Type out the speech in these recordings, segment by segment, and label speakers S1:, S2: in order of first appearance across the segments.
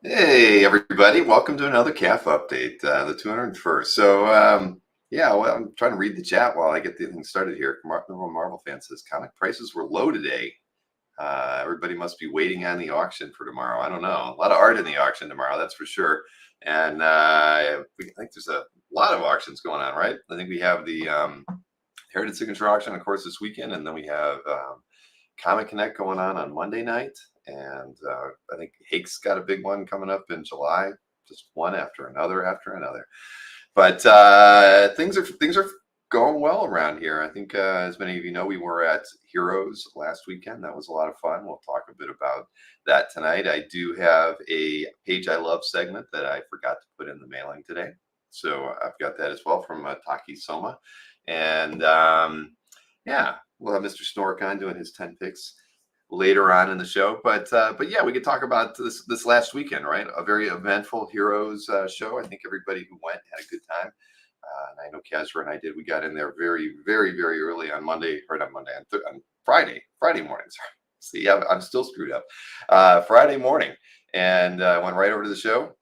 S1: Hey everybody, welcome to another CAF update, the 201st. Yeah, well, I'm trying to read the chat while I get the thing started here. Marvel fan says comic prices were low today. Everybody must be waiting on the auction for tomorrow. I don't know. A lot of art in the auction tomorrow, that's for sure. And I think there's a lot of auctions going on, right? I think we have the Heritage Signature auction, of course, this weekend, and then we have Comic Connect going on Monday night, and I think Hake's got a big one coming up in July. Just one after another after another. But things are going well around here. I think, as many of you know, we were at Heroes last weekend. That was a lot of fun. We'll talk a bit about that tonight. I do have a Page I Love segment that I forgot to put in the mailing today, so I've got that as well from Taki Soma, and yeah, we'll have Mr. Snork on doing his 10 picks later on in the show. But yeah, we could talk about this last weekend, right? A very eventful Heroes show. I think everybody who went had a good time. And I know Kazra and I did. We got in there very, very, very early on Monday, or not Monday, on Friday morning. Sorry. See, yeah, I'm still screwed up. Friday morning, and went right over to the show,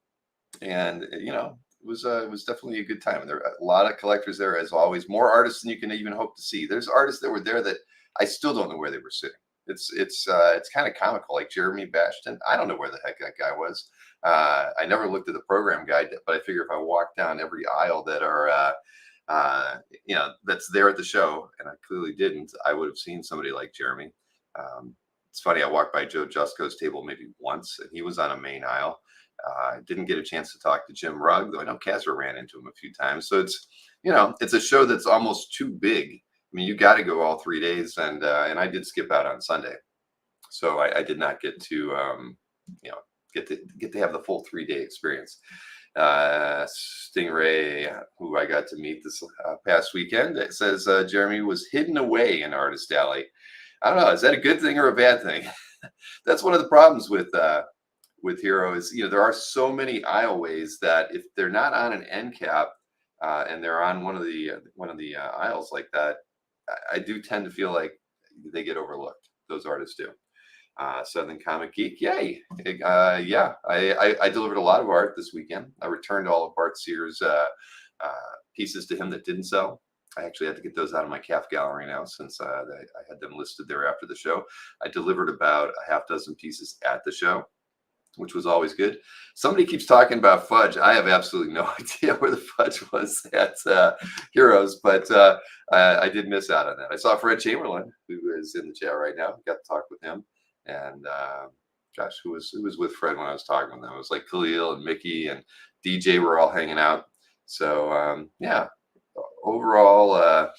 S1: and it was definitely a good time. And there are a lot of collectors there, as always. More artists than you can even hope to see. There's artists that were there that I still don't know where they were sitting. It's kind of comical. Like Jeremy Bastion, I don't know where the heck that guy was. I never looked at the program guide, but I figure if I walk down every aisle that are that's there at the show, and I clearly didn't, I would have seen somebody like Jeremy. It's funny. I walked by Joe Jusko's table maybe once, and he was on a main aisle. Didn't get a chance to talk to Jim Rugg, though I know Casper ran into him a few times. So it's a show that's almost too big. I mean, you got to go all 3 days, and I did skip out on Sunday, so I did not get to get to have the full 3 day experience. Stingray, who I got to meet this past weekend, it says Jeremy was hidden away in Artist Alley. I don't know. Is that a good thing or a bad thing? That's one of the problems with Heroes. There are so many aisleways that if they're not on an end cap and they're on one of the aisles like that, I do tend to feel like they get overlooked. Those artists do. Southern Comic Geek, yay! Yeah, I delivered a lot of art this weekend. I returned all of Bart Sears' pieces to him that didn't sell. I actually had to get those out of my CAF gallery now, since I had them listed there after the show. I delivered about a half dozen pieces at the show, which was always good. Somebody keeps talking about fudge. I have absolutely no idea where the fudge was at Heroes, but I did miss out on that. I saw Fred Chamberlain, who is in the chat right now. Got to talk with him, and gosh, who was with Fred when I was talking with them? It was like Khalil and Mickey and DJ were all hanging out. So yeah, overall,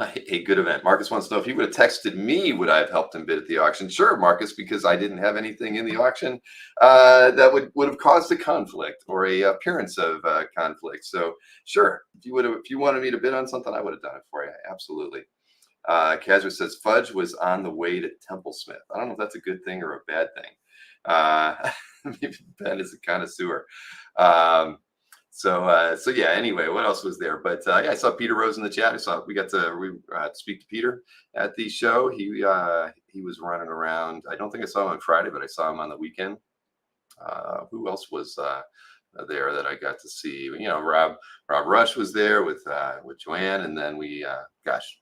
S1: a good event. Marcus wants to know if he would have texted me, would I have helped him bid at the auction? Sure, Marcus, because I didn't have anything in the auction that would have caused a conflict or a appearance of conflict. So sure, if you wanted me to bid on something, I would have done it for you. Absolutely. Kazra says Fudge was on the way to Templesmith. I don't know if that's a good thing or a bad thing. Maybe Ben is a connoisseur. So yeah. Anyway, what else was there? But yeah, I saw Peter Rose in the chat. We got to speak to Peter at the show. He was running around. I don't think I saw him on Friday, but I saw him on the weekend. Who else was there that I got to see? Rob Rush was there with Joanne, and then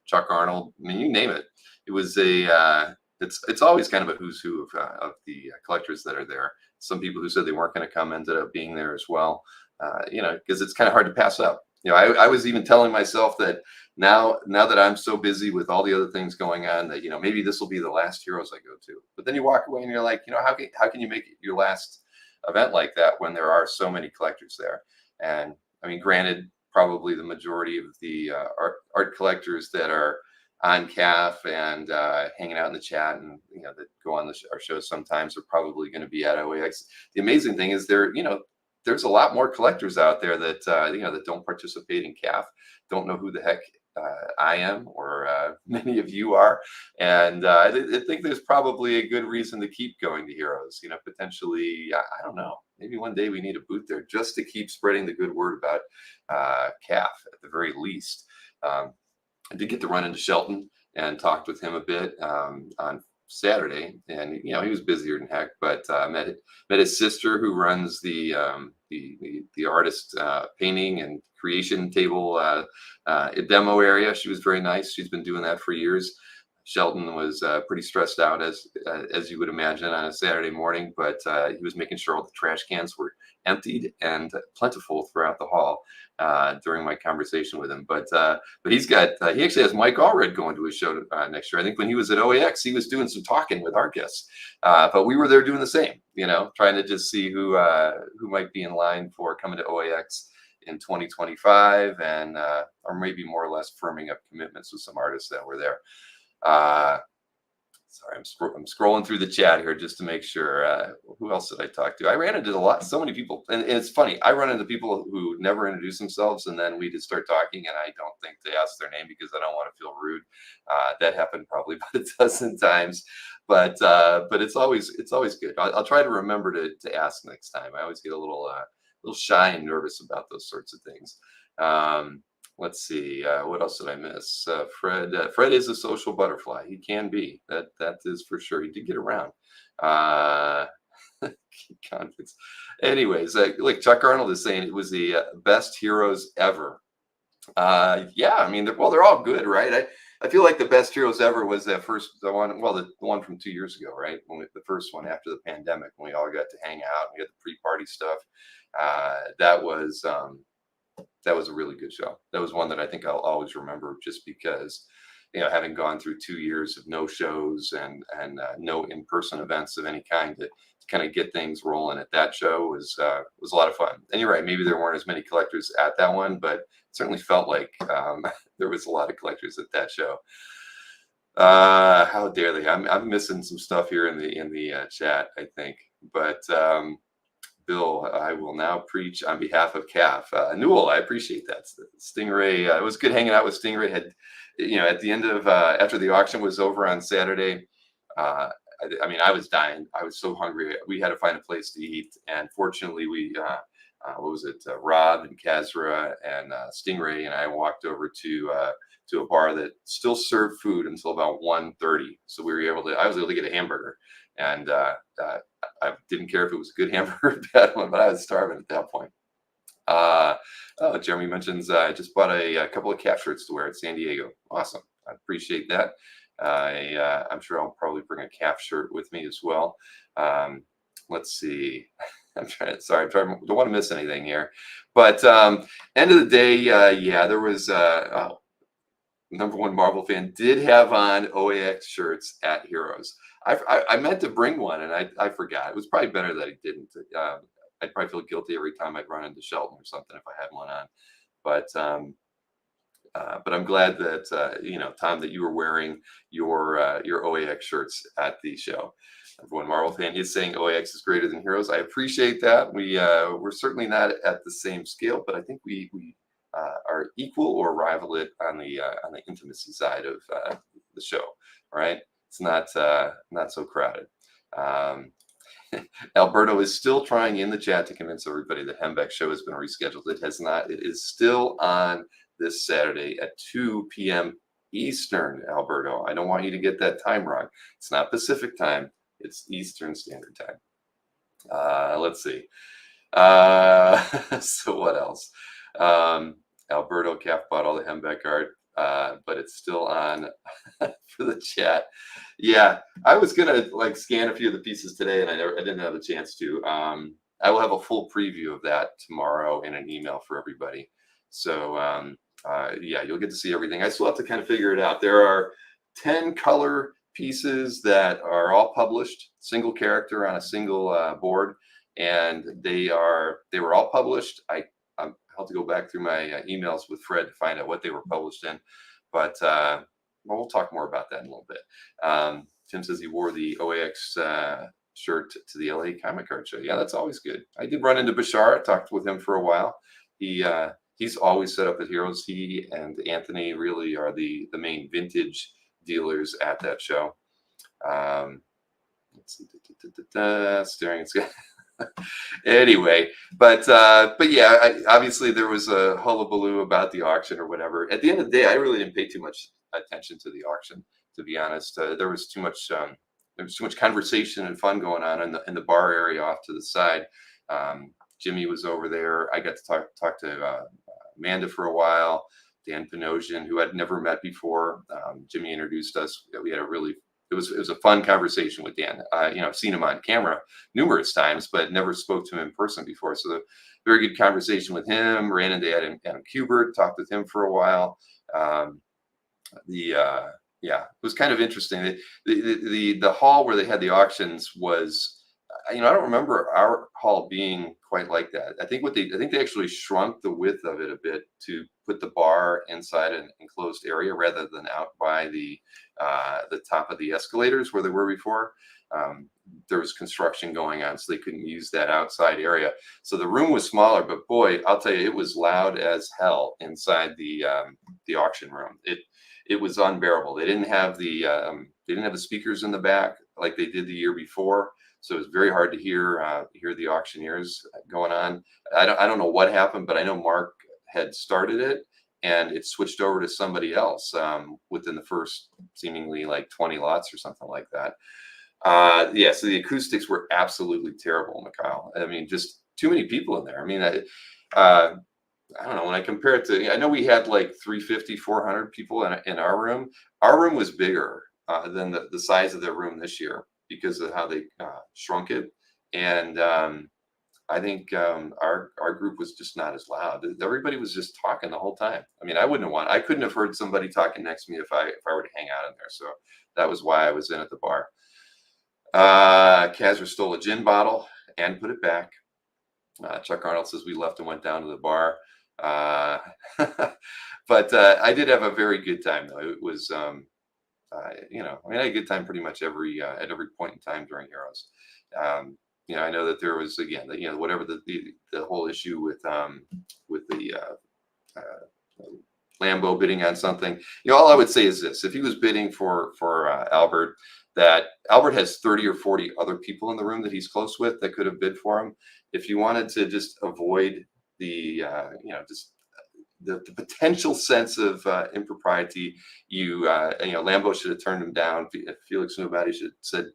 S1: Chuck Arnold. I mean, you name it. It was it's always kind of a who's who of the collectors that are there. Some people who said they weren't going to come ended up being there as well. Because it's kind of hard to pass up. I was even telling myself that now that I'm so busy with all the other things going on, that maybe this will be the last Heroes I go to. But then you walk away and you're like, how can you make it your last event like that when there are so many collectors there? And I mean, granted, probably the majority of the art collectors that are on CAF and hanging out in the chat and that go on our shows sometimes are probably going to be at OAX. The amazing thing is there's a lot more collectors out there that that don't participate in CAF, don't know who the heck I am or many of you are, and I think there's probably a good reason to keep going to Heroes. Potentially, I don't know, maybe one day we need a booth there just to keep spreading the good word about CAF at the very least. I did get to run into Shelton and talked with him a bit on Saturday, and he was busier than heck. But met his sister, who runs the artist painting and creation table demo area. She was very nice. She's been doing that for years. Shelton was pretty stressed out, as you would imagine, on a Saturday morning, but he was making sure all the trash cans were emptied and plentiful throughout the hall during my conversation with him. But he actually has Mike Allred going to his show next year. I think when he was at OAX, he was doing some talking with our guests, but we were there doing the same, trying to just see who might be in line for coming to OAX in 2025, and or maybe more or less firming up commitments with some artists that were there. Sorry, I'm scrolling through the chat here just to make sure. Who else did I talk to? I ran into so many people, and it's funny. I run into people who never introduce themselves, and then we just start talking, and I don't think they ask their name because I don't want to feel rude. That happened probably about a dozen times, but it's always good. I'll try to remember to ask next time. I always get a little shy and nervous about those sorts of things. Let's see. What else did I miss? Fred is a social butterfly. He can be. That is for sure. He did get around. Conflicts. Anyways, like Chuck Arnold is saying, it was the best heroes ever. Yeah, I mean, they're all good, right? I feel like the best heroes ever was the one from 2 years ago, right? The first one after the pandemic, when we all got to hang out, we had the pre-party stuff. That was a really good show. That was one that I think I'll always remember, just because, having gone through 2 years of no shows and no in-person events of any kind, to kind of get things rolling at that show was a lot of fun. And you're right, maybe there weren't as many collectors at that one, but it certainly felt like there was a lot of collectors at that show. How dare they? I'm missing some stuff here in the chat, I think, but. Bill, I will now preach on behalf of CAF. Newell, I appreciate that. Stingray, it was good hanging out with Stingray. At the end of, after the auction was over on Saturday, I was dying. I was so hungry. We had to find a place to eat. And fortunately, Rob and Kazra and Stingray and I walked over to a bar that still served food until about 1:30. So I was able to get a hamburger. And I didn't care if it was a good hamburger or a bad one, but I was starving at that point. Jeremy mentions I just bought a couple of CAF shirts to wear at San Diego. Awesome. I appreciate that. I'm sure I'll probably bring a CAF shirt with me as well. Let's see. Don't want to miss anything here. But end of the day, there was number one Marvel fan did have on OAX shirts at Heroes. I meant to bring one, and I forgot. It was probably better that I didn't. I'd probably feel guilty every time I'd run into Shelton or something if I had one on. But I'm glad that Tom, that you were wearing your OAX shirts at the show. Number one Marvel fan is saying OAX is greater than Heroes. I appreciate that. We're certainly not at the same scale, but I think we are equal or rival it on the intimacy side of the show. Right? It's not so crowded. Alberto is still trying in the chat to convince everybody that Hembeck's show has been rescheduled. It has not. It is still on this Saturday at 2 p.m. Eastern, Alberto. I don't want you to get that time wrong. It's not Pacific time. It's Eastern Standard Time. Let's see. So what else? Alberto CAF bought all the Hembeck art. But it's still on for the chat. Yeah, I was gonna scan a few of the pieces today, and I didn't have a chance to. I will have a full preview of that tomorrow in an email for everybody. So you'll get to see everything. I still have to kind of figure it out. There are 10 color pieces that are all published, single character on a single board, and they were all published. I'll have to go back through my emails with Fred to find out what they were published in, but we'll talk more about that in a little bit. Tim says he wore the OAX shirt to the LA Comic Card Show. Yeah, that's always good. I did run into Bashar. I talked with him for a while. He's always set up at Heroes. He and Anthony really are the main vintage dealers at that show. Let's see. Staring at sky. Anyway, but yeah, obviously there was a hullabaloo about the auction or whatever. At the end of the day, I really didn't pay too much attention to the auction, to be honest. There was too much there was too much conversation and fun going on in the bar area off to the side. Jimmy was over there. I got to talk to Amanda for a while. Dan Panosian, who I'd never met before. Jimmy introduced us. We had a really it was a fun conversation with Dan. I've seen him on camera numerous times, but never spoke to him in person before. So very good conversation with him. Ran into Adam Kubert, talked with him for a while. Yeah, it was kind of interesting. The hall where they had the auctions was, I don't remember our hall being quite like that. I think they actually shrunk the width of it a bit to put the bar inside an enclosed area rather than out by the top of the escalators where they were before. There was construction going on, so they couldn't use that outside area. So the room was smaller, but boy, I'll tell you, it was loud as hell inside the auction room. It was unbearable. They didn't have the speakers in the back like they did the year before, so it was very hard to hear the auctioneers going on. I don't know what happened, but I know Mark had started it and it switched over to somebody else within the first seemingly like 20 lots or something like that. Yeah, so the acoustics were absolutely terrible, Mikhail. I mean, just too many people in there. I mean, I don't know, when I compare it to, I know we had like 350, 400 people in our room. Our room was bigger than the size of their room this year because of how they shrunk it. And I think our group was just not as loud. Everybody was just talking the whole time. I mean, I couldn't have heard somebody talking next to me if I were to hang out in there. So that was why I was in at the bar. Kazra stole a gin bottle and put it back. Chuck Arnold says we left and went down to the bar. But I did have a very good time though. It was, I had a good time pretty much at every point in time during Heroes. I know that there was, again, whatever the whole issue with the Lambo bidding on something. All I would say is this: if he was bidding for Albert, that Albert has 30 or 40 other people in the room that he's close with that could have bid for him. If you wanted to just avoid the the potential sense of impropriety, Lambo should have turned him down. Felix Nobody should have said,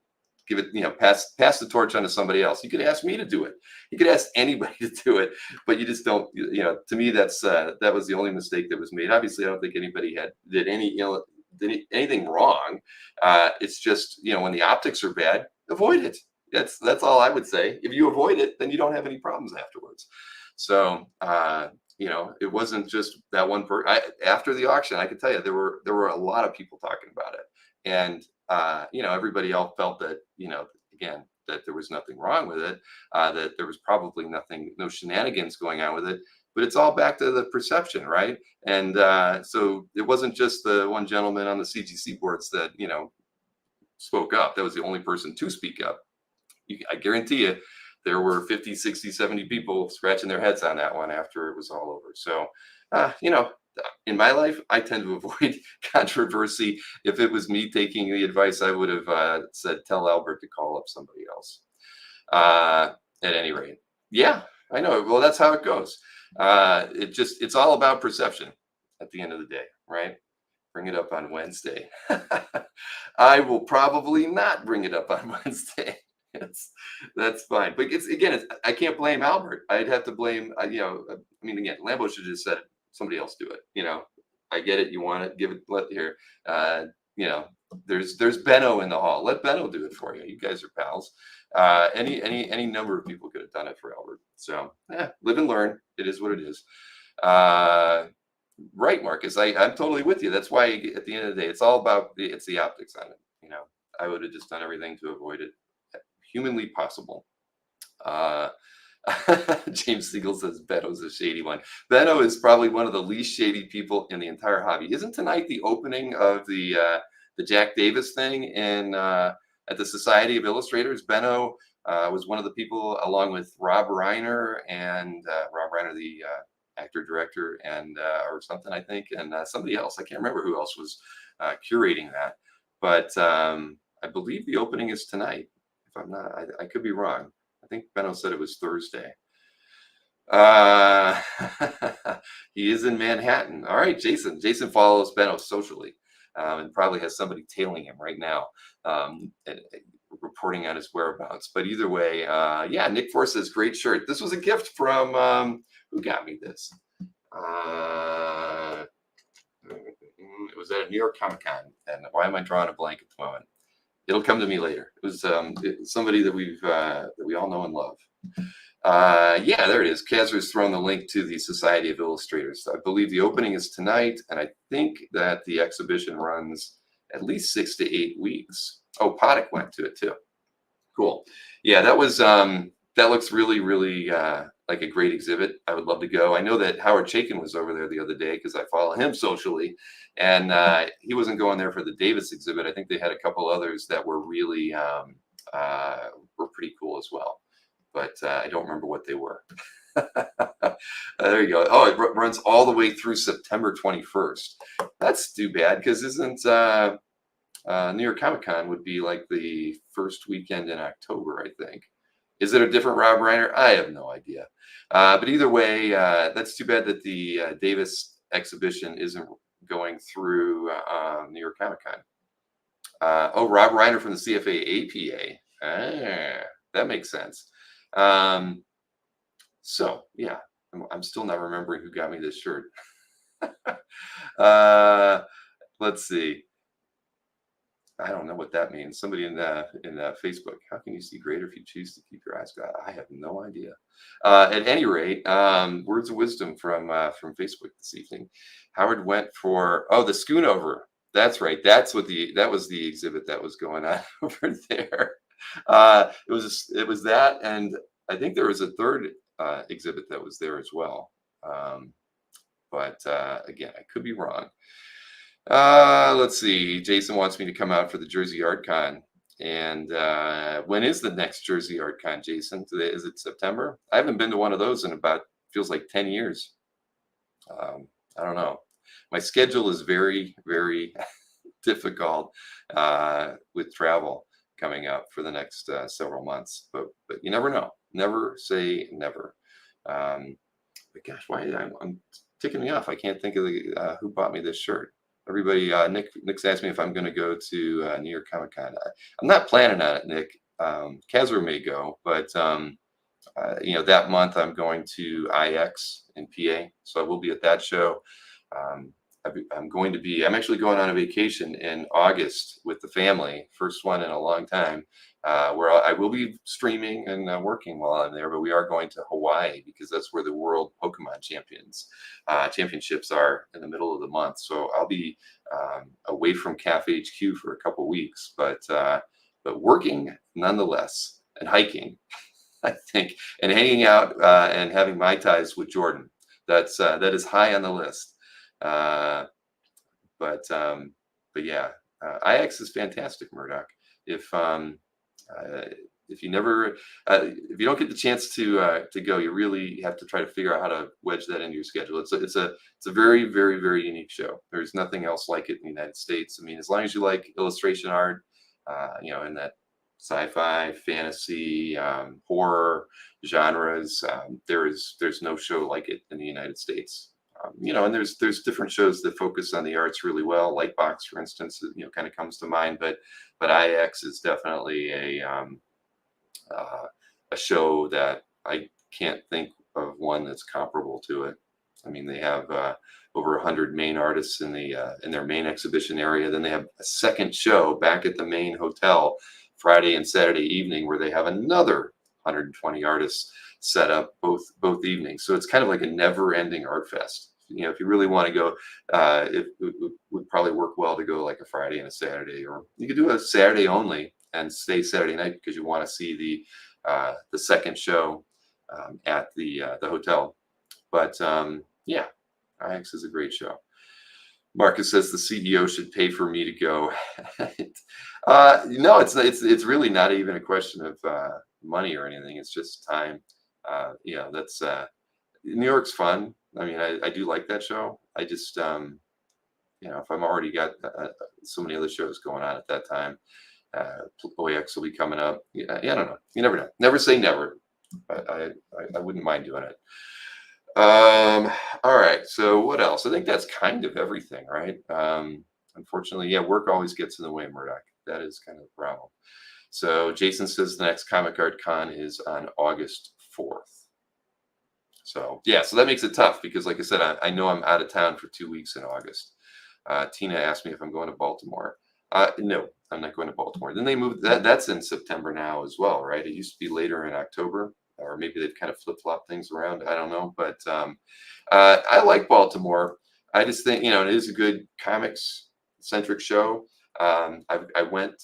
S1: give it, pass the torch on to somebody else. You could ask me to do it. You could ask anybody to do it, but you just don't. To me, that was the only mistake that was made. Obviously, I don't think anybody did anything wrong. It's just, when the optics are bad, avoid it. That's all I would say. If you avoid it, then you don't have any problems afterwards. So it wasn't just that one person. After the auction, I can tell you there were a lot of people talking about it, and everybody else felt that, again, that there was nothing wrong with it, that there was probably no shenanigans going on with it, but it's all back to the perception, right? And so it wasn't just the one gentleman on the CGC boards that spoke up. That was the only person to speak up. I guarantee you there were 50, 60, 70 people scratching their heads on that one after it was all over. So, in my life, I tend to avoid controversy. If it was me taking the advice, I would have said, tell Albert to call up somebody else. At any rate, yeah, I know. Well, that's how it goes. It's all about perception at the end of the day, right? Bring it up on Wednesday. I will probably not bring it up on Wednesday. That's fine. But I can't blame Albert. I'd have to blame, again, Lambo should have just said, somebody else do it. I get it. You want it, give it, here. There's Benno in the hall. Let Benno do it for you. You guys are pals. Any number of people could have done it for Albert. So live and learn. It is what it is. Right, Marcus. I'm totally with you. That's why at the end of the day, it's all about the optics on it. I would have just done everything to avoid it, humanly possible. James Siegel says Benno's a shady one. Benno is probably one of the least shady people in the entire hobby. Isn't tonight the opening of the Jack Davis thing at the Society of Illustrators? Benno was one of the people, along with Rob Reiner, the actor director, and or something, I think, and somebody else. I can't remember who else was curating that, but I believe the opening is tonight. If I'm not, I could be wrong. I think Benno said it was Thursday. He is in Manhattan. All right, Jason. Jason follows Benno socially, and probably has somebody tailing him right now. reporting on his whereabouts. But either way, yeah, Nick Force says great shirt. This was a gift from who got me this? It was at a New York Comic Con, and why am I drawing a blank at the moment? It'll come to me later. It was somebody that we all know and love. Yeah, there it is. Kazer's thrown the link to the Society of Illustrators. I believe the opening is tonight, and I think that the exhibition runs at least 6 to 8 weeks. Oh, Potic went to it too. Cool. Yeah, that was that looks really, really like a great exhibit. I would love to go. I know that Howard Chaykin was over there the other day because I follow him socially, and he wasn't going there for the Davis exhibit. I think they had a couple others that were really were pretty cool as well, but I don't remember what they were. There you go. Oh, it runs all the way through September 21st. That's too bad because isn't New York Comic Con would be like the first weekend in October, I think. Is it a different Rob Reiner? I have no idea. But either way, that's too bad that the Davis exhibition isn't going through New York Comic Con. Oh, Rob Reiner from the CFA APA. That makes sense. So yeah, I'm still not remembering who got me this shirt. Let's see. I don't know what that means. Somebody in Facebook. How can you see greater if you choose to keep your eyes closed? I have no idea. At any rate, words of wisdom from Facebook this evening. Howard went for the Schoonover. That's right. That was the exhibit that was going on over there. It was that, and I think there was a third exhibit that was there as well. But again, I could be wrong. Let's see. Jason wants me to come out for the Jersey Art Con. And when is the next Jersey Art Con, Jason? Is it September? I haven't been to one of those in about, feels like 10 years. I don't know. My schedule is very, very difficult with travel coming up for the next several months. But you never know. Never say never. But gosh, why I'm ticking me off. I can't think of who bought me this shirt. Everybody, Nick's asked me if I'm going to go to New York Comic Con. I'm not planning on it, Nick. Kazra may go, but that month I'm going to IX in PA, so I will be at that show. I'm actually going on a vacation in August with the family, first one in a long time, where I will be streaming and working while I'm there, but we are going to Hawaii because that's where the World Pokemon Championships are in the middle of the month. So I'll be away from Cafe HQ for a couple weeks, but working nonetheless and hiking, I think, and hanging out and having Mai Tais with Jordan. That is high on the list. But yeah, IX is fantastic, Murdoch. If you don't get the chance to go, you really have to try to figure out how to wedge that into your schedule. It's a very, very, very unique show. There's nothing else like it in the United States. I mean, as long as you like illustration art, in that sci-fi, fantasy, horror genres, there's no show like it in the United States. And there's different shows that focus on the arts really well. Lightbox, for instance, kind of comes to mind. But IX is definitely a show that I can't think of one that's comparable to it. I mean, they have over 100 main artists in their main exhibition area. Then they have a second show back at the main hotel Friday and Saturday evening, where they have another 120 artists set up both evenings. So it's kind of like a never-ending art fest. If you really want to go, it would probably work well to go like a Friday and a Saturday, or you could do a Saturday only and stay Saturday night because you want to see the second show at the hotel. But yeah, IX is a great show. Marcus says the CEO should pay for me to go. No, it's really not even a question of money or anything. It's just time. That's New York's fun. I mean, I do like that show. I just, if I'm already got so many other shows going on at that time, OAX will be coming up. Yeah, I don't know. You never know. Never say never. But I wouldn't mind doing it. All right. So what else? I think that's kind of everything, right? Unfortunately, yeah, work always gets in the way, Murdoch. That is kind of the problem. So Jason says the next Comic Art Con is on August 4th. So yeah, so that makes it tough because, like I said, I know I'm out of town for 2 weeks in August. Tina asked me if I'm going to Baltimore. No, I'm not going to Baltimore. Then they moved that. That's in September now as well, right? It used to be later in October, or maybe they've kind of flip flop things around. I don't know, but I like Baltimore. I just think it is a good comics centric show. I went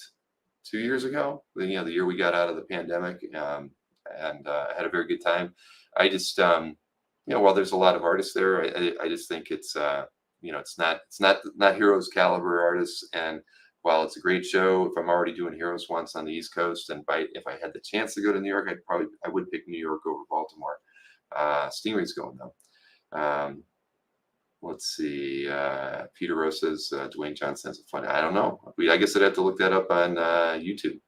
S1: 2 years ago, the year we got out of the pandemic, and had a very good time. I just, while there's a lot of artists there, I just think it's, it's not Heroes caliber artists. And while it's a great show, if I'm already doing Heroes once on the East Coast, and if I had the chance to go to New York, I would pick New York over Baltimore. Stingray's going though. Let's see. Peter Rose says Dwayne Johnson has a fun. I don't know. I guess I'd have to look that up on YouTube.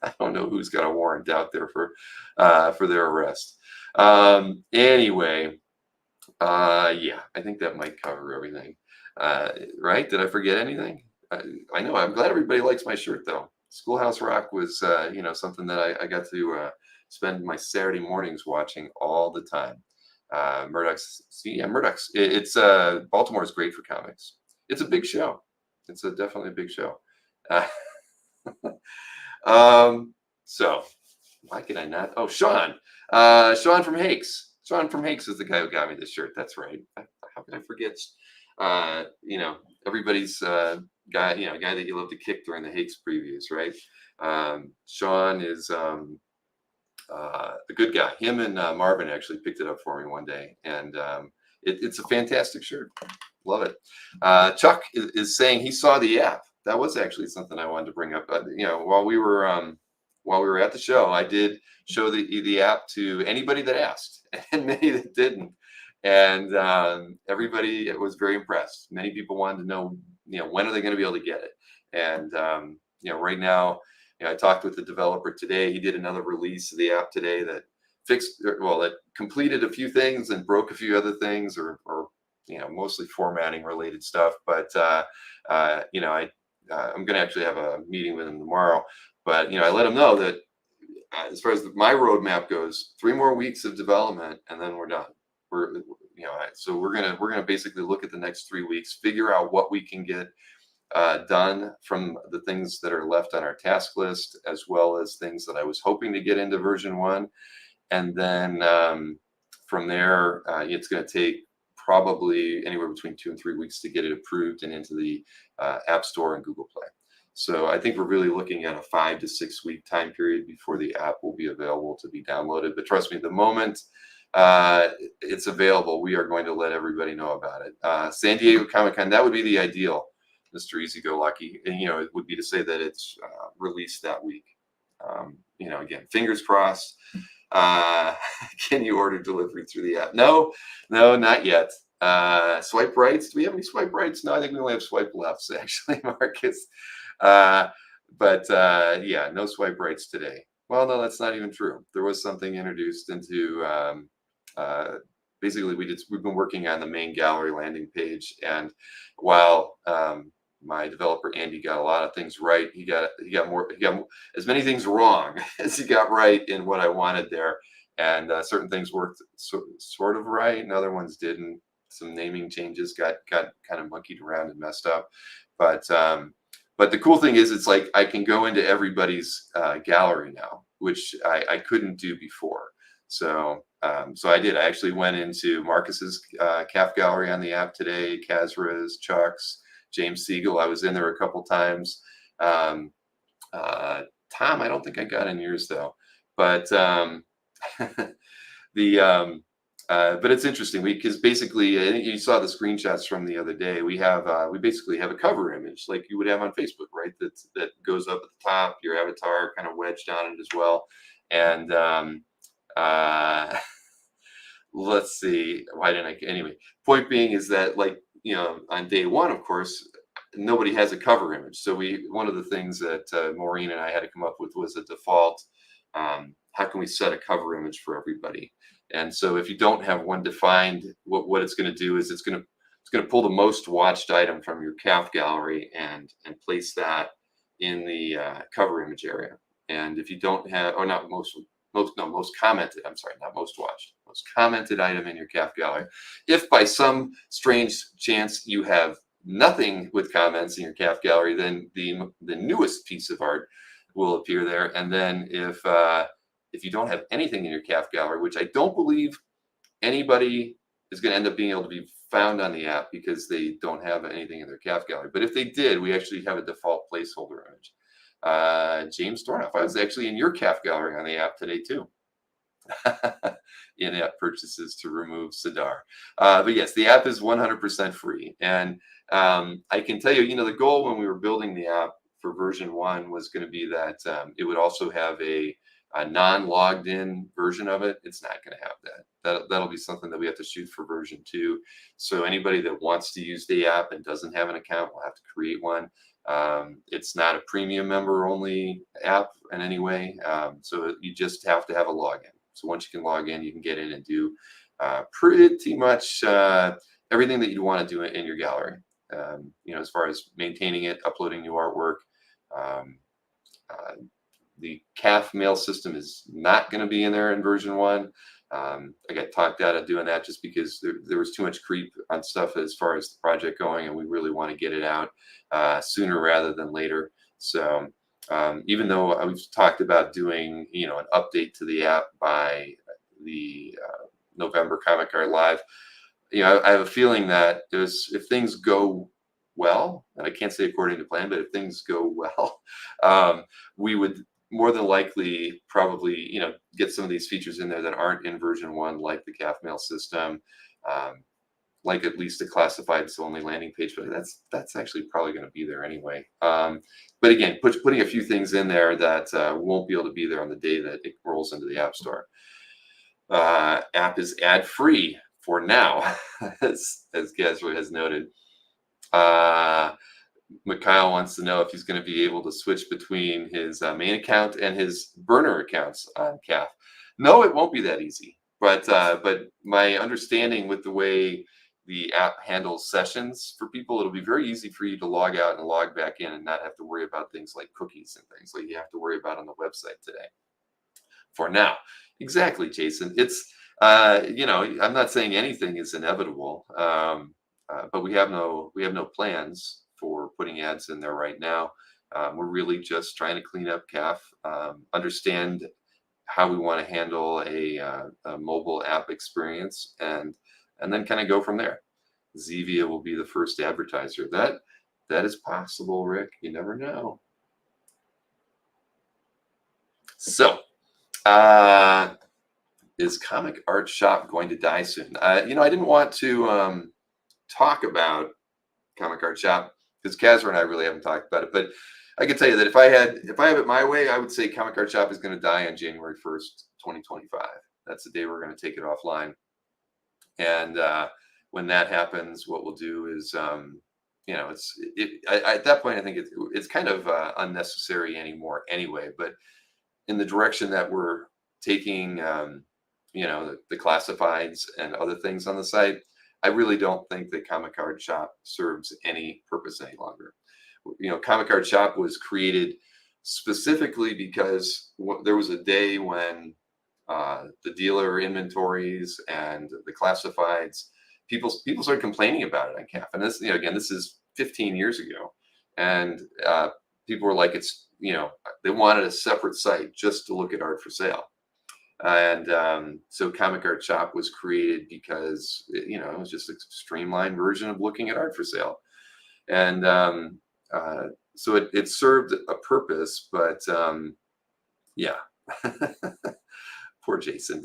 S1: I don't know who's got a warrant out there for their arrest. Anyway, yeah, I think that might cover everything. Right? Did I forget anything? I know. I'm glad everybody likes my shirt, though. Schoolhouse Rock was, something that I got to spend my Saturday mornings watching all the time. Murdoch's, Murdoch's. It's Baltimore is great for comics. It's a big show. It's definitely a big show. So why can I not? Oh, Sean from Hakes. Sean from Hakes is the guy who got me this shirt. That's right. How can I forget? Everybody's guy, guy that you love to kick during the Hakes previews, right? Sean is a good guy. Him and Marvin actually picked it up for me one day, and it's a fantastic shirt. Love it. Chuck is saying he saw the app. That was actually something I wanted to bring up. While we were at the show, I did show the app to anybody that asked, and many that didn't. And everybody was very impressed. Many people wanted to know, when are they going to be able to get it? And right now, I talked with the developer today. He did another release of the app today that that completed a few things and broke a few other things, or mostly formatting related stuff. But I'm going to actually have a meeting with him tomorrow. But I let him know that as far as my roadmap goes, 3 more weeks of development, and then we're done. So we're gonna basically look at the next 3 weeks, figure out what we can get done from the things that are left on our task list, as well as things that I was hoping to get into version 1, and then from there, it's going to take probably anywhere between 2 and 3 weeks to get it approved and into the App Store and Google Play. So I think we're really looking at a 5 to 6 week time period before the app will be available to be downloaded. But trust me, the moment it's available, we are going to let everybody know about it. San Diego Comic-Con, that would be the ideal, Mr. Easy-Go-Lucky. And, it would be to say that it's released that week. Again, fingers crossed. Can you order delivery through the app? No, not yet. Swipe rights. Do we have any swipe rights? No, I think we only have swipe lefts, actually, Marcus. But no swipe rights today. Well, no, that's not even true. There was something introduced into basically we've been working on the main gallery landing page, and while my developer Andy got a lot of things right, he got as many things wrong as he got right in what I wanted there. And certain things worked sort of right, and other ones didn't. Some naming changes got kind of monkeyed around and messed up. But the cool thing is, it's like I can go into everybody's gallery now, which I couldn't do before. So I did. I actually went into Marcus's CAF gallery on the app today, Kazra's, Chuck's, James Siegel. I was in there a couple times. Tom, I don't think I got in yours though. But but it's interesting because basically, I think you saw the screenshots from the other day. We basically have a cover image like you would have on Facebook, right? That goes up at the top, your avatar kind of wedged on it as well. And let's see, why didn't I? Anyway, point being is that, like, on day one, of course, nobody has a cover image. So one of the things that Maureen and I had to come up with was a default. How can we set a cover image for everybody? And so if you don't have one defined, what it's going to do is it's going to pull the most watched item from your CAF gallery and place that in the cover image area. And if you don't have, or not most commented, I'm sorry, not most watched, most commented item in your CAF gallery. If by some strange chance you have nothing with comments in your CAF gallery, then the newest piece of art will appear there. And then if you don't have anything in your CAF gallery, which I don't believe anybody is going to end up being able to be found on the app because they don't have anything in their CAF gallery. But if they did, we actually have a default placeholder image. James Dornoff, I was actually in your CAF gallery on the app today too. In-app purchases to remove Sidar. But yes, the app is 100% free. And I can tell you, the goal when we were building the app for version 1 was going to be that it would also have a non-logged in version of it. It's not going to have that. That'll be something that we have to shoot for version 2. So anybody that wants to use the app and doesn't have an account will have to create one. It's not a premium member only app in any way. So you just have to have a login. So once you can log in, you can get in and do pretty much everything that you want to do in your gallery. As far as maintaining it, uploading new artwork. The CAF mail system is not going to be in there in version 1. I got talked out of doing that just because there was too much creep on stuff as far as the project going, and we really want to get it out sooner rather than later. So even though we've talked about doing, an update to the app by the November Comic Card Live, I have a feeling that if things go well, and I can't say according to plan, but if things go well, we would more than likely probably, get some of these features in there that aren't in version 1, like the CAF mail system, like at least a classifieds only landing page, but that's actually probably going to be there anyway. But again, putting a few things in there that won't be able to be there on the day that it rolls into the App Store. App is ad-free for now, as Gazro has noted. Mikhail wants to know if he's going to be able to switch between his main account and his burner accounts on CAF. No, it won't be that easy. But my understanding with the way the app handles sessions for people, it'll be very easy for you to log out and log back in and not have to worry about things like cookies and things like you have to worry about on the website today. For now, exactly, Jason. It's I'm not saying anything is inevitable, but we have no plans for putting ads in there right now. We're really just trying to clean up CAF, understand how we want to handle a mobile app experience, and then kind of go from there. Zevia will be the first advertiser. That is possible, Rick. You never know. So, is Comic Art Shop going to die soon? I didn't want to talk about Comic Art Shop because Kazra and I really haven't talked about it, but I can tell you that if I have it my way, I would say Comic Art Shop is going to die on January 1st, 2025. That's the day we're going to take it offline. And when that happens, what we'll do is, at that point, I think it's kind of unnecessary anymore anyway. But in the direction that we're taking, the classifieds and other things on the site, I really don't think that Comic Art Shop serves any purpose any longer. Comic Art Shop was created specifically because there was a day when the dealer inventories and the classifieds, people started complaining about it on CAF. And this, again, this is 15 years ago. And people were like, they wanted a separate site just to look at art for sale. And so Comic Art Shop was created because, it was just a streamlined version of looking at art for sale. And so it served a purpose, but yeah. Poor Jason.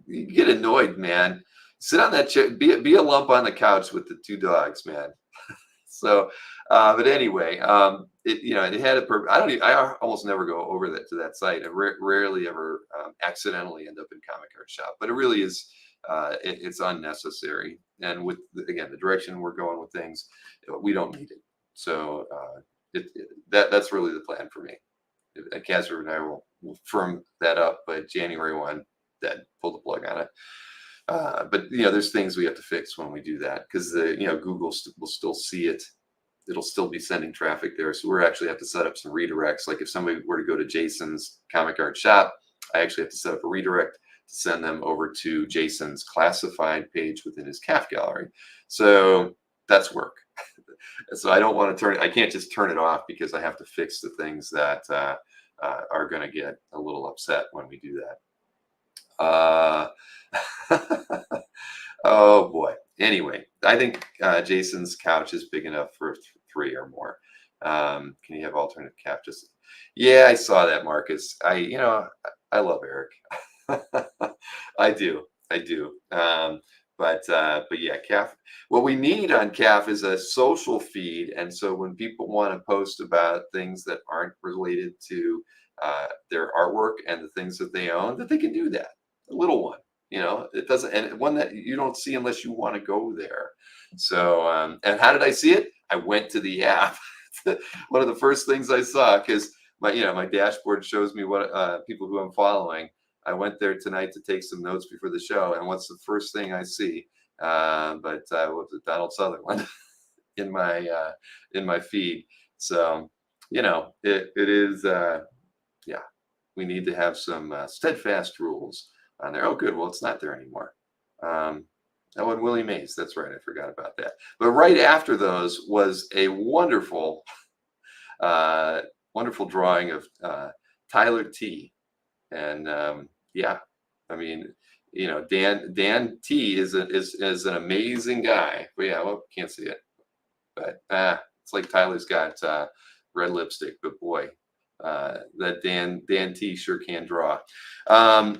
S1: You get annoyed, man. Sit on that chair. Be a lump on the couch with the 2 dogs, man. So, but anyway, it had a purpose. I almost never go over to that site. I rarely ever accidentally end up in Comic Art Shop, but it really is, it's unnecessary. And with, again, the direction we're going with things, we don't need it. So that's really the plan for me. Kazra and I will firm that up, but January 1, that pull the plug on it. But there's things we have to fix when we do that because Google will still see it it'll still be sending traffic there. So we're actually have to set up some redirects. Like if somebody were to go to Jason's comic art shop, I actually have to set up a redirect to send them over to Jason's classified page within his CAF gallery. So that's work. So I don't want to turn it, I can't just turn it off because I have to fix the things that are going to get a little upset when we do that. Oh boy. Anyway, I think Jason's couch is big enough for three or more. Can you have alternative couches? Yeah, I saw that, Marcus. I love Eric. I do. I do. But yeah, CAF. What we need on CAF is a social feed, and so when people want to post about things that aren't related to their artwork and the things that they own, that they can do that. A little one, it doesn't, and one that you don't see unless you want to go there. So, and how did I see it? I went to the app. One of the first things I saw, because my dashboard shows me what people who I'm following. I went there tonight to take some notes before the show, and what's the first thing I see? What was it, Donald Sutherland in my feed. So it is yeah, we need to have some steadfast rules on there. Oh, good. Well, it's not there anymore. Oh, and Willie Mays. That's right. I forgot about that. But right after those was a wonderful, wonderful drawing of Tyler T. And yeah, I mean, Dan T is an amazing guy. But yeah, well, can't see it. But it's like Tyler's got red lipstick. But boy, that Dan T sure can draw.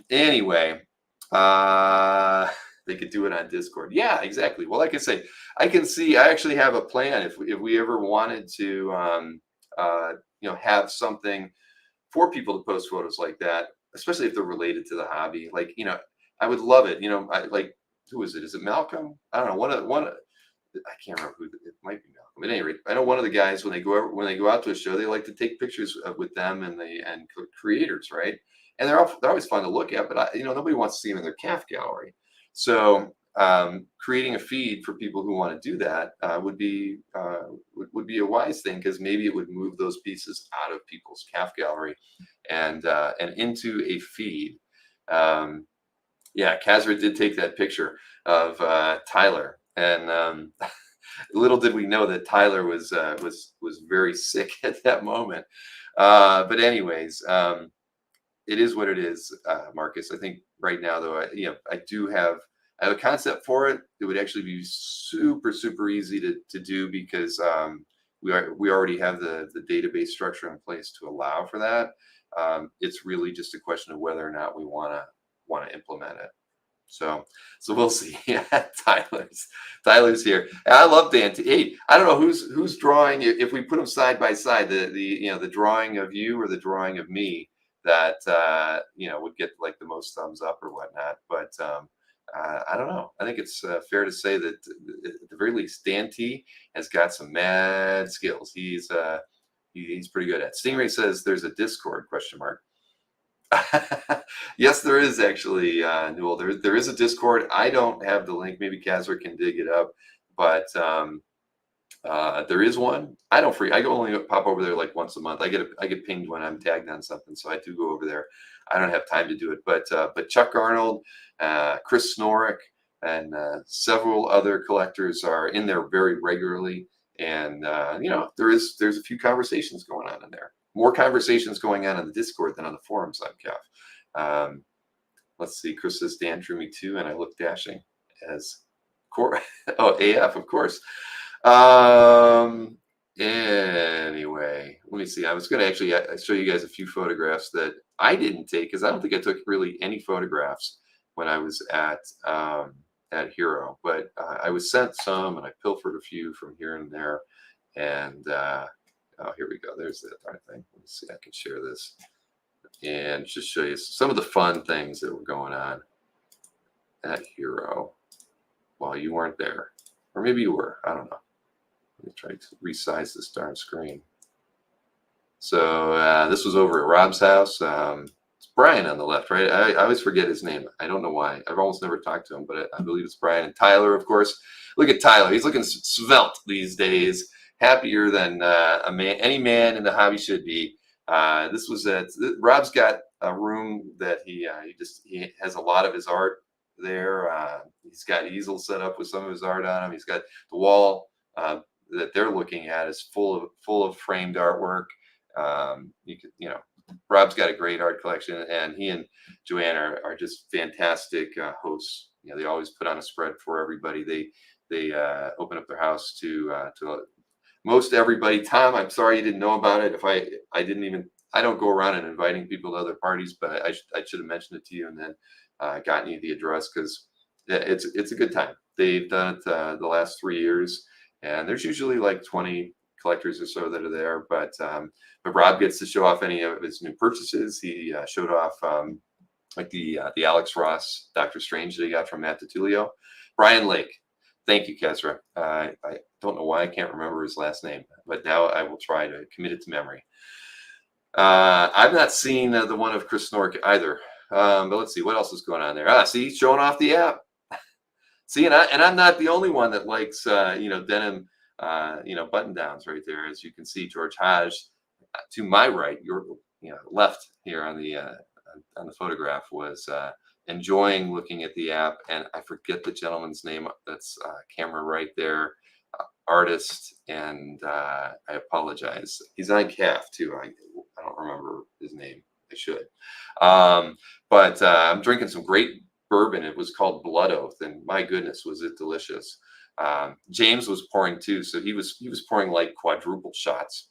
S1: Anyway, they could do it on Discord. Yeah, exactly. Well, like I say, I actually have a plan if we ever wanted to have something for people to post photos like that, especially if they're related to the hobby. Like, I would love it. Who is it? Is it Malcolm? I don't know. I can't remember who. It might be Malcolm. At any rate, I know one of the guys when they go out to a show, they like to take pictures with them and creators, right? And they're always fun to look at, but nobody wants to see them in their CAF gallery. So creating a feed for people who want to do that would be a wise thing, because maybe it would move those pieces out of people's CAF gallery and into a feed. Yeah, Kazra did take that picture of Tyler, and little did we know that Tyler was very sick at that moment. But anyways, it is what it is, Marcus. I think right now, though, I have a concept for it. It would actually be super, super easy to do, because we already have the database structure in place to allow for that. It's really just a question of whether or not we want to implement it. So we'll see. Yeah, Tyler's here. I love Dan. Hey, I don't know who's drawing. If we put them side by side, the drawing of you or the drawing of me, that would get like the most thumbs up or whatnot. But I don't know. I think it's fair to say that at the very least, Dan T has got some mad skills. He's pretty good at. Stingray says there's a Discord ? Yes, there is actually, Newell. There is a Discord. I don't have the link. Maybe Kazra can dig it up, but there is one. I only pop over there like once a month. I get pinged when I'm tagged on something, so I do go over there. I don't have time to do it, but Chuck Arnold, Chris Snorick, and several other collectors are in there very regularly, and there's a few conversations going on in there. More conversations going on in the Discord than on the forums on CAF. Let's see. Chris says Dan drew me too, and I look dashing as AF, of course. Anyway, let me see. I was going to actually show you guys a few photographs that I didn't take, because I don't think I took really any photographs when I was at Hero, but I was sent some, and I pilfered a few from here and there, and oh, here we go. There's that darn thing. Let me see. I can share this and just show you some of the fun things that were going on at Hero while you weren't there, or maybe you were. I don't know. Let me try to resize this darn screen. So this was over at Rob's house. It's Brian on the left, right? I always forget his name. I don't know why. I've almost never talked to him, but I believe it's Brian. And Tyler, of course. Look at Tyler. He's looking svelte these days. happier than any man in the hobby should be. This was Rob's got a room that he has a lot of his art there. He's got easels set up with some of his art on them. He's got the wall that they're looking at is full of framed artwork. Rob's got a great art collection, and he and Joanne are just fantastic hosts. They always put on a spread for everybody. They open up their house to most everybody. Tom, I'm sorry you didn't know about it. If I don't go around and inviting people to other parties, but I should have mentioned it to you and then gotten you the address, because it's a good time. They've done it the last 3 years, and there's usually like 20 collectors or so that are there. But Rob gets to show off any of his new purchases. He showed off like the Alex Ross Doctor Strange that he got from Matt DiTullio. Brian Lake. Thank you, Kezra. I don't know why I can't remember his last name, but now I will try to commit it to memory. I've not seen the one of Chris Snork either. But let's see what else is going on there. See, showing off the app. See, and I'm not the only one that likes denim button downs right there. As you can see, George Hodge to my right, your left here on the photograph was enjoying looking at the app, and I forget the gentleman's name. That's camera right there, artist, and I apologize. He's on calf too. I don't remember his name. I should. But I'm drinking some great bourbon. It was called Blood Oath, and my goodness, was it delicious. James was pouring too, so he was pouring like quadruple shots.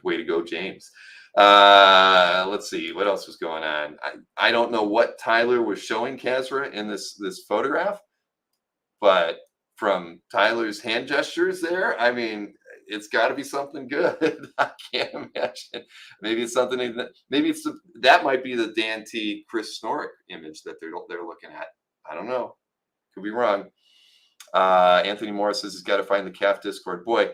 S1: Way to go, James. Let's see what else was going on. I don't know what Tyler was showing Kezra in this photograph, but from Tyler's hand gestures there, I mean, it's got to be something good. I can't imagine. Maybe it's something. Maybe that might be the Dan T. Chris Snork image that they're looking at. I don't know. Could be wrong. Anthony Morris says he's got to find the calf Discord. Boy,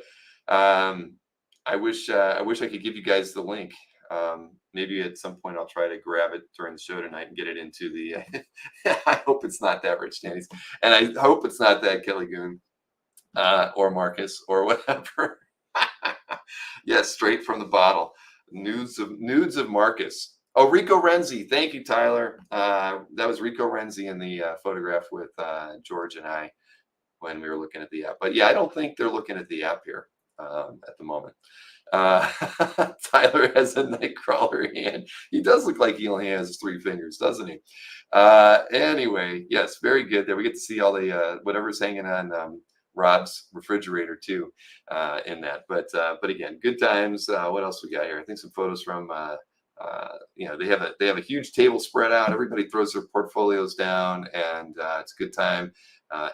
S1: I wish I could give you guys the link. Maybe at some point I'll try to grab it during the show tonight and get it into the. I hope it's not that Rich Danny's, and I hope it's not that Kelly Goon or Marcus or whatever. Yes, straight from the bottle. Nudes of Marcus. Oh, Rico Renzi. Thank you, Tyler. That was Rico Renzi in the photograph with George and I when we were looking at the app. But yeah, I don't think they're looking at the app here at the moment. Tyler has a nightcrawler hand. He does look like he only has 3 fingers, doesn't he? Anyway, yes, very good. There we get to see all the whatever's hanging on Rob's refrigerator too in that. But again, good times. What else we got here? I think some photos from they have a huge table spread out. Everybody throws their portfolios down, and it's a good time.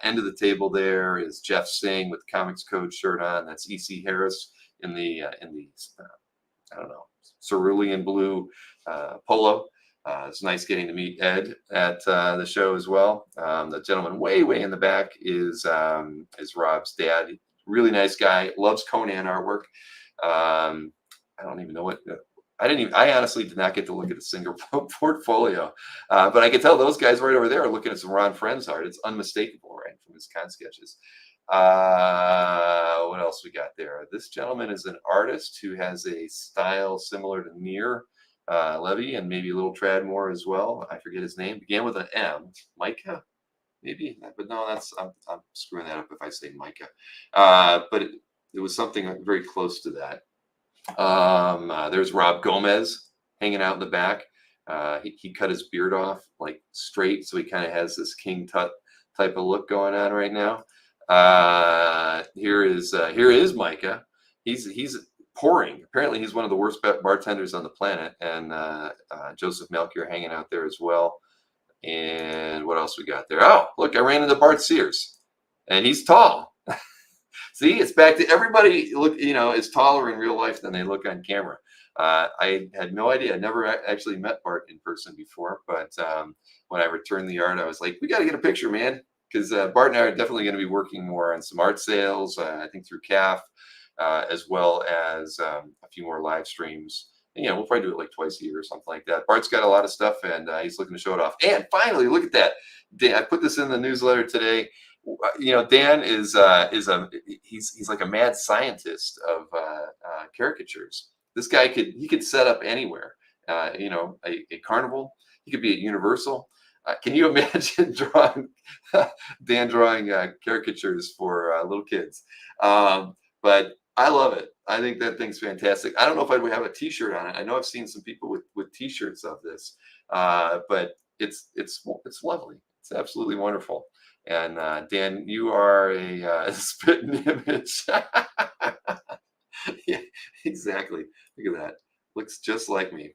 S1: End of the table there is Jeff Singh with the Comics Code shirt on. That's E.C. Harris in the I don't know, cerulean blue polo. It's nice getting to meet Ed at the show as well. The gentleman way in the back is Rob's dad. Really nice guy. Loves Conan artwork. I don't even know what. I honestly did not get to look at a single portfolio, but I can tell those guys right over there are looking at some Ron Friends art. It's unmistakable, right, from his con sketches. What else we got there? This gentleman is an artist who has a style similar to Nir Levy and maybe a little Tradmore as well. I forget his name. Began with an M. Micah, maybe, but no, I'm screwing that up if I say Micah. But it was something very close to that. There's Rob Gomez hanging out in the back. He cut his beard off like straight, so he kind of has this King Tut type of look going on right now. Here is Micah. He's pouring. Apparently, he's one of the worst bartenders on the planet. And Joseph Melchior hanging out there as well. And what else we got there? Oh, look, I ran into Bart Sears, and he's tall. See, it's back to everybody is taller in real life than they look on camera. I had no idea. I never actually met Bart in person before, but when I returned the art, I was like, we got to get a picture, man, because Bart and I are definitely going to be working more on some art sales, I think through CAF, as well as a few more live streams. And, we'll probably do it like twice a year or something like that. Bart's got a lot of stuff, and he's looking to show it off. And finally, look at that. I put this in the newsletter today. Dan is he's like a mad scientist of caricatures. This guy could set up anywhere. A carnival. He could be at Universal. Can you imagine drawing Dan drawing caricatures for little kids? But I love it. I think that thing's fantastic. I don't know if I would have a T-shirt on it. I know I've seen some people with T-shirts of this, but it's lovely. It's absolutely wonderful. And Dan, you are a spitting image. Yeah, exactly. Look at that. Looks just like me.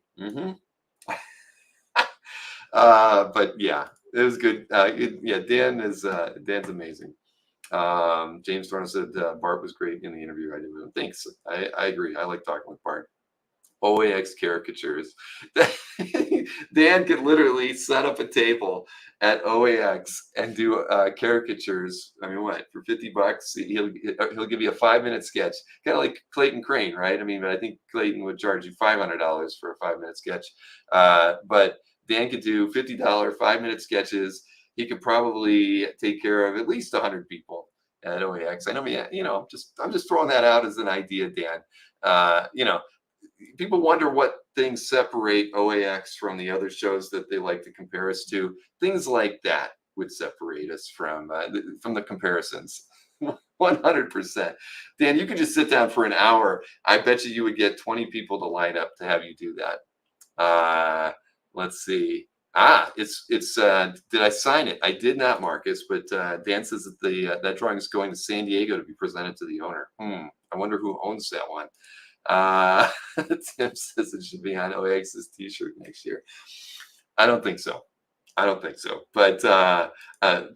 S1: But yeah, it was good. Yeah, Dan's amazing. James Dorn said Bart was great in the interview I did with him. Thanks. I agree. I like talking with Bart. OAX caricatures. Dan could literally set up a table at OAX and do caricatures. I mean, what, for $50? He'll give you a 5-minute sketch, kind of like Clayton Crane, right? I mean, but I think Clayton would charge you $500 for a 5-minute sketch. But Dan could do $50 5-minute sketches. He could probably take care of at least 100 people at OAX. I know, I'm just throwing that out as an idea, Dan. People wonder what things separate OAX from the other shows that they like to compare us to. Things like that would separate us from the comparisons. 100%. Dan, you could just sit down for an hour. I bet you would get 20 people to line up to have you do that. Let's see. It's did I sign it? I did not, Marcus, but Dan says that that drawing is going to San Diego to be presented to the owner. I wonder who owns that one. Tim says it should be on OAX's T-shirt next year. I don't think so. But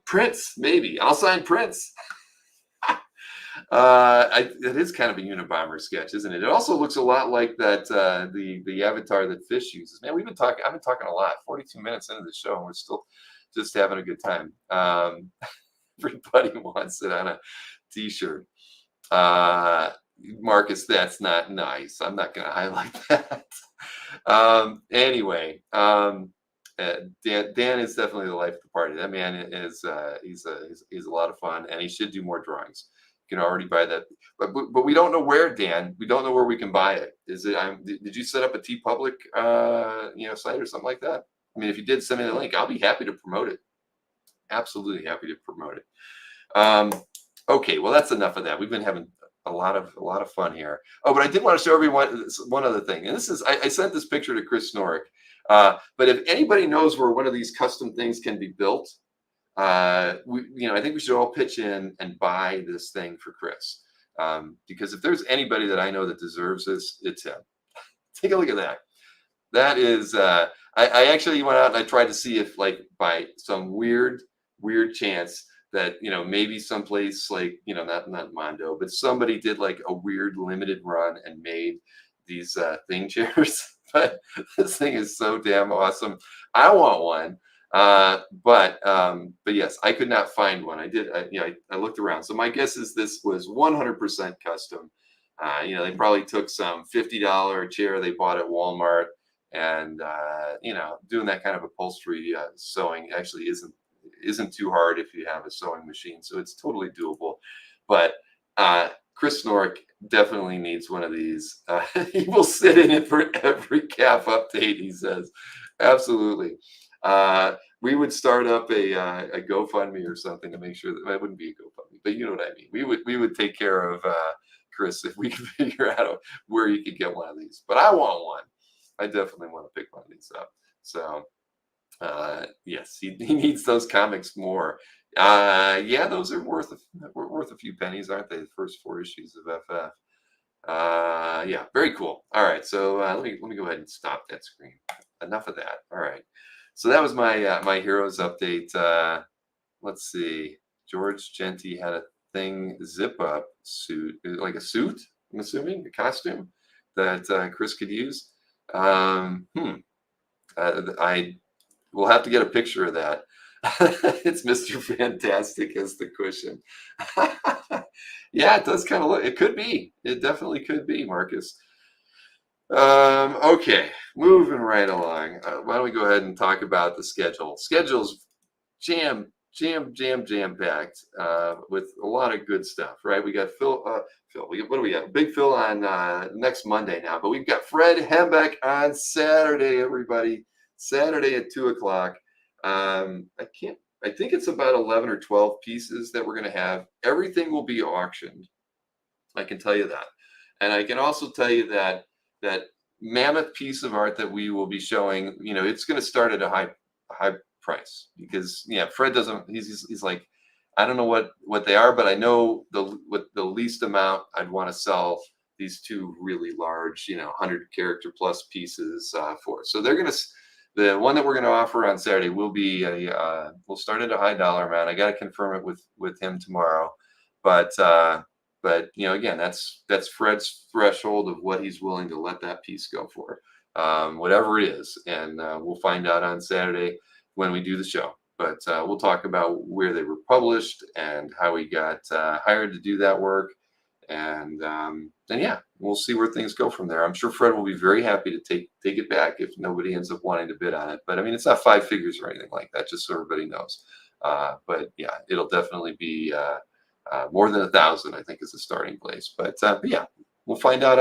S1: Prince, maybe. I'll sign Prince. It is kind of a Unabomber sketch, isn't it? It also looks a lot like that the avatar that Fish uses. Man, I've been talking a lot. 42 minutes into the show, and we're still just having a good time. Everybody wants it on a T-shirt. Marcus, that's not nice. I'm not going to highlight that. Anyway, Dan is definitely the life of the party. That man is he's a lot of fun, and he should do more drawings. You can already buy that, but we don't know where, Dan. We don't know where we can buy it. Is it? Did you set up a TeePublic site or something like that? I mean, if you did, send me the link. I'll be happy to promote it. Absolutely happy to promote it. Okay, well, that's enough of that. We've been having a lot of fun here. Oh, but I did want to show everyone one other thing, and this is I sent this picture to Chris Snorick. But if anybody knows where one of these custom things can be built, I think we should all pitch in and buy this thing for Chris, because if there's anybody that I know that deserves this, it's him. Take a look at that. That is, I actually went out and I tried to see if, like, by some weird chance that maybe someplace like not Mondo, but somebody did like a weird limited run and made these thing chairs. But this thing is so damn awesome. I want one. But yes, I could not find one. I looked around. So my guess is this was 100% custom. They probably took some $50 chair they bought at Walmart, and doing that kind of upholstery sewing actually isn't too hard if you have a sewing machine, so it's totally doable. But Chris Snorick definitely needs one of these. He will sit in it for every calf update, he says. Absolutely. We would start up a GoFundMe or something to make sure that it wouldn't be a GoFundMe, but you know what I mean. We would take care of Chris if we could figure out where you could get one of these. But I want one. I definitely want to pick one of these up. So yes, he needs those comics more. Yeah, those are worth a few pennies, aren't they? The first 4 issues of FF. Yeah, very cool. All right, so let me go ahead and stop that screen. Enough of that. All right, so that was my my heroes update. Let's see. George Genty had a thing zip up suit, like a suit. I'm assuming a costume that Chris could use. I will have to get a picture of that. It's Mr. Fantastic as the cushion. Yeah, it does kind of look. It could be. It definitely could be, Marcus. Okay, moving right along. Why don't we go ahead and talk about the schedule? Schedule's jam jam packed with a lot of good stuff, right? We got Phil. What do we got? Big Phil on next Monday now, but we've got Fred Hembeck on Saturday. Everybody, Saturday at 2 o'clock. I can't. I think it's about 11 or 12 pieces that we're going to have. Everything will be auctioned. I can tell you that. And I can also tell you that that mammoth piece of art that we will be showing, it's going to start at a high price because Fred doesn't. He's like, I don't know what they are, but I know what the least amount I'd want to sell these two really large, 100 character plus pieces for. So they're going to. The one that we're going to offer on Saturday will be we'll start at a high dollar amount. I got to confirm it with him tomorrow, but again, that's Fred's threshold of what he's willing to let that piece go for, whatever it is, and we'll find out on Saturday when we do the show. But we'll talk about where they were published and how we got hired to do that work, and yeah, we'll see where things go from there. I'm sure Fred will be very happy to take it back if nobody ends up wanting to bid on it. But I mean, it's not 5 figures or anything like that, just so everybody knows. But yeah, it'll definitely be. More than 1,000, I think, is the starting place. But yeah, we'll find out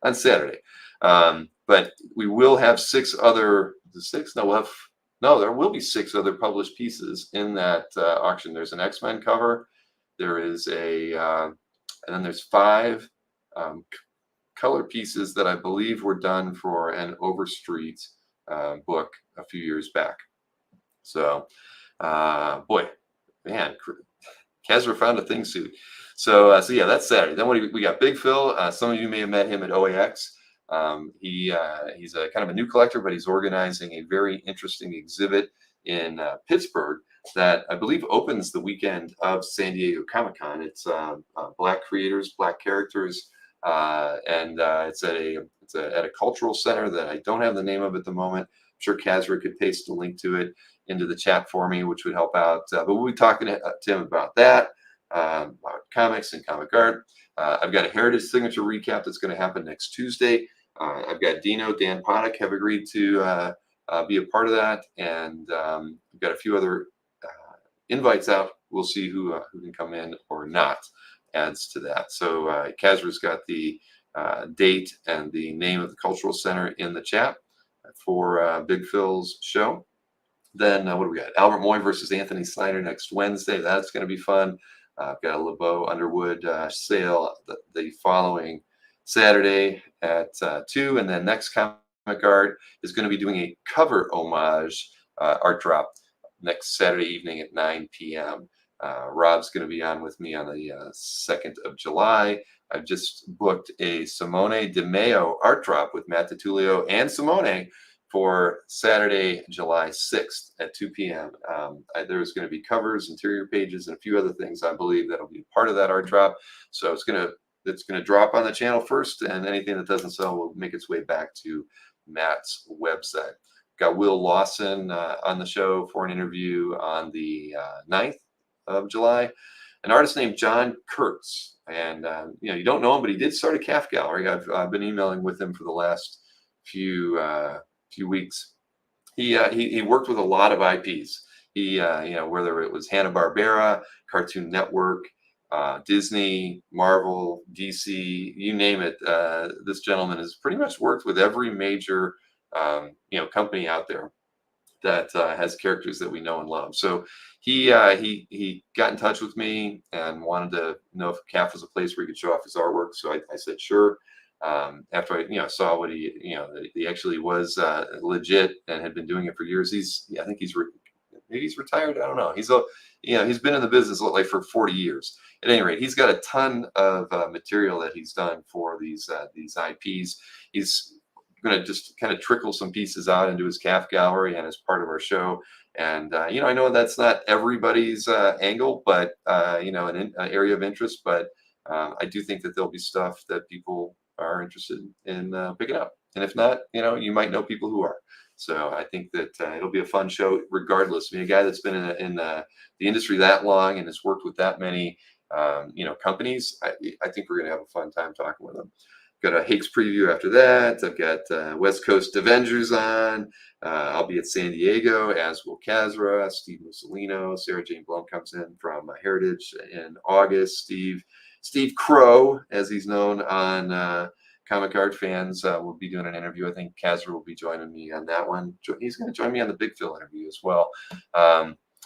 S1: on Saturday. But we will have there will be 6 other published pieces in that auction. There's an X-Men cover. There is and then there's 5 color pieces that I believe were done for an Overstreet book a few years back. So, boy, man. Kazra found a thing suit. So yeah, that's Saturday. Then we got Big Phil. Some of you may have met him at OAX. He's a kind of a new collector, but he's organizing a very interesting exhibit in Pittsburgh that I believe opens the weekend of San Diego Comic-Con. It's Black creators, Black characters, and it's at a cultural center that I don't have the name of at the moment. I'm sure Kazra could paste a link to it into the chat for me, which would help out. But we'll be talking to him about that, about comics and comic art. I've got a Heritage Signature recap that's going to happen next Tuesday. I've got Dan Poddick have agreed to be a part of that, and we've got a few other invites out. We'll see who can come in or not. Adds to that. So Kazra's got the date and the name of the cultural center in the chat for Big Phil's show. Then what do we got? Albert Moy versus Anthony Snyder next Wednesday. That's going to be fun. I've got a LeBeau Underwood sale the following Saturday at 2. And then Next Comic Art is going to be doing a cover homage art drop next Saturday evening at 9 p.m. Rob's going to be on with me on the 2nd of July. I've just booked a Simone Di Meo art drop with Matt DiTullio and Simone for Saturday, July 6th at 2 p.m. There's going to be covers, interior pages, and a few other things I believe that'll be part of that art drop. So it's going to drop on the channel first, and anything that doesn't sell will make its way back to Matt's website. Got Will Lawson on the show for an interview on the 9th of July. An artist named John Kurtz, and you don't know him, but he did start a calf gallery. I've been emailing with him for the last few weeks. He worked with a lot of IPs. He whether it was Hanna-Barbera, Cartoon Network, Disney, Marvel, DC, you name it. This gentleman has pretty much worked with every major company out there that has characters that we know and love. So he got in touch with me and wanted to know if CAF was a place where he could show off his artwork. So I said sure. After I saw what he actually was legit and had been doing it for years. I think maybe he's retired. I don't know. He's been in the business like for 40 years. At any rate, he's got a ton of material that he's done for these IPs. He's going to just kind of trickle some pieces out into his calf gallery and as part of our show. And I know that's not everybody's angle, but an area of interest. But I do think that there'll be stuff that people are interested in picking up. And if not, you might know people who are. So I think that it'll be a fun show regardless. I mean, a guy that's been in the industry that long and has worked with that many companies, I think we're going to have a fun time talking with him. got a Hakes preview after that. I've got West Coast Avengers on. I'll be at San Diego, as will Kazra, Steve Mussolino. Sarah Jane Blum comes in from Heritage in August. Steve Crow, as he's known on Comic Art Fans, will be doing an interview. I think Kazra will be joining me on that one. He's going to join me on the Big Phil interview as well.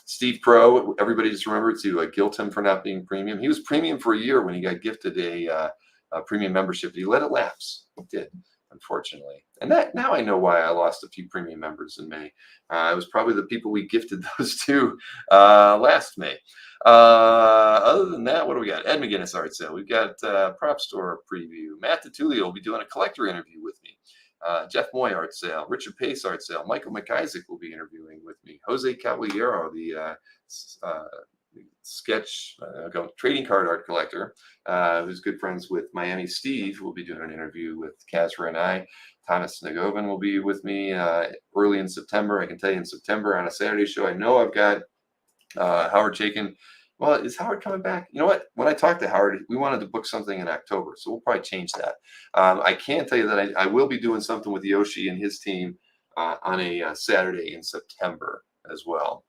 S1: Steve Crow, everybody just remember to guilt him for not being premium. He was premium for a year when he got gifted a premium membership. He let it lapse. He did, unfortunately. And that now I know why I lost a few premium members in May. It was probably the people we gifted those to last May. Other than that, what do we got? Ed McGinnis Art Sale. We've got Prop Store preview. Matt DiTullio will be doing a collector interview with me. Jeff Moy Art Sale. Richard Pace Art Sale. Michael McIsaac will be interviewing with me. Jose Caballero, the sketch trading card art collector, who's good friends with Miami Steve, will be doing an interview with Kazra and I. Thomas Nagovin will be with me early in September. I can tell you in September on a Saturday show, I know I've got Howard Chaykin. Well, is Howard coming back? You know what? When I talked to Howard, we wanted to book something in October, so we'll probably change that. I can tell you that I will be doing something with Yoshi and his team on a Saturday in September as well.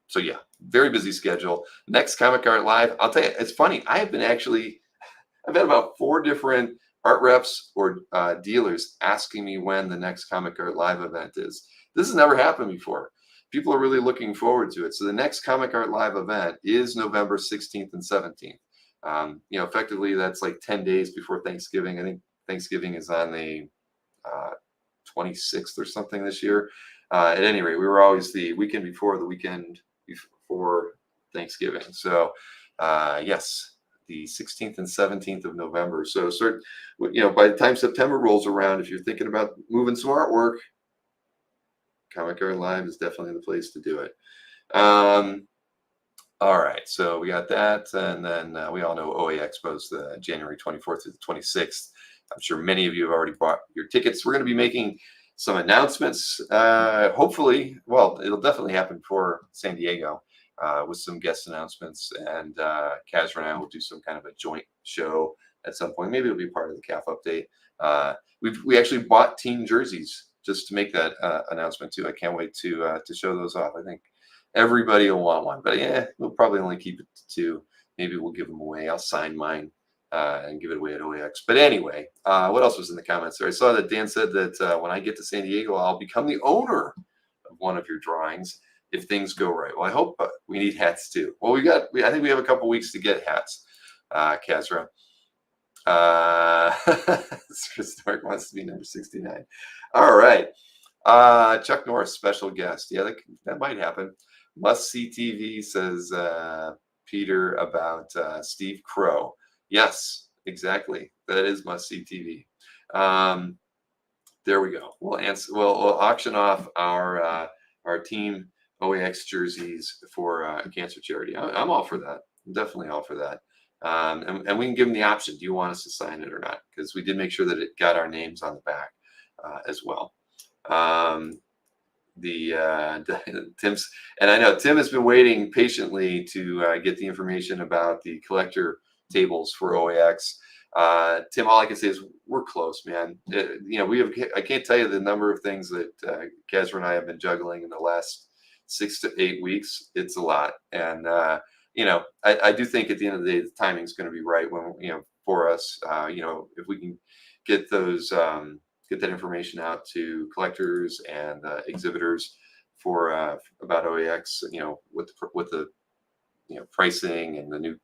S1: So yeah, very busy schedule. Next Comic Art Live, I'll tell you, it's funny. I've had about 4 different art reps or dealers asking me when the next Comic Art Live event is. This has never happened before. People are really looking forward to it. So the next Comic Art Live event is November 16th and 17th. Effectively, that's like 10 days before Thanksgiving. I think Thanksgiving is on the 26th or something this year. At any rate, we were always the weekend before the weekend before Thanksgiving. So yes, the 16th and 17th of November. So by the time September rolls around, if you're thinking about moving some artwork, Comic Art Live is definitely the place to do it. All right, so we got that, and then we all know OA Expo is the January 24th through the 26th. I'm sure many of you have already bought your tickets. We're going to be making some announcements. Hopefully, well, it'll definitely happen before San Diego with some guest announcements, and Kazra and I will do some kind of a joint show at some point. Maybe it'll be part of the CAF update. We actually bought team jerseys just to make that announcement too. I can't wait to show those off. I think everybody will want one, but yeah, we'll probably only keep it to 2. Maybe we'll give them away. I'll sign mine and give it away at OAX. But anyway, what else was in the comments there? I saw that Dan said that when I get to San Diego, I'll become the owner of one of your drawings if things go right. Well, I hope we need hats too. Well, I think we have a couple weeks to get hats, Kazra. Chris Stark wants to be number 69. All right. Chuck Norris, special guest. Yeah, that might happen. Must see TV, says Peter about Steve Crow. Yes, exactly. That is must see TV. There we go. We'll auction off our team OAX jerseys for a cancer charity. I'm all for that. I'm definitely all for that. And we can give them the option. Do you want us to sign it or not? Because we did make sure that it got our names on the back as well. Tim's, and I know Tim has been waiting patiently to get the information about the collector tables for OAX. Tim, all I can say is we're close, man. I can't tell you the number of things that Kazra and I have been juggling in the last 6 to 8 weeks. It's a lot, and I do think at the end of the day, the timing is going to be right when for us. If we can get that information out to collectors and exhibitors for about OAX, with the pricing and the new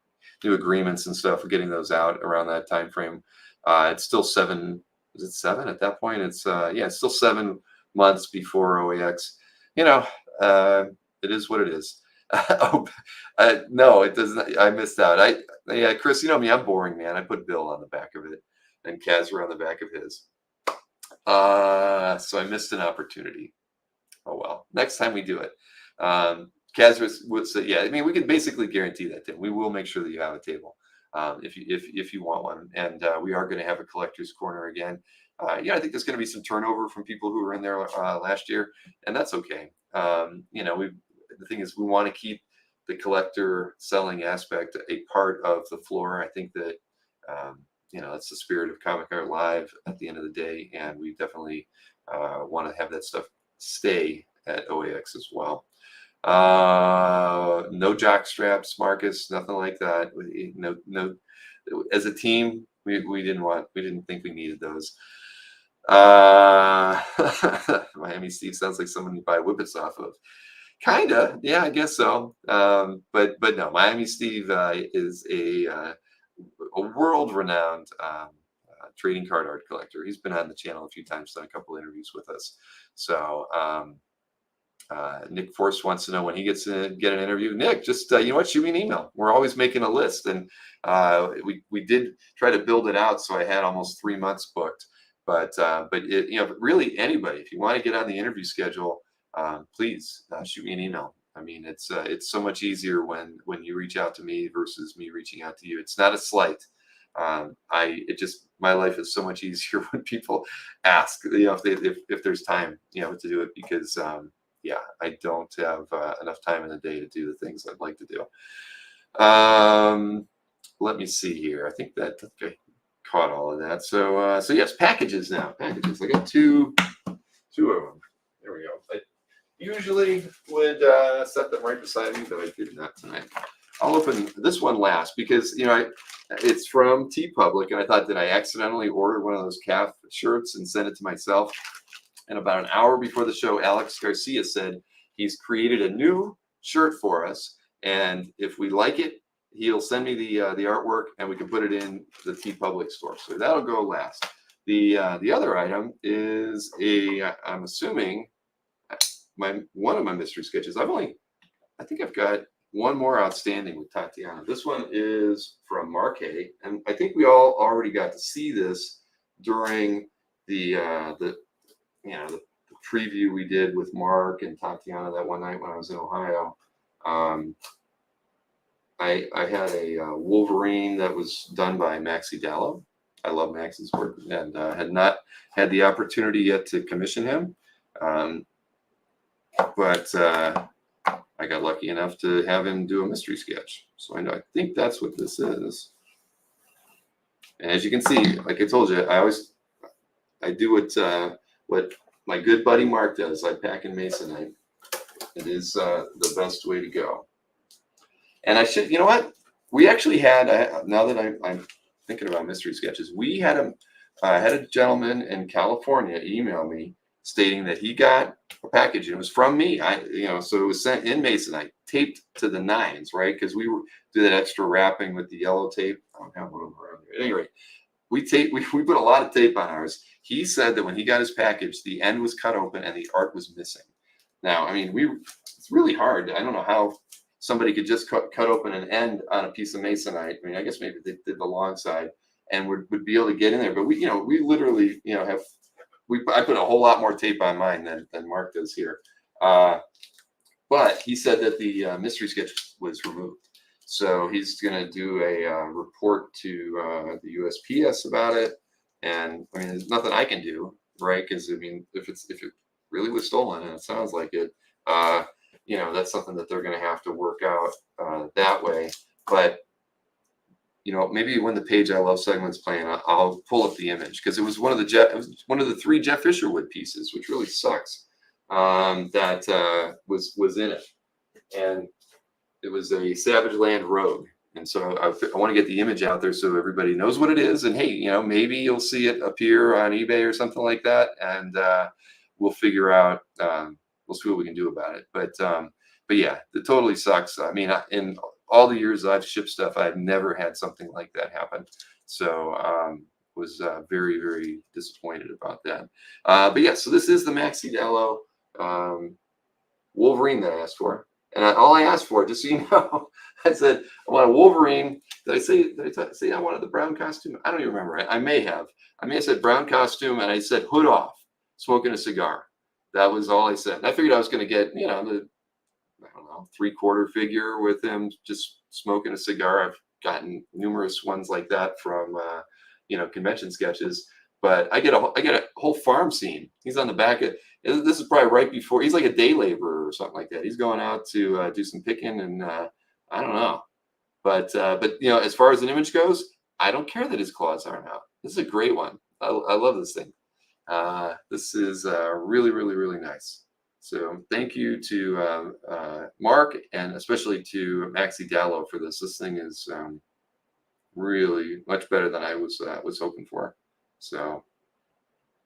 S1: agreements and stuff, for getting those out around that time frame. It's still 7. Is it 7 at that point? It's it's still 7 months before OAX. It is what it is. No, it doesn't. I missed out. Chris, you know me, I'm boring, man. I put Bill on the back of it and Kazra on the back of his. So I missed an opportunity. Oh well, next time we do it. Kazra would say, yeah. I mean, we can basically guarantee that, Tim. We will make sure that you have a table if you want one, and we are going to have a collector's corner again. I think there's going to be some turnover from people who were in there last year, and that's okay. The thing is, we want to keep the collector selling aspect a part of the floor. I think that that's the spirit of Comic Art Live at the end of the day, and we definitely want to have that stuff stay at OAX as well. No jock straps, Marcus, nothing like that. No. As a team, we didn't think we needed those. Miami Steve sounds like someone you buy whippets off of. Kinda, yeah, I guess so. But no, Miami Steve is a world-renowned trading card art collector. He's been on the channel a few times, done a couple interviews with us. So Nick Force wants to know when he gets to get an interview. Nick, just you know what, shoot me an email. We're always making a list, and we did try to build it out, so I had almost 3 months booked. But really anybody, if you want to get on the interview schedule, please shoot me an email. I mean, it's so much easier when you reach out to me versus me reaching out to you. It's not a slight. My life is so much easier when people ask, if there's time, to do it, because I don't have enough time in the day to do the things I'd like to do. Let me see here. I think that caught all of that. So yes, packages now. Packages. I got two of them. There we go. I usually would set them right beside me, but I did not tonight. I'll open this one last because it's from TeePublic, and I thought, did I accidentally order one of those calf shirts and send it to myself? And about an hour before the show, Alex Garcia said he's created a new shirt for us, and if we like it, he'll send me the artwork, and we can put it in the TeePublic store. So that'll go last. The other item is I'm assuming one of my mystery sketches. I think I've got one more outstanding with Tatiana. This one is from Mark A, and I think we all already got to see this during the preview we did with Mark and Tatiana that one night when I was in Ohio. I had a Wolverine that was done by Maxi Dallo. I love Max's work, and had not had the opportunity yet to commission him. But I got lucky enough to have him do a mystery sketch. So I think that's what this is. And as you can see, like I told you, I do what my good buddy Mark does. I pack in Masonite. It is the best way to go. And you know what? We actually had, now that I'm thinking about mystery sketches, we had a gentleman in California email me stating that he got a package, and it was from me. So it was sent in Masonite, taped to the nines, right? Because we do that extra wrapping with the yellow tape. I don't have one around here. At any rate, we put a lot of tape on ours. He said that when he got his package, the end was cut open and the art was missing. Now, I mean, it's really hard. I don't know how somebody could just cut open an end on a piece of Masonite. I mean, I guess maybe they did the long side and would be able to get in there. But we literally, I put a whole lot more tape on mine than Mark does here. But he said that the mystery sketch was removed. So he's going to do a report to the USPS about it. And I mean, there's nothing I can do, right? Because I mean, if it really was stolen, and it sounds like it, that's something that they're going to have to work out that way. But maybe when the Page I Love segment's playing, I'll pull up the image, because it was one of the 3 Jeff Isherwood pieces, which really sucks. That was in it, and it was a Savage Land Rogue. And so I want to get the image out there so everybody knows what it is. And hey, maybe you'll see it appear on eBay or something like that, and we'll figure out. We'll see what we can do about it. But yeah, it totally sucks. I mean, in all the years I've shipped stuff, I've never had something like that happen. So was very, very disappointed about that. But yeah, so this is the Maxi Dallo Wolverine that I asked for. And all I asked for, just so you know, I said, I want a Wolverine. Did I say I wanted the brown costume? I don't even remember. I may have said brown costume, and I said hood off, smoking a cigar. That was all I said. And I figured I was going to get, the 3/4 figure with him just smoking a cigar. I've gotten numerous ones like that from, convention sketches. But I get a whole farm scene. He's on the back of. This is probably right before. He's like a day laborer or something like that. He's going out to do some picking, and I don't know. But as far as an image goes, I don't care that his claws aren't out. This is a great one. I love this thing. This is really, really, really nice. So thank you to Mark and especially to Maxi Dallo for this. This thing is really much better than I was hoping for. So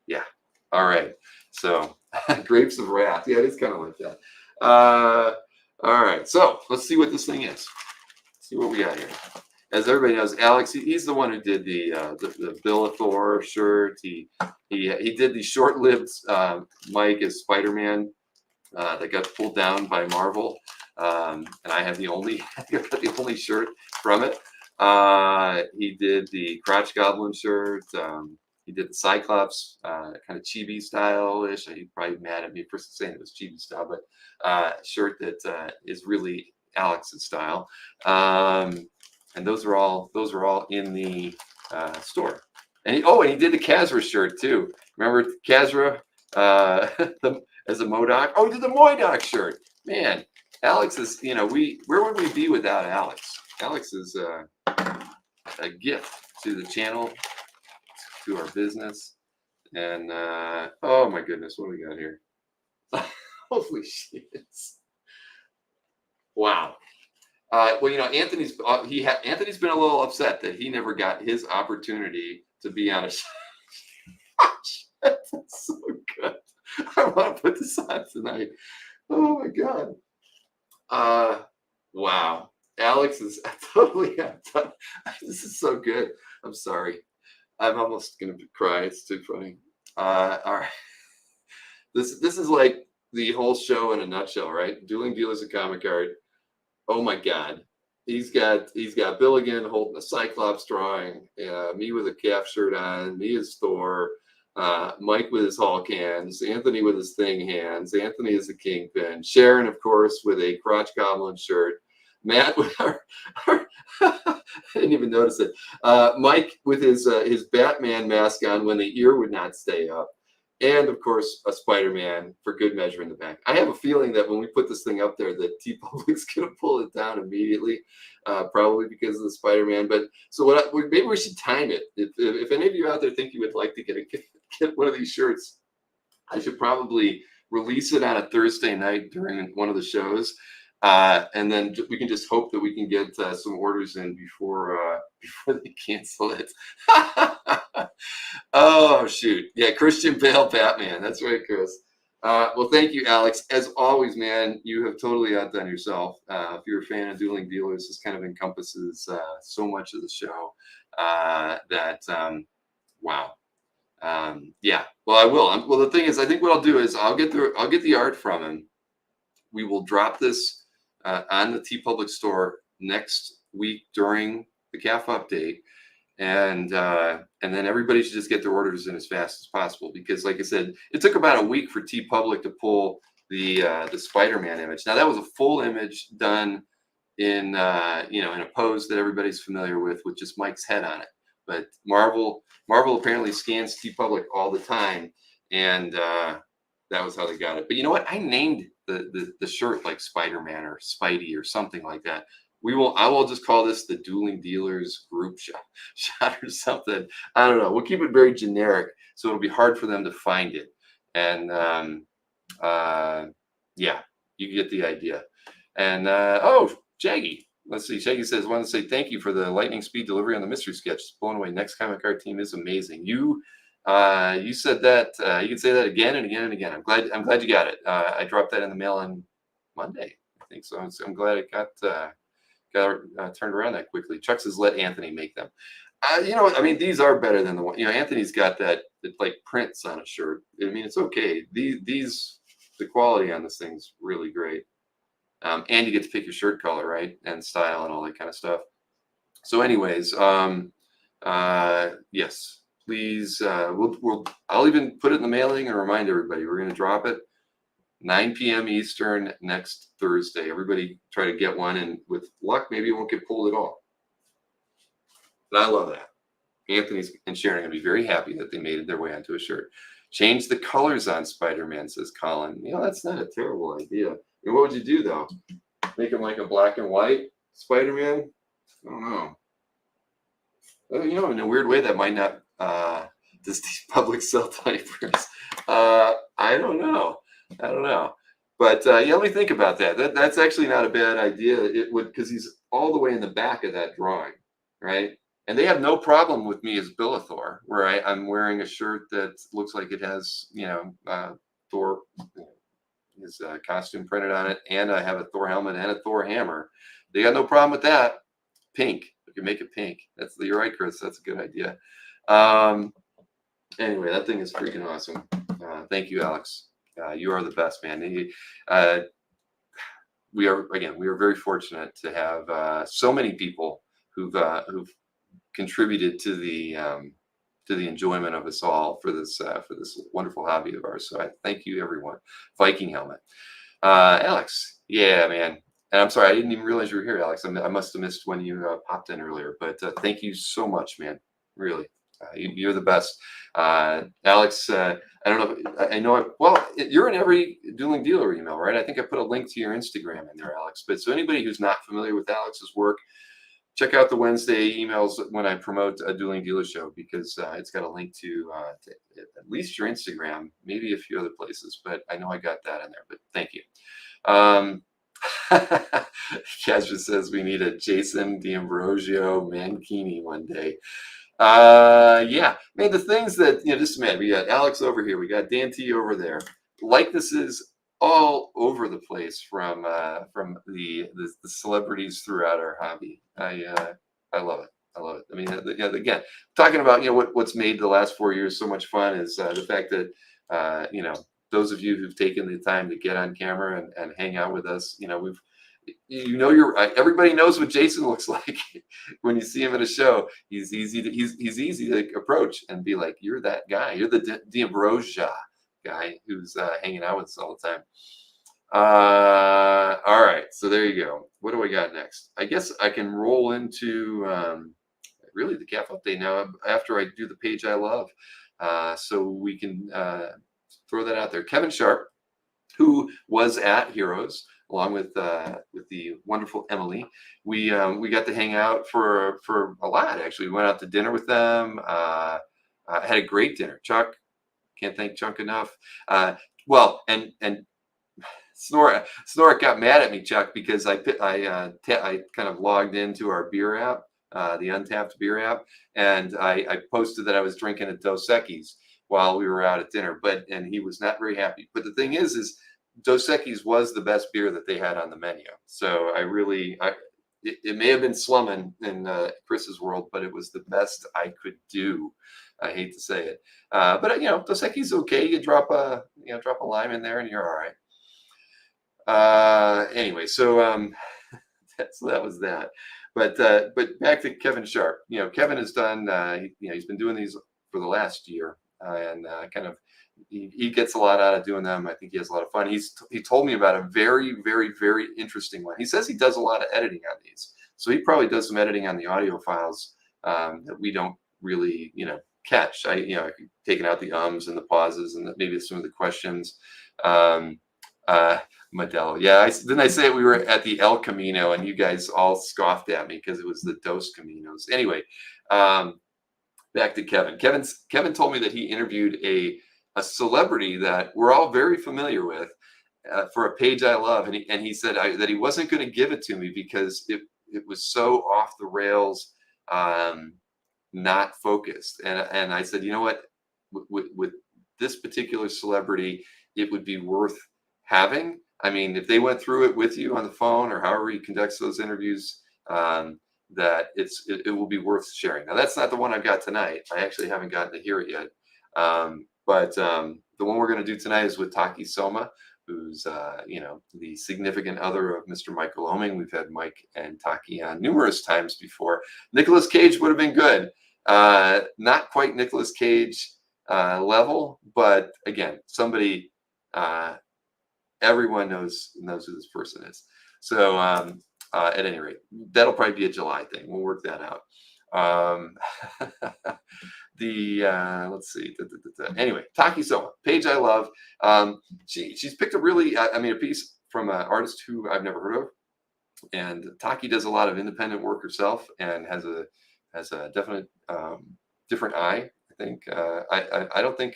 S1: yeah. All right. So Grapes of Wrath. Yeah, it is kind of like that. All right. So let's see what this thing is. See what we got here. As everybody knows, Alex, he's the one who did the Bill of Thor shirt. He did the short-lived Mike as Spider-Man that got pulled down by Marvel, and I have the only I got the only shirt from it. He did the Crotch Goblin shirt. He did the Cyclops kind of chibi style-ish. He's probably mad at me for saying it was chibi style, but shirt that is really Alex's style. And those are all in the store. And he did the Kazra shirt too. Remember Kazra as a Modoc? Oh, he did the Modoc shirt. Man, Alex is, where would we be without Alex? Alex is a gift to the channel, to our business. And oh my goodness, what do we got here? Holy shit. Wow. Well, Anthony's Anthony's been a little upset that he never got his opportunity to be on a show. That's so good. I want to put this on tonight. Oh my god. Wow. Alex is totally. This is so good. I'm sorry. I'm almost gonna cry. It's too funny. All right. This is like the whole show in a nutshell, right? Dueling Dealers of Comic Art. Oh my God, he's got Bill again holding a Cyclops drawing, me with a calf shirt on, me as Thor, Mike with his Hulk hands, Anthony with his Thing hands, Anthony is the Kingpin, Sharon, of course, with a Crotch Goblin shirt, Matt with I didn't even notice it, Mike with his Batman mask on when the ear would not stay up. And of course, a Spider-Man for good measure in the back. I have a feeling that when we put this thing up there, that TeePublic's going to pull it down immediately, probably because of the Spider-Man. But so maybe we should time it. If any of you out there think you would like to get one of these shirts, I should probably release it on a Thursday night during one of the shows, and then we can just hope that we can get some orders in before they cancel it. Oh shoot, yeah, Christian Bale Batman. That's right, Chris. Well, thank you, Alex. As always, man, you have totally outdone yourself. If you're a fan of Dueling Dealers, this kind of encompasses so much of the show wow. Yeah. Well, I will. Well, the thing is, I think what I'll do is I'll get the art from him. We will drop this on the TeePublic store next week during the CAF update. And then everybody should just get their orders in as fast as possible, because like I said, it took about a week for TeePublic to pull the Spider-Man image. Now that was a full image done in in a pose that everybody's familiar with just Mike's head on it. But Marvel apparently scans TeePublic all the time, and that was how they got it. But you know what? I named the shirt like Spider-Man or Spidey or something like that. I will just call this the Dueling Dealers group shot or something. I don't know. We'll keep it very generic, so it'll be hard for them to find it. And yeah, you get the idea. And Shaggy. Let's see. Shaggy says, "Want to say thank you for the lightning speed delivery on the mystery sketch. It's blown away. Next comic art team is amazing." You said that. You can say that again and again and again. I'm glad you got it. I dropped that in the mail on Monday, I think so. I'm glad it got turned around that quickly. Chuck says, "Let Anthony make them." These are better than the one. Anthony's got that like prints on a shirt. I mean, it's okay. The quality on this thing's really great. And you get to pick your shirt color, right, and style and all that kind of stuff. So, anyways, yes, please. I'll even put it in the mailing and remind everybody we're going to drop it 9 p.m. Eastern next Thursday. Everybody try to get one, and with luck, maybe it won't get pulled at all. But I love that. Anthony and Sharon are going to be very happy that they made their way onto a shirt. Change the colors on Spider-Man, says Colin. That's not a terrible idea. What would you do, though? Make him like a black and white Spider-Man? I don't know. In a weird way, that might not does these public sell diapers. I don't know. I don't know. But yeah, let me think about that. That's actually not a bad idea. It would, because he's all the way in the back of that drawing, right? And they have no problem with me as Billithor, where I'm wearing a shirt that looks like it has, Thor, his costume printed on it, and I have a Thor helmet and a Thor hammer. They got no problem with that. Pink. We can make it pink. You're right, Chris. That's a good idea. Anyway, that thing is freaking awesome. Thank you, Alex. You are the best, man. We are very fortunate to have so many people who've contributed to the enjoyment of us all for this wonderful hobby of ours. So I thank you, everyone. Viking helmet, Alex. Yeah, man. And I'm sorry, I didn't even realize you were here, Alex. I must have missed when you popped in earlier. But thank you so much, man. Really, you're the best, Alex. I don't know. I know. Well, you're in every Dueling Dealer email, right? I think I put a link to your Instagram in there, Alex. But so anybody who's not familiar with Alex's work, check out the Wednesday emails when I promote a Dueling Dealer show, because it's got a link to at least your Instagram, maybe a few other places. But I know I got that in there. But thank you. Kesha says we need a Jason D'Ambrosio Mankini one day. Yeah, man, the things that, just man, we got Alex over here, we got Dan T over there, likenesses all over the place from the celebrities throughout our hobby. I love it. I love it. I mean, again, talking about what's made the last 4 years so much fun is the fact that those of you who've taken the time to get on camera and hang out with us, everybody knows what Jason looks like when you see him at a show. He's easy to approach and be like, you're that guy. You're the D'Ambrosia guy who's hanging out with us all the time. All right, so there you go. What do I got next? I guess I can roll into really the CAF update now after I do the page I love. So we can throw that out there. Kevin Sharp, who was at Heroes along with the wonderful Emily, we got to hang out for a lot. Actually, we went out to dinner with them. Had a great dinner. Chuck, can't thank Chuck enough. Well, and Snorik got mad at me, Chuck, because I kind of logged into our beer app, the Untapped beer app, and I posted that I was drinking a Dos Equis while we were out at dinner, and he was not very happy. But the thing is Dos Equis was the best beer that they had on the menu. So it may have been slumming in Chris's world, but it was the best I could do. I hate to say it, but Dos Equis is okay. You drop a lime in there, and you're all right. Anyway, so that was that. But back to Kevin Sharp. Kevin has done. He's been doing these for the last year, and kind of he gets a lot out of doing them. I think he has a lot of fun. He told me about a very, very, very interesting one. He says he does a lot of editing on these, so he probably does some editing on the audio files that we don't really catch. Taking out the ums and the pauses and maybe some of the questions. Modelo. Yeah, didn't I say we were at the El Camino and you guys all scoffed at me because it was the Dos Caminos. Anyway, back to Kevin. Kevin told me that he interviewed a celebrity that we're all very familiar with for a page I love, and he said that he wasn't going to give it to me because it was so off the rails, not focused. And I said, you know what, with this particular celebrity, it would be worth having. I mean, if they went through it with you on the phone or however he conducts those interviews, that it will be worth sharing. Now, that's not the one I've got tonight. I actually haven't gotten to hear it yet. But the one we're going to do tonight is with Taki Soma, who's the significant other of Mr. Michael Oming. We've had Mike and Taki on numerous times before. Nicolas Cage would have been good. Not quite Nicolas Cage level, but again, somebody everyone knows who this person is. So at any rate, that'll probably be a July thing. We'll work that out. Let's see. Anyway, Taki Soma, page I love. She's picked a really, a piece from an artist who I've never heard of. And Taki does a lot of independent work herself and has a has a definite different eye. I think I don't think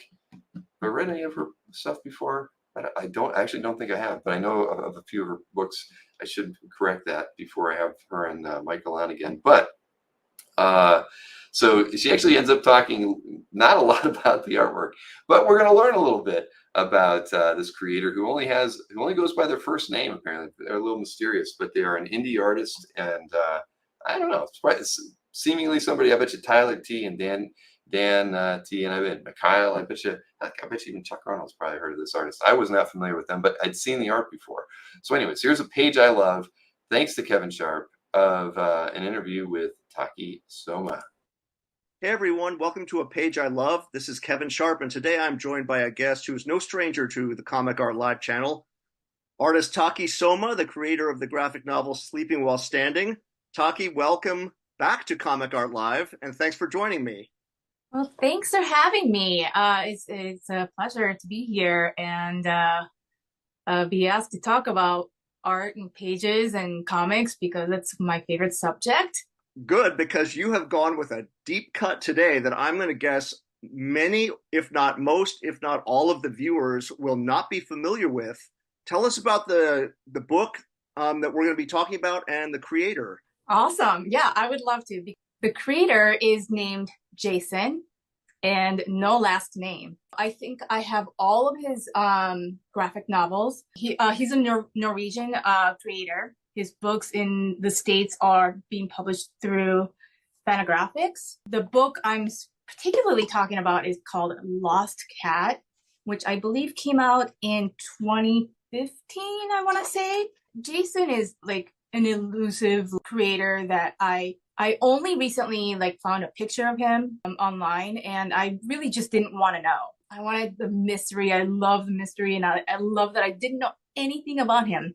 S1: I've read any of her stuff before. I don't think I have, but I know of a few of her books. I should correct that before I have her and Michael on again. But so she actually ends up talking not a lot about the artwork, but we're going to learn a little bit about this creator who only goes by their first name. Apparently, they're a little mysterious, but they are an indie artist, and I don't know. It's seemingly somebody. I bet you Tyler T and Dan T, and I bet Mikhail. I bet you even Chuck Arnold's probably heard of this artist. I was not familiar with them, but I'd seen the art before. So, anyways, here's a page I love, thanks to Kevin Sharp, of an interview with Taki Soma.
S2: Hey everyone, welcome to A Page I Love. This is Kevin Sharp, and today I'm joined by a guest who's no stranger to the Comic Art Live channel, artist Taki Soma, the creator of the graphic novel Sleeping While Standing. Taki, welcome back to Comic Art Live, and thanks for joining me.
S3: Well, thanks for having me. It's a pleasure to be here and be asked to talk about art and pages and comics because it's my favorite subject.
S2: Good, because you have gone with a deep cut today that I'm going to guess many, if not most, if not all of the viewers will not be familiar with. Tell us about the book that we're going to be talking about and the creator.
S3: Awesome. Yeah, I would love to. The creator is named Jason and no last name. I think I have all of his graphic novels. He's a Norwegian creator. His books in the States are being published through Fantagraphics. The book I'm particularly talking about is called Lost Cat, which I believe came out in 2015, I want to say. Jason is like an elusive creator that I only recently found a picture of him online, and I really just didn't want to know. I wanted the mystery. I love the mystery, and I love that I didn't know anything about him.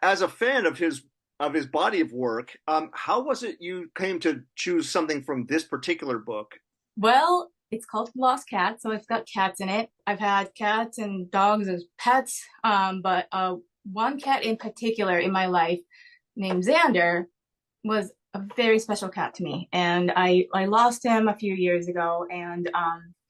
S2: As a fan of his body of work, how was it you came to choose something from this particular book?
S3: Well, it's called Lost Cat, so it's got cats in it. I've had cats and dogs as pets, but one cat in particular in my life named Xander was a very special cat to me, and I lost him a few years ago, and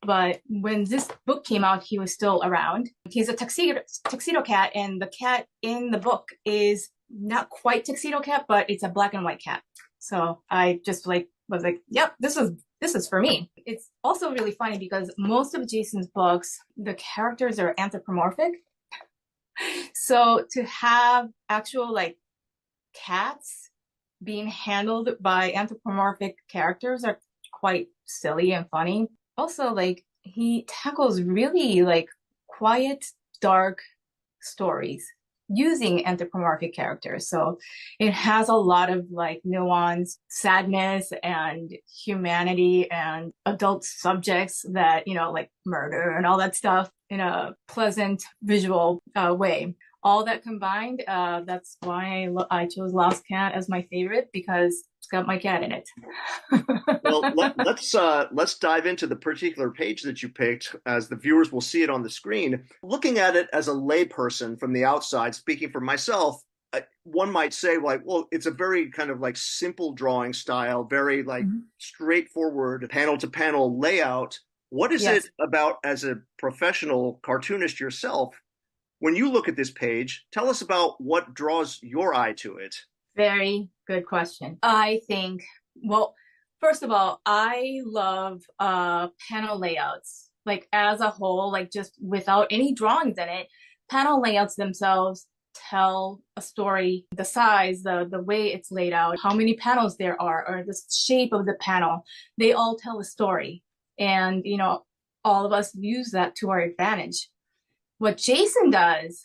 S3: but when this book came out, he was still around. He's a tuxedo cat, and the cat in the book is not quite tuxedo cat, but it's a black and white cat. So I just was like, yep, this is for me. It's also really funny because most of Jason's books, the characters are anthropomorphic. So to have actual cats being handled by anthropomorphic characters are quite silly and funny. Also, he tackles really quiet, dark stories using anthropomorphic characters. So it has a lot of nuance, sadness, and humanity, and adult subjects that, like murder and all that stuff in a pleasant visual way. All that combined, that's why I chose Lost Cat as my favorite, because it's got my cat in it.
S2: Well, let's dive into the particular page that you picked, as the viewers will see it on the screen. Looking at it as a layperson from the outside, speaking for myself, one might say, well, it's a very kind of simple drawing style, very straightforward panel to panel layout. What is it about, as a professional cartoonist yourself, when you look at this page? Tell us about what draws your eye to it.
S3: Very good question. I think, well, first of all, I love panel layouts, as a whole, just without any drawings in it. Panel layouts themselves tell a story. The size, the way it's laid out, how many panels there are, or the shape of the panel, they all tell a story. And, all of us use that to our advantage. What Jason does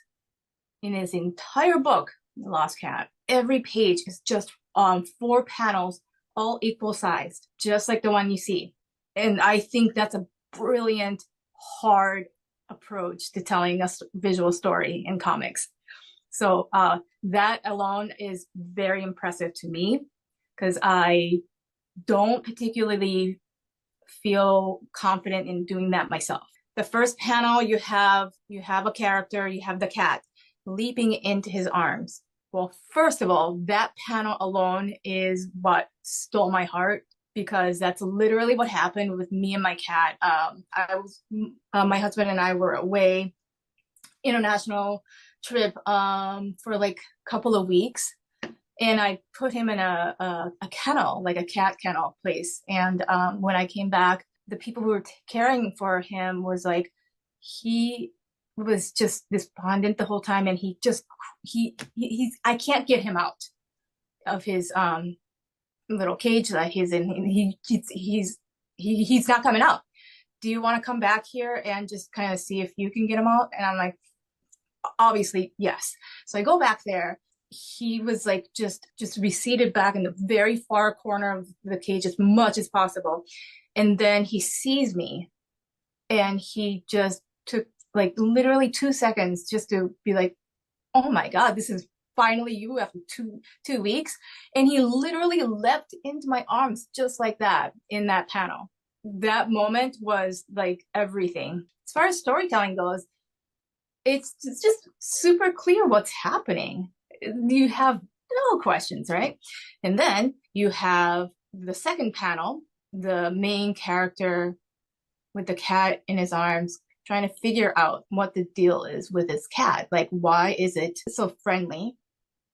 S3: in his entire book, The Lost Cat, every page is just 4 panels, all equal sized, just like the one you see. And I think that's a brilliant, hard approach to telling a visual story in comics. So that alone is very impressive to me, because I don't particularly feel confident in doing that myself. The first panel, you have a character, you have the cat leaping into his arms. Well, first of all, that panel alone is what stole my heart, because that's literally what happened with me and my cat. My husband and I were away, international trip, for like a couple of weeks. And I put him in a kennel, like a cat kennel place. And when I came back, the people who were caring for him was like, he was just despondent the whole time. And he's, I can't get him out of his little cage that he's in. He's not coming out. Do you want to come back here and just kind of see if you can get him out? And I'm like, obviously, yes. So I go back there. He was like just receded back in the very far corner of the cage as much as possible. And then he sees me, and he just took like literally 2 seconds just to be like, oh my God, this is finally you after two weeks. And he literally leapt into my arms just like that in that panel. That moment was like everything. As far as storytelling goes, it's just super clear what's happening. You have no questions, right? And then you have the second panel, the main character with the cat in his arms, trying to figure out what the deal is with his cat. Like, why is it so friendly?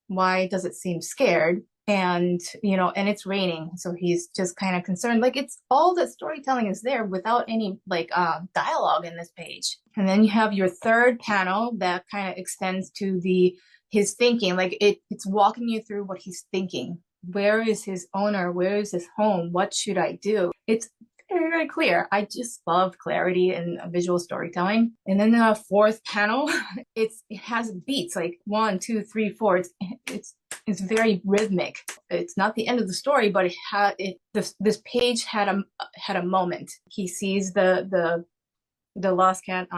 S3: Why does it seem scared? And, and it's raining. So he's just kind of concerned. Like, it's all the storytelling is there without any like dialogue in this page. And then you have your third panel that kind of extends to his thinking. Like it's walking you through what he's thinking. Where is his owner? Where is his home? What should I do? It's very, very clear. I just love clarity and visual storytelling. And then the fourth panel, it has beats like 1, 2, 3, 4. It's very rhythmic. It's not the end of the story, but this page had a moment. He sees the Lost Cat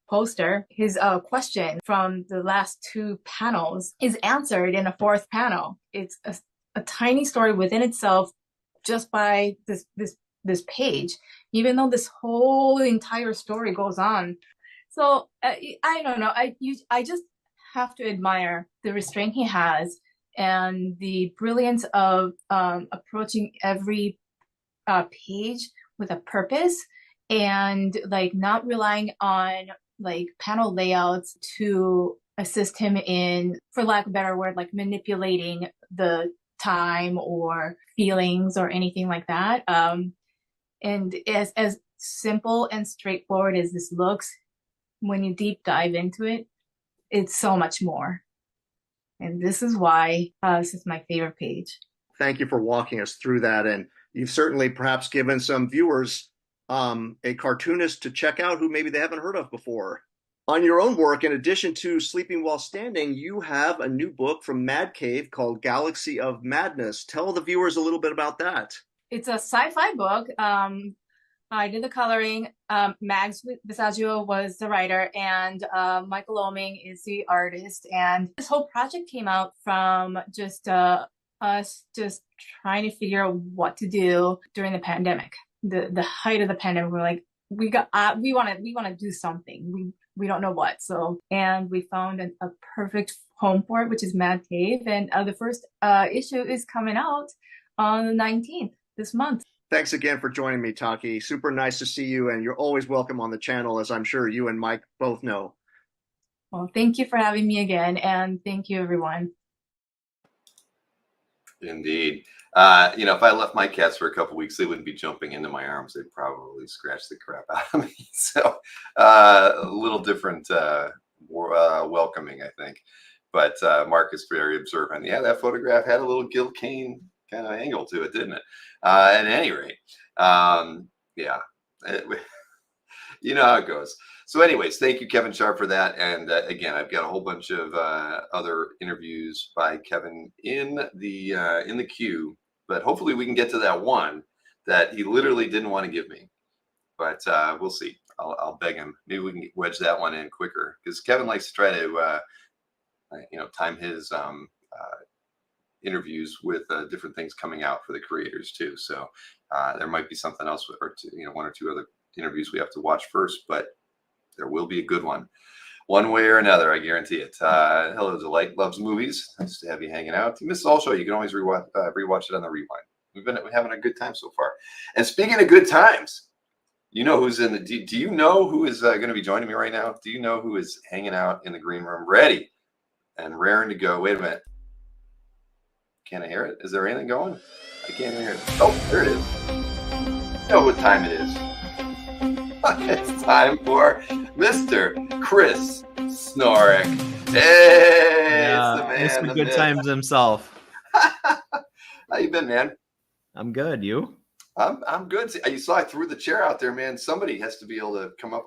S3: poster. His question from the last 2 panels is answered in a fourth panel. It's a tiny story within itself just by this page, even though this whole entire story goes on. So I don't know. I just have to admire the restraint he has and the brilliance of approaching every page with a purpose, and like not relying on like panel layouts to assist him in, for lack of a better word, like manipulating the time or feelings or anything like that. And as simple and straightforward as this looks, when you deep dive into it, it's so much more. And this is why this is my favorite page.
S2: Thank you for walking us through that. And you've certainly perhaps given some viewers a cartoonist to check out who maybe they haven't heard of before. On your own work, in addition to Sleeping While Standing, you have a new book from Mad Cave called Galaxy of Madness. Tell the viewers a little bit about that.
S3: It's a sci-fi book. I did the coloring. Mags Visaggio was the writer, and Michael Oming is the artist. And this whole project came out from just us just trying to figure out what to do during the pandemic. The height of the pandemic, we're like, we want to do something. We don't know what. So, and we found a perfect home for it, which is Mad Cave. And the first issue is coming out on the 19th this month.
S2: Thanks again for joining me, Taki. Super nice to see you, and you're always welcome on the channel, as I'm sure you and Mike both know.
S3: Well, thank you for having me again, and thank you, everyone.
S1: Indeed. If I left my cats for a couple weeks, they wouldn't be jumping into my arms. They'd probably scratch the crap out of me. So a little different welcoming, I think. But Mark is very observant. Yeah, that photograph had a little Gil Kane kind of angle to it, didn't it? At any rate, yeah, you know how it goes. So anyways, thank you, Kevin Sharp, for that. And again, I've got a whole bunch of other interviews by Kevin in the queue, but hopefully we can get to that one that he literally didn't want to give me. But we'll see. I'll beg him. Maybe we can wedge that one in quicker, because Kevin likes to try to time his interviews with different things coming out for the creators too. So there might be something else, or one or two other interviews we have to watch first, but there will be a good one way or another, I guarantee it. Hello, Delight loves movies. Nice to have you hanging out. If you missed the whole show, you can always rewatch it on the rewind. We're having a good time so far. And speaking of good times, you know who's in the? Do you know who is going to be joining me right now? Do you know who is hanging out in the green room, ready and raring to go? Wait a minute. Can I hear it? Is there anything going? I can't hear it. Oh, there it is. You know what time it is. It's time for Mr. Chris Snorik. Hey, it's the man.
S4: Mr. Good Times himself.
S1: How you been, man?
S4: I'm good. You?
S1: I'm good. You saw I threw the chair out there, man. Somebody has to be able to come up.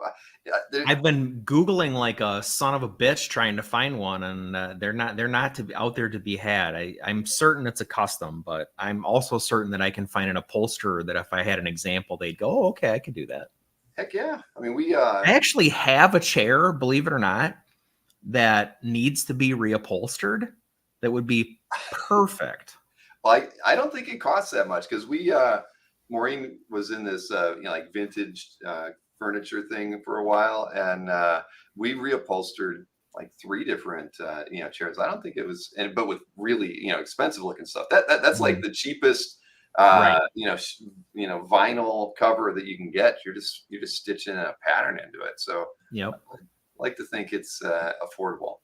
S4: I've been Googling like a son of a bitch trying to find one, and they're not to be out there to be had. I'm certain it's a custom, but I'm also certain that I can find an upholsterer that if I had an example, they'd go, "Oh, okay, I could do that."
S1: Heck yeah. I mean,
S4: I actually have a chair, believe it or not, that needs to be reupholstered. That would be perfect.
S1: Well, I don't think it costs that much because Maureen was in this like vintage furniture thing for a while, and we reupholstered like 3 different chairs. I don't think it was, but with really expensive looking stuff. That's like the cheapest
S4: Right.
S1: vinyl cover that you can get. You're just stitching a pattern into it. So
S4: Yep.
S1: I like to think it's affordable.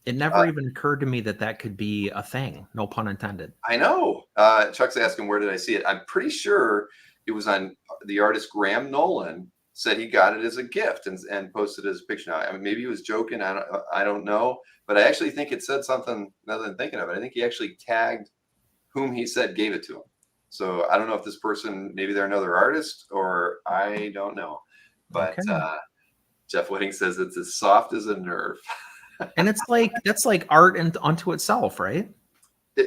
S4: It never even occurred to me that could be a thing. No pun intended.
S1: I know. Chuck's asking, where did I see it? I'm pretty sure it was on the artist Graham Nolan said he got it as a gift and posted it as a picture. Now, I mean, maybe he was joking. I don't know. But I actually think it said something, other than thinking of it, I think he actually tagged whom he said gave it to him. So I don't know if this person, maybe they're another artist, or I don't know. But
S4: Okay.
S1: Jeff Whitting says it's as soft as a nerve.
S4: And that's like art unto itself, right?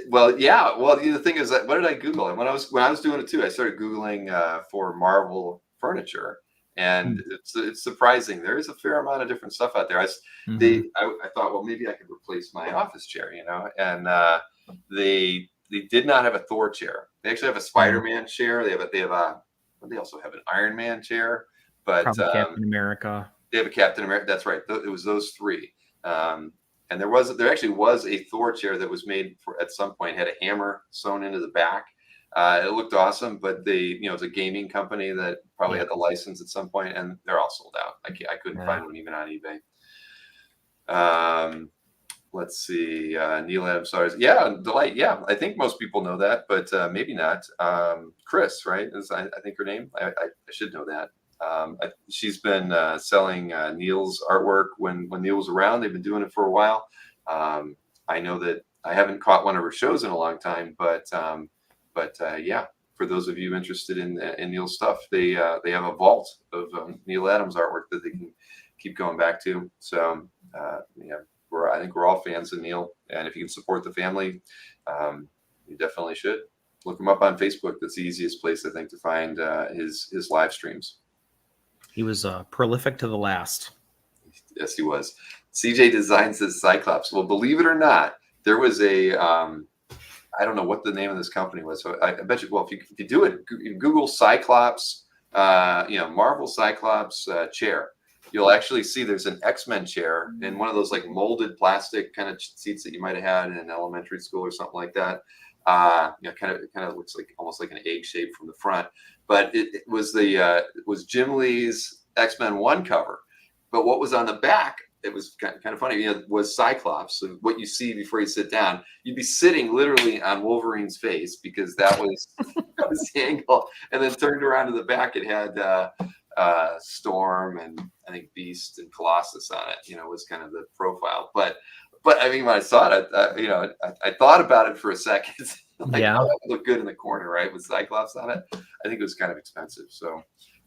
S1: Well, yeah. Well, the thing is that what did I Google? And when I was doing it too, I started Googling for Marvel furniture, and it's surprising. There is a fair amount of different stuff out there. I thought, well, maybe I could replace my office chair, and they did not have a Thor chair. They actually have a Spider-Man chair. They also have an Iron Man chair, but
S4: Probably Captain America.
S1: They have a Captain America. That's right. It was those 3. And there actually was a Thor chair that was made at some point, had a hammer sewn into the back. It looked awesome, but it's a gaming company that probably had the license at some point, and they're all sold out. I couldn't find one even on eBay. Let's see. Neil Adams stars. Yeah, Delight. Yeah, I think most people know that, but maybe not. Chris, right? I think her name. I should know that. She's been selling Neil's artwork when Neil was around. They've been doing it for a while. I know that I haven't caught one of her shows in a long time, but yeah, for those of you interested in Neil's stuff, they have a vault of Neil Adams artwork that they can keep going back to. So yeah, I think we're all fans of Neil, and if you can support the family, you definitely should. Look him up on Facebook. That's the easiest place, I think, to find his live streams.
S4: He was prolific to the last.
S1: Yes, he was. CJ Designs says Cyclops. Well, believe it or not, there was a I don't know what the name of this company was. So I bet you. Well, if you do it, Google Cyclops, Marvel Cyclops chair. You'll actually see there's an X-Men chair in one of those like molded plastic kind of seats that you might have had in elementary school or something like that. Kind of looks like almost like an egg shape from the front. But it was Jim Lee's X-Men 1 cover. But what was on the back, it was kind of funny, was Cyclops. So what you see before you sit down, you'd be sitting literally on Wolverine's face because that was the angle. And then turned around to the back, it had Storm and I think Beast and Colossus on it, was kind of the profile. But I mean, when I saw it, I thought about it for a second. Like,
S4: yeah,
S1: that would look good in the corner, right? With Cyclops on it. I think it was kind of expensive, so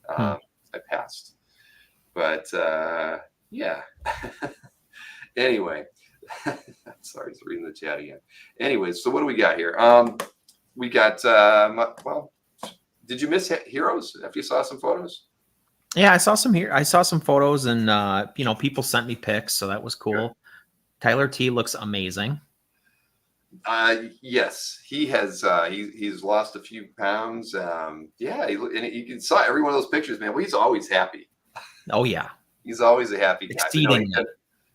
S1: I passed. But yeah. Anyway, sorry, I was reading the chat again. Anyway, so what do we got here? We got well. Did you miss Heroes after you saw some photos?
S4: Yeah, I saw some here. I saw some photos, and people sent me pics, so that was cool. Good. Tyler T looks amazing.
S1: Yes, he has. He's lost a few pounds. Yeah, and you saw every one of those pictures, man. Well, he's always happy.
S4: Oh yeah,
S1: he's always a happy guy.
S4: Exceedingly.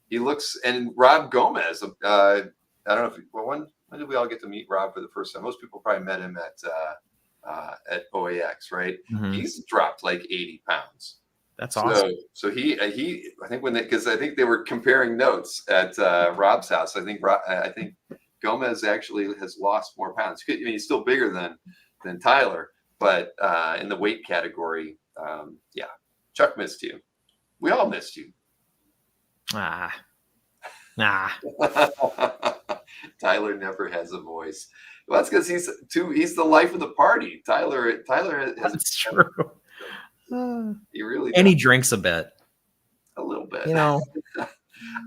S1: He looks. And Rob Gomez. I don't know if when did we all get to meet Rob for the first time? Most people probably met him at OAX, right?
S4: Mhm.
S1: He's dropped like 80 pounds.
S4: That's awesome.
S1: So he I think because I think they were comparing notes at Rob's house. I think Gomez actually has lost more pounds. I mean, he's still bigger than Tyler, but in the weight category, yeah, Chuck missed you. We all missed you. Tyler never has a voice. Well, that's because he's the life of the party. Tyler has
S4: That's true.
S1: he really
S4: And he
S1: does.
S4: drinks a bit.
S1: A little bit.
S4: You know,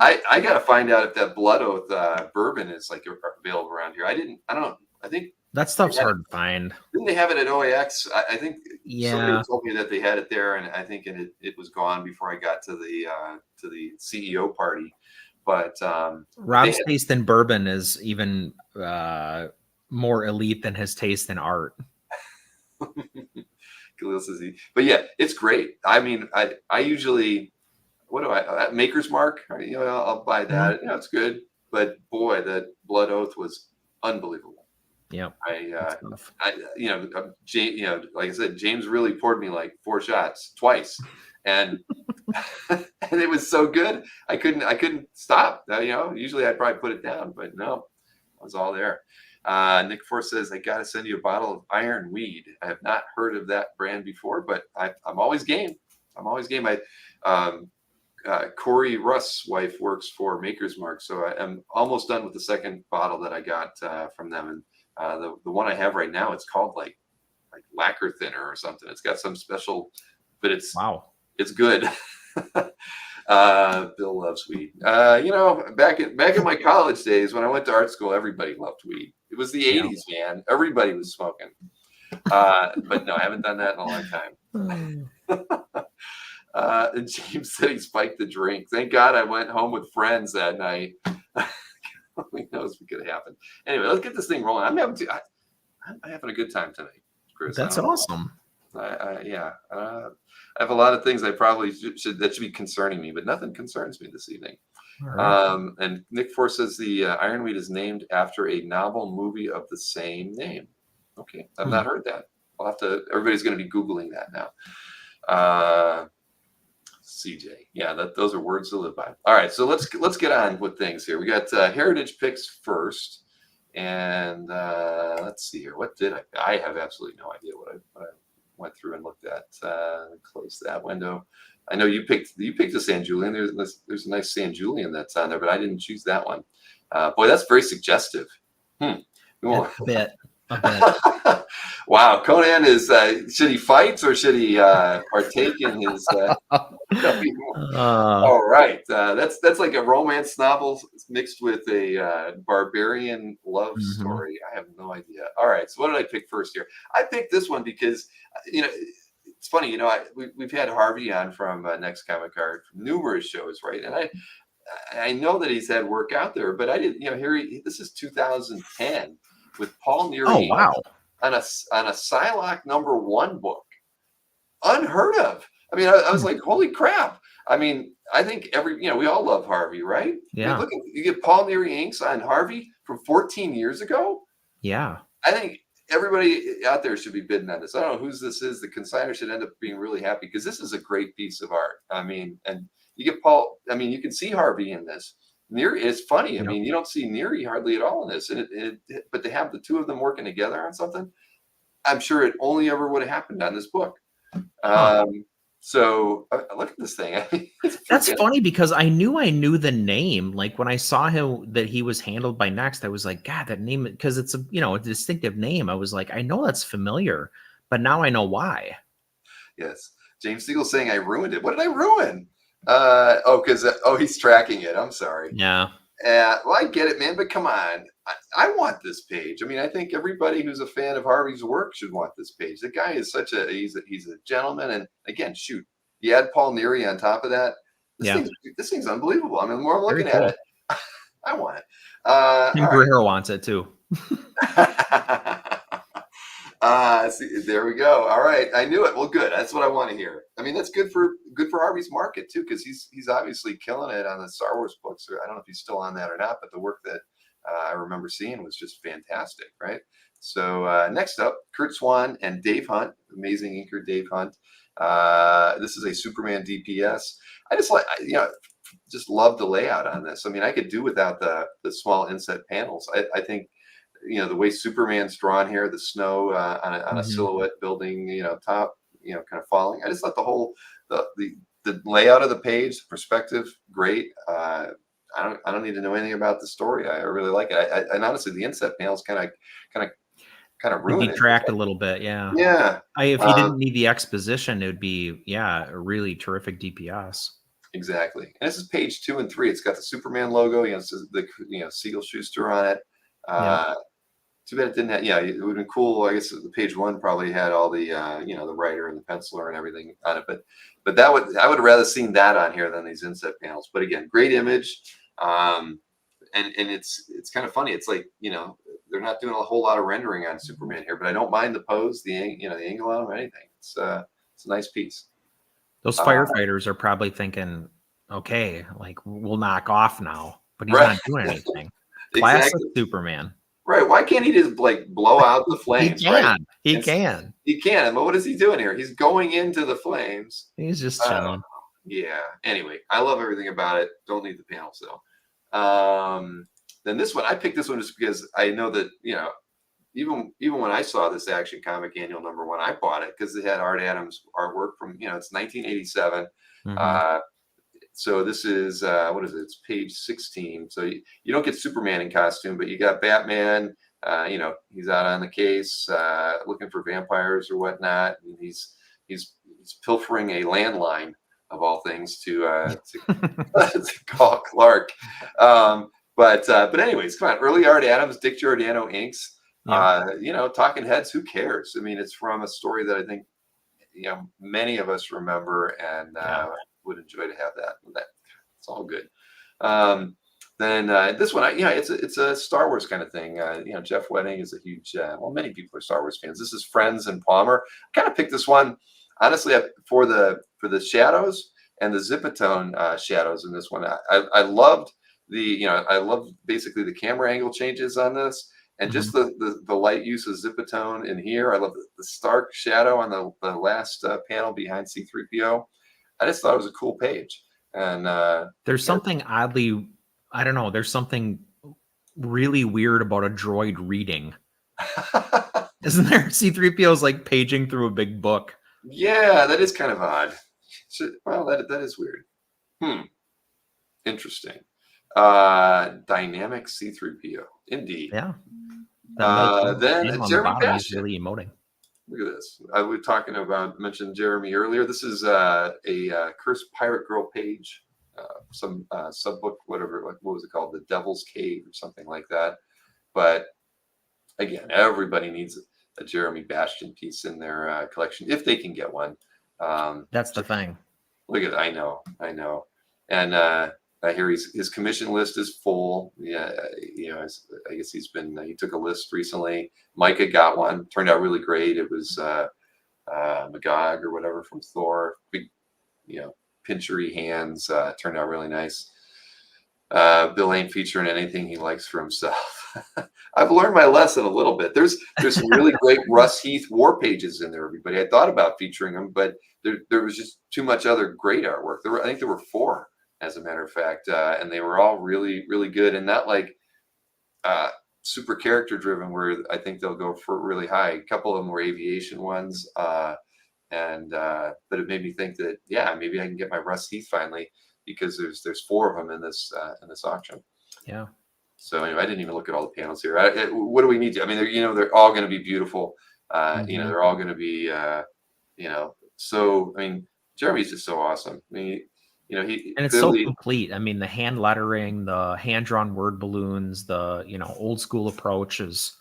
S1: I gotta find out if that Blood Oath bourbon is like available around here. I don't know. I think
S4: that stuff's hard to find.
S1: didn't they have it at OAX? I think somebody
S4: Yeah.
S1: told me that they had it there, and I think it was gone before I got to the CEO party. But
S4: Rob's taste in bourbon is even more elite than his taste in art.
S1: Khalil says but yeah, it's great. I mean, I usually, what do I Maker's Mark? You know, I'll buy that. You know, it's good. But boy, that Blood Oath was unbelievable.
S4: Yep.
S1: You know, like I said, James really poured me like 4 shots twice, and and it was so good. I couldn't stop. You know, usually I'd probably put it down, but no, it was all there. Nick Force says, I got to send you a bottle of Ironweed. I have not heard of that brand before, but I'm always game. Corey Russ' wife works for Maker's Mark, so I'm almost done with the second bottle that I got from them. And the one I have right now, it's called like lacquer thinner or something. It's got some special, but it's good. Bill loves weed. You know, back in my college days when I went to art school, everybody loved weed. It was the 80s, man. Everybody was smoking. But no, I haven't done that in a long time. James said he spiked the drink. Thank God I went home with friends that night. Who knows what could happen. Anyway, let's get this thing rolling. I'm having a good time tonight, Chris.
S4: That's awesome.
S1: I have a lot of things I probably should be concerning me, but nothing concerns me this evening. Right. And Nick Force says the Ironweed is named after a novel movie of the same name. Okay, I've not heard that. I'll have to. Everybody's going to be Googling that now. CJ, yeah, those are words to live by. All right, so let's get on with things here. We got heritage picks first, and let's see here. What did I have absolutely no idea what I went through and looked at. Close that window. I know you picked a San Julian. There's a nice San Julian that's on there, but I didn't choose that one. Boy, that's very suggestive. A bit. Wow, Conan is should he fight or should he partake in his all right, that's like a romance novel mixed with a barbarian love story. I have no idea. All right, so what did I pick first here? I picked this one because it's funny, we've had Harvey on from Next Comic Art from numerous shows, right? And I know that he's had work out there, but I didn't, this is 2010 with Paul Neary.
S4: Oh, wow.
S1: On a Psylocke #1 book. Unheard of. I mean, I was like, holy crap. I mean, I think we all love Harvey, right?
S4: Yeah.
S1: I mean, you get Paul Neary inks on Harvey from 14 years ago.
S4: Yeah.
S1: I think everybody out there should be bidding on this. I don't know whose this is. The consignor should end up being really happy because this is a great piece of art. I mean, and you get Paul, I mean, you can see Harvey in this. Neary, it's funny. I mean, you don't see Neary hardly at all in this, but to have the two of them working together on something, I'm sure it only ever would have happened on this book. So look at this thing.
S4: That's funny because I knew the name. Like when I saw him that he was handled by Next, I was like, God, that name, because it's a distinctive name. I was like, I know that's familiar, but now I know why.
S1: Yes, James Siegel saying I ruined it. What did I ruin? Because he's tracking it. I'm sorry.
S4: Yeah.
S1: Well, I get it, man. But come on, I want this page. I mean, I think everybody who's a fan of Harvey's work should want this page. The guy is he's a gentleman. And again, shoot, you add Paul Neary on top of that. This thing's unbelievable. I mean, the more I'm looking at it, I want it.
S4: Tim Guerrero wants it too.
S1: See, there we go. All right, I knew it. Well, good. That's what I want to hear. I mean, that's good for Harvey's market too, because he's obviously killing it on the Star Wars books. I don't know if he's still on that or not, but the work that I remember seeing was just fantastic, right? So next up, Kurt Swan and Dave Hunt, amazing inker Dave Hunt. This is a Superman DPS. I just like, just love the layout on this. I mean, I could do without the small inset panels. I think, the way Superman's drawn here, the snow on a silhouette building, top, kind of falling. I just thought the layout of the page, the perspective, great. I don't need to know anything about the story. I really like it. And honestly, the inset panels kind of ruin it.
S4: Detract a little bit, yeah.
S1: Yeah.
S4: If you didn't need the exposition, it would be a really terrific DPS.
S1: Exactly. And this is page 2 and 3. It's got the Superman logo. It says the Siegel Schuster on it. Too bad it didn't have. Yeah, it would have been cool. I guess the page 1 probably had all the the writer and the penciler and everything on it. But I would have rather seen that on here than these inset panels. But again, great image. And it's kind of funny. It's like, they're not doing a whole lot of rendering on Superman here, but I don't mind the pose, the angle on him or anything. It's a nice piece.
S4: Those firefighters are probably thinking, okay, like we'll knock off now, but he's not doing anything. Classic Superman.
S1: Right. Why can't he just like blow out the flames?
S4: He can.
S1: Right?
S4: He can.
S1: He can. But what is he doing here? He's going into the flames.
S4: He's just chilling.
S1: Yeah. Anyway, I love everything about it. Don't need the panels though. Then this one, I picked this one just because I know that, even when I saw this Action Comic Annual #1, I bought it because it had Art Adams artwork from, it's 1987. So this is, what is it? It's page 16. So you don't get Superman in costume, but you got Batman. He's out on the case, looking for vampires or whatnot. And he's pilfering a landline of all things to call Clark. But anyways, come on. Early Art Adams, Dick Giordano inks. Talking Heads. Who cares? I mean, it's from a story that I think many of us remember and would enjoy to have that. It's all good. Then this one, it's a Star Wars kind of thing. Jeff Wedding is a huge. Many people are Star Wars fans. This is Friends and Palmer. I kind of picked this one honestly for the shadows and the Zipatone shadows in this one. I loved I loved basically the camera angle changes on this. And just the light use of Zipatone in here. I love the stark shadow on the last panel behind C-3PO. I just thought it was a cool page. And
S4: there's something oddly, I don't know, there's something really weird about a droid reading. Isn't there? C-3PO's like paging through a big book.
S1: Yeah, that is kind of odd. Well, that is weird. Interesting. Dynamic C-3PO. Indeed.
S4: Yeah.
S1: Then Jeremy Bastian.
S4: Really emoting.
S1: Look at this. I was mentioned Jeremy earlier. This is a Cursed Pirate Girl page, some subbook, whatever. Like, what was it called? The Devil's Cave or something like that. But again, everybody needs a Jeremy Bastian piece in their collection if they can get one.
S4: That's the thing.
S1: Look at it. I know. And I hear his commission list is full. Yeah, I guess he took a list recently. Micah got one. Turned out really great. It was Magog or whatever from Thor. Big, pinchery hands. Turned out really nice. Bill ain't featuring anything he likes for himself. I've learned my lesson a little bit. There's some really great Russ Heath war pages in there, everybody. I thought about featuring them, but there was just too much other great artwork. I think there were 4. As a matter of fact, and they were all really, really good, and not like super character driven, where I think they'll go for really high. A couple of them were aviation ones, but it made me think that maybe I can get my Russ Heath finally, because there's 4 of them in this auction. Yeah. So anyway, I didn't even look at all the panels here. What do we need to? I mean, they're all going to be beautiful. They're all going to be, So I mean, Jeremy's just so awesome. I mean. And
S4: it's so complete. I mean, the hand lettering, the hand-drawn word balloons, the old school approaches.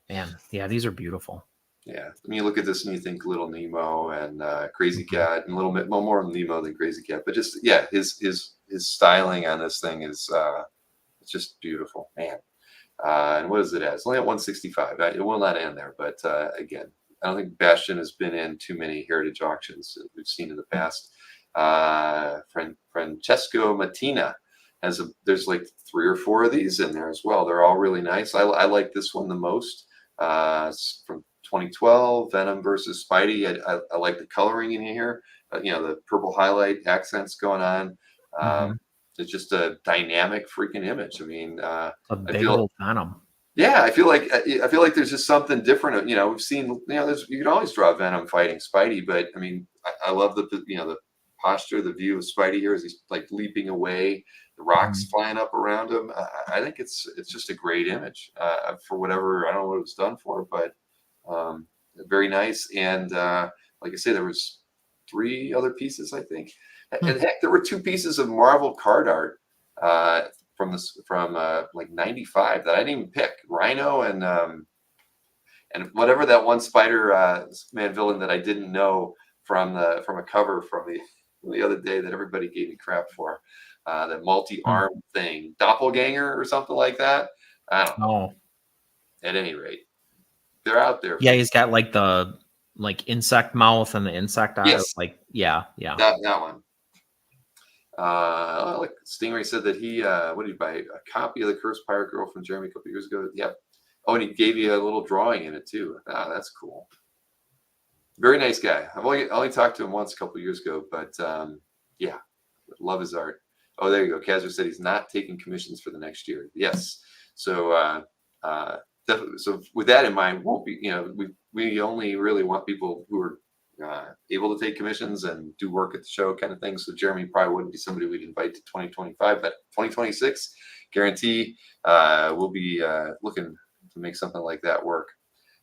S4: Man, these are beautiful.
S1: Yeah, I mean, you look at this and you think Little Nemo and Crazy Cat, and a little bit more Nemo than Crazy Cat, but just his styling on this thing is it's just beautiful, man. And what is it at? It's only at 165. It will not end there, but again, I don't think Bastian has been in too many heritage auctions that we've seen in the past. Francesco Mattina there's like 3 or 4 of these in there as well. They're all really nice. I like this one the most. It's from 2012, Venom versus Spidey. I like the coloring in here. The purple highlight accents going on. It's just a dynamic freaking image. I mean,
S4: A
S1: I
S4: big
S1: feel
S4: old Venom.
S1: yeah, I feel like there's just something different. We've seen, you can always draw Venom fighting Spidey, but I mean, I love the posture, the view of Spidey here as he's like leaping away, the rocks flying up around him. I think it's just a great image for whatever, I don't know what it was done for, but very nice. And like I say, there was 3 other pieces, I think, and heck, there were 2 pieces of Marvel card art from like 95 that I didn't even pick. Rhino and whatever that one Spider-Man villain that I didn't know from a cover from the other day that everybody gave me crap for. That multi-arm thing, doppelganger or something like that. I don't know. At any rate, they're out there.
S4: Yeah, he's got like the insect mouth and the insect eyes.
S1: Yes.
S4: Yeah.
S1: That one. Like Stingray said that what did he buy? A copy of The Cursed Pirate Girl from Jeremy a couple years ago. Yep. Oh, and he gave you a little drawing in it too. That's cool. Very nice guy. I've only talked to him once a couple years ago, but yeah, love his art. Oh, there you go. Kazzer said he's not taking commissions for the next year. Yes. So definitely. So with that in mind, won't be. We only really want people who are able to take commissions and do work at the show kind of thing. So Jeremy probably wouldn't be somebody we'd invite to 2025, but 2026, guarantee we'll be looking to make something like that work.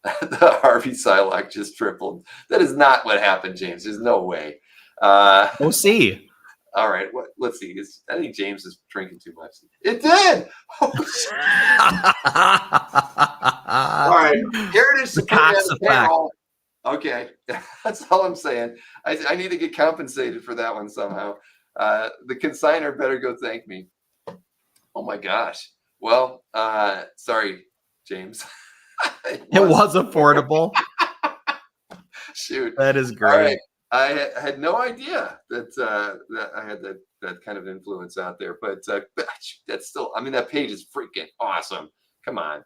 S1: The Harvey Psylocke just tripled. That is not what happened, James. There's no way.
S4: We'll see.
S1: All right. Let's see. I think James is drinking too much. It did. All right. Heritage
S4: The Cox effect.
S1: Okay, that's all I'm saying. I need to get compensated for that one somehow. The consignor better go thank me. Oh my gosh. Well, sorry, James.
S4: It was affordable.
S1: Shoot.
S4: That is great.
S1: All right. I had no idea that I had that kind of influence out there, but that's still, I mean, that page is freaking awesome. Come on.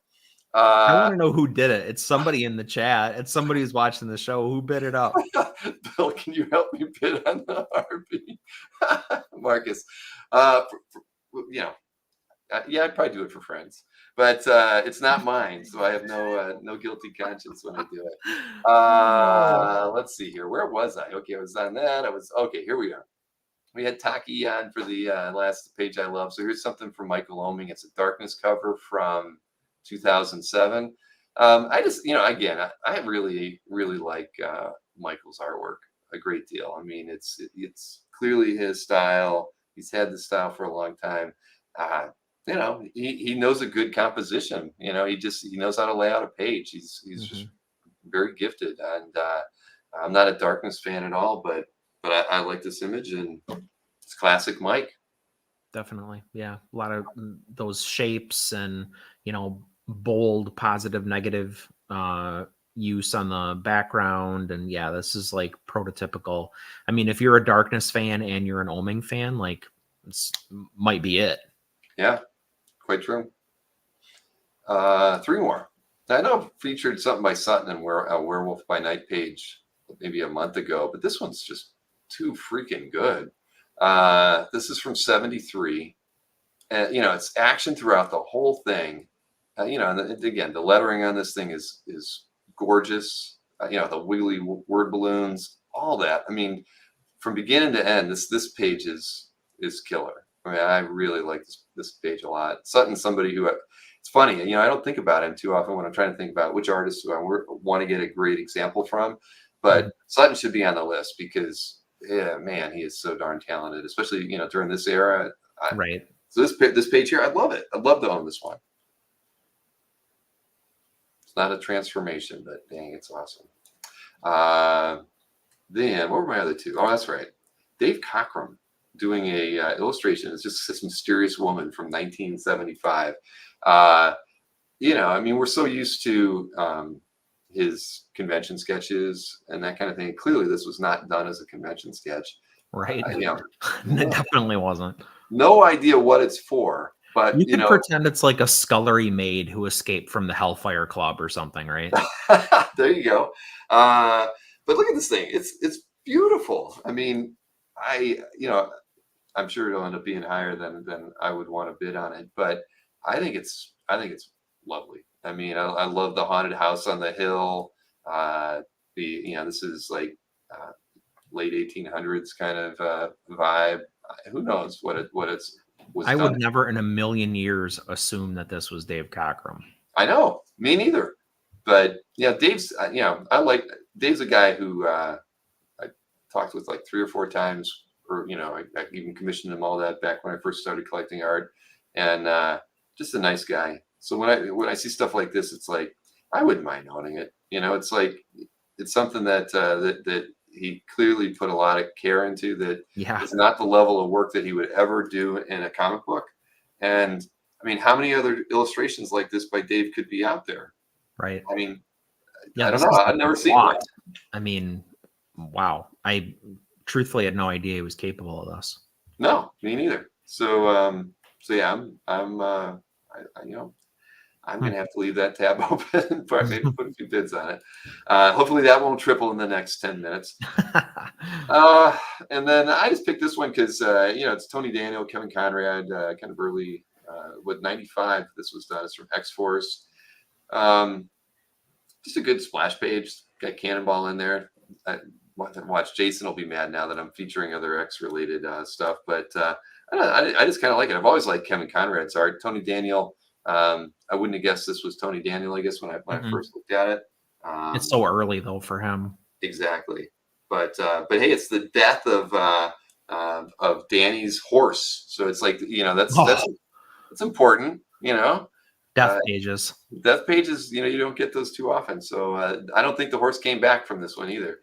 S4: I want to know who did it. It's somebody in the chat. It's somebody who's watching the show. Who bid it up?
S1: Bill, can you help me bid on the RV? Marcus, yeah, I'd probably do it for friends, but it's not mine, so I have no guilty conscience when I do it. Let's see here. Where was I? Okay, I was on that. Okay. Here we are. We had Taki on for the last page I love. So here's something from Michael Oeming. It's a Darkness cover from 2007. I just, again, I really, really like Michael's artwork a great deal. I mean, it's clearly his style. He's had this style for a long time. He knows a good composition. He knows how to lay out a page. He's just very gifted. And I'm not a Darkness fan at all, but I like this image, and it's classic Mike.
S4: Definitely. Yeah. A lot of those shapes and, bold, positive, negative use on the background. And yeah, this is like prototypical. I mean, if you're a Darkness fan and you're an Oeming fan, like this might be it.
S1: Yeah, quite true. 3 more. I know I've featured something by Sutton and Werewolf by Night page maybe a month ago, but this one's just too freaking good. This is from 73. And, it's action throughout the whole thing. And again, the lettering on this thing is gorgeous. The wiggly word balloons, all that. I mean, from beginning to end, this page is killer. I mean, I really like this page a lot. Sutton's somebody who, it's funny, I don't think about him too often when I'm trying to think about which artists do I want to get a great example from. But Sutton should be on the list because, yeah, man, he is so darn talented, especially, during this era.
S4: Right.
S1: So this page here, I love it. I'd love to own this one. It's not a transformation, but dang, it's awesome. Then what were my other 2? Oh, that's right. Dave Cockrum doing a illustration. It's just this mysterious woman from 1975. I mean, we're so used to his convention sketches and that kind of thing. Clearly, this was not done as a convention sketch,
S4: Right.
S1: You know,
S4: It definitely wasn't.
S1: no idea what it's for, but
S4: You
S1: you
S4: could
S1: know,
S4: pretend it's like a scullery maid who escaped from the Hellfire Club or something, right?
S1: there you go. But look at this thing. It's beautiful. I mean, you know, I'm sure it'll end up being higher than I would want to bid on it, but I think it's lovely. I mean, I love the haunted house on the hill. This is like uh, late 1800s kind of vibe. Who knows what it's was
S4: I
S1: done.
S4: would never in a million years assume that this was Dave Cockrum.
S1: I know, me neither. But yeah, Dave's. I like Dave's a guy who I talked with like 3 or 4 times, or I even commissioned him all that back when I first started collecting art, and just a nice guy. So when I see stuff like this, it's like I wouldn't mind owning it. It's like it's something that he clearly put a lot of care into. That
S4: Yeah,
S1: is not the level of work that he would ever do in a comic book. And I mean, how many other illustrations like this by Dave could be out there?
S4: right.
S1: I mean,
S4: Yeah,
S1: I don't
S4: this
S1: know.
S4: is
S1: I've
S4: like
S1: never
S4: a
S1: seen
S4: lot.
S1: one.
S4: I mean, wow. I truthfully had no idea he was capable of this.
S1: No, me neither. So yeah, I'm gonna have to leave that tab open, but maybe put a few bids on it. Hopefully that won't triple in the next 10 minutes. Uh, and then I just picked this one because it's Tony Daniel, Kevin Conrad, kind of early with 95. This was done. It's from X Force. Just a good splash page. Got Cannonball in there. Watch Jason will be mad now that I'm featuring other X related stuff, but I just kind of like it. I've always liked Kevin Conrad's art. Tony Daniel. I wouldn't have guessed this was Tony Daniel. I guess when I first looked at it.
S4: It's so early though for him.
S1: Exactly. But hey, it's the death of Danny's horse. So it's like that's important.
S4: Death pages.
S1: Death pages. You don't get those too often. So I don't think the horse came back from this one either.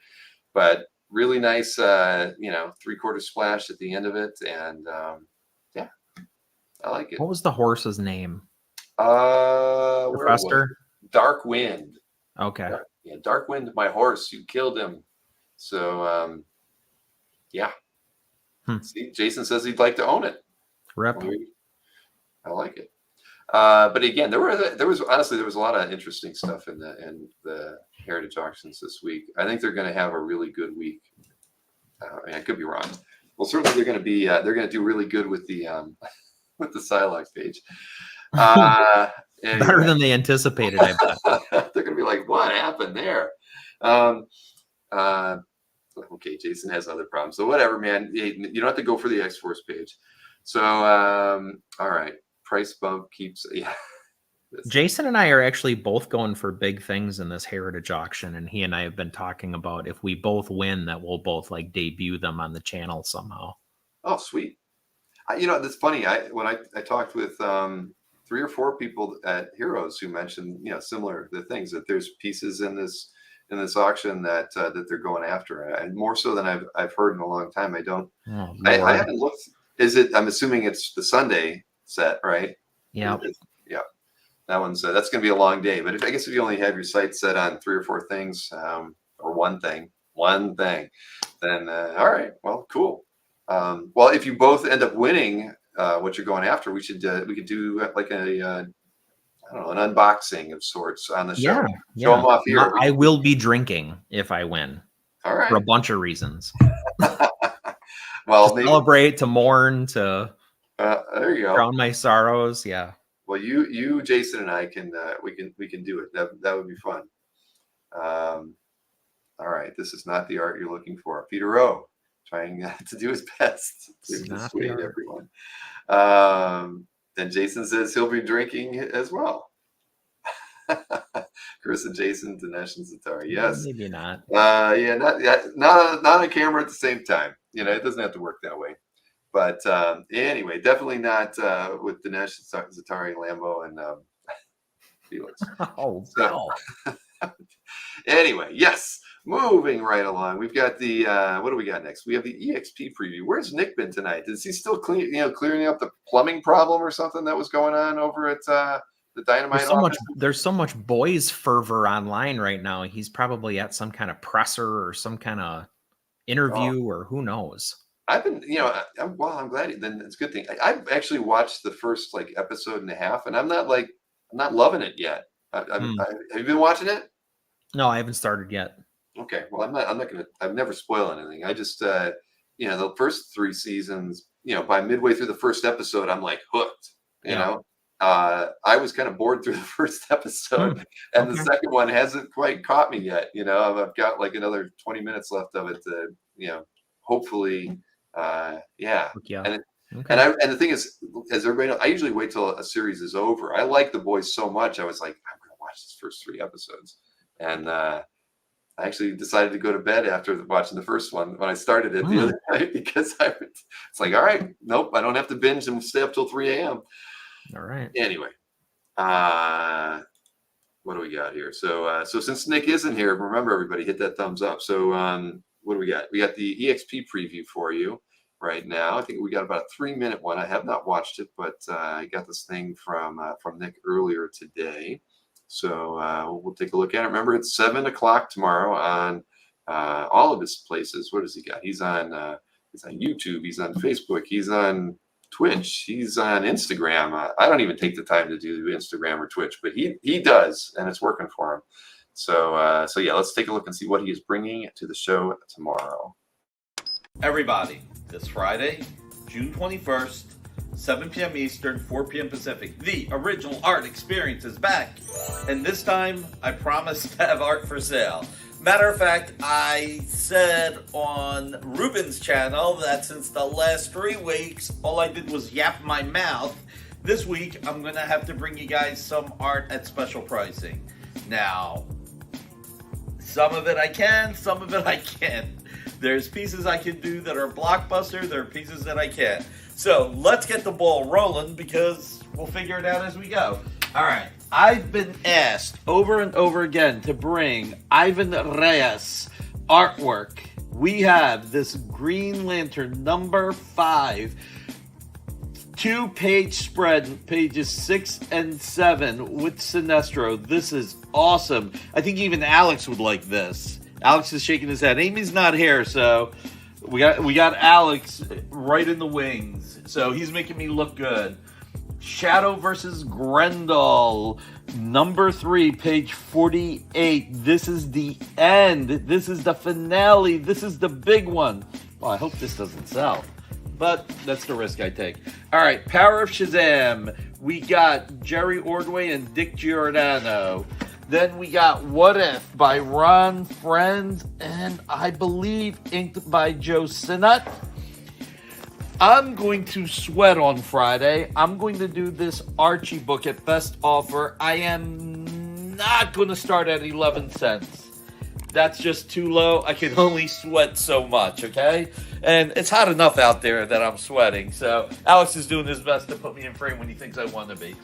S1: But really nice, 3/4 splash at the end of it, and yeah, I like it.
S4: What was the horse's name?
S1: Where was
S4: Professor?
S1: it? Dark Wind.
S4: Okay.
S1: Dark Wind, my horse. You killed him. So yeah. See, Jason says he'd like to own it.
S4: Rip.
S1: I like it. But again, there was honestly a lot of interesting stuff in the heritage auctions this week. I think they're going to have a really good week. I could be wrong. Well, certainly they're going to do really good with the with the Psylocke page. Anyway.
S4: Better than they anticipated, I bet.
S1: They're going to be like, what happened there? Okay, Jason has other problems. So whatever, man. You don't have to go for the X-Force page. So, all right. Price bump keeps, yeah.
S4: Jason and I are actually both going for big things in this heritage auction, and he and I have been talking about if we both win, that we'll both like debut them on the channel somehow.
S1: Oh, sweet. That's funny. When I talked with 3 or 4 people at Heroes who mentioned similar the things that there's pieces in this auction that they're going after, and more so than I've heard in a long time. I haven't looked. I'm assuming it's the Sunday set, right?
S4: Yeah.
S1: Yeah. That one's that's going to be a long day. But I guess if you only have your sight set on 3 or 4 things, or one thing, then all right. Well, cool. Well, if you both end up winning what you're going after, we could do like an unboxing of sorts on the show. Show them off here.
S4: I will be drinking if I win.
S1: All right.
S4: For a bunch of reasons.
S1: Well,
S4: to celebrate, to mourn, to
S1: there you go.
S4: drown my sorrows. Yeah.
S1: Well, you, Jason, and I can we can do it. That would be fun. All right. This is not the art you're looking for. Peter Rowe trying to do his best to dissuade everyone. Then Jason says he'll be drinking as well. Chris and Jason, Dinesh and Zatari. Yes.
S4: Maybe not.
S1: Yeah, not on camera at the same time. It doesn't have to work that way. But anyway, definitely not with Dinesh, Zatari, Lambo, and Felix.
S4: Oh, so, no.
S1: Anyway, yes. Moving right along, we've got the what do we got next? We have the EXP preview. Where's Nick been tonight? Is he still clearing up the plumbing problem or something that was going on over at the Dynamite office?
S4: There's so much boys fervor online right now. He's probably at some kind of presser or some kind of interview or who knows.
S1: I've been, I'm glad. Then it's a good thing. I've actually watched the first like episode and a half, and I'm not loving it yet. Have you been watching it?
S4: No, I haven't started yet.
S1: Okay, well, I'm not gonna. I've never spoil anything. I just, the first 3 seasons, by midway through the first episode, I'm like hooked. You
S4: Yeah.
S1: know, I was kind of bored through the first episode, and the
S4: Okay.
S1: second one hasn't quite caught me yet. I've got like another 20 minutes left of it to, hopefully, yeah.
S4: Yeah.
S1: And
S4: Okay.
S1: and the thing is, as everybody knows, I usually wait till a series is over. I like The Boys so much, I was like, I'm gonna watch this first 3 episodes, and I actually decided to go to bed after watching the first one when I started it the other night because it's like, all right, nope, I don't have to binge and stay up till 3 a.m.
S4: All right.
S1: Anyway, what do we got here? So since Nick isn't here, remember everybody hit that thumbs up. So what do we got? We got the EXP preview for you right now. I think we got about a 3-minute one. I have not watched it, but I got this thing from Nick earlier today. So we'll take a look at it. Remember, it's 7 o'clock tomorrow on all of his places. What has he got? He's on YouTube. He's on Facebook. He's on Twitch. He's on Instagram. I don't even take the time to do Instagram or Twitch, but he does, and it's working for him. So yeah, let's take a look and see what he is bringing to the show tomorrow.
S5: Everybody, this Friday, June 21st, 7 p.m. Eastern, 4 p.m. Pacific, the original art experience is back. And this time, I promise to have art for sale. Matter of fact, I said on Ruben's channel that since the last 3 weeks, all I did was yap my mouth. This week, I'm going to have to bring you guys some art at special pricing. Now, some of it I can, some of it I can't. There's pieces I can do that are blockbuster, there are pieces that I can't. So let's get the ball rolling because we'll figure it out as we go. All right. I've been asked over and over again to bring Ivan Reyes artwork. We have this Green Lantern number 5, 2-page spread, pages 6 and 7 with Sinestro. This is awesome. I think even Alex would like this. Alex is shaking his head. Amy's not here, so we got Alex right in the wings. So he's making me look good. Shadow versus Grendel, number 3, page 48. This is the end. This is the finale. This is the big one. Well, I hope this doesn't sell, but that's the risk I take. All right, Power of Shazam. We got Jerry Ordway and Dick Giordano. Then we got What If by Ron Friend and I believe inked by Joe Sinnott. I'm going to sweat on Friday. I'm going to do this Archie book at best offer. I am not going to start at 11 cents. That's just too low. I can only sweat so much, okay? And it's hot enough out there that I'm sweating. So Alex is doing his best to put me in frame when he thinks I want to be.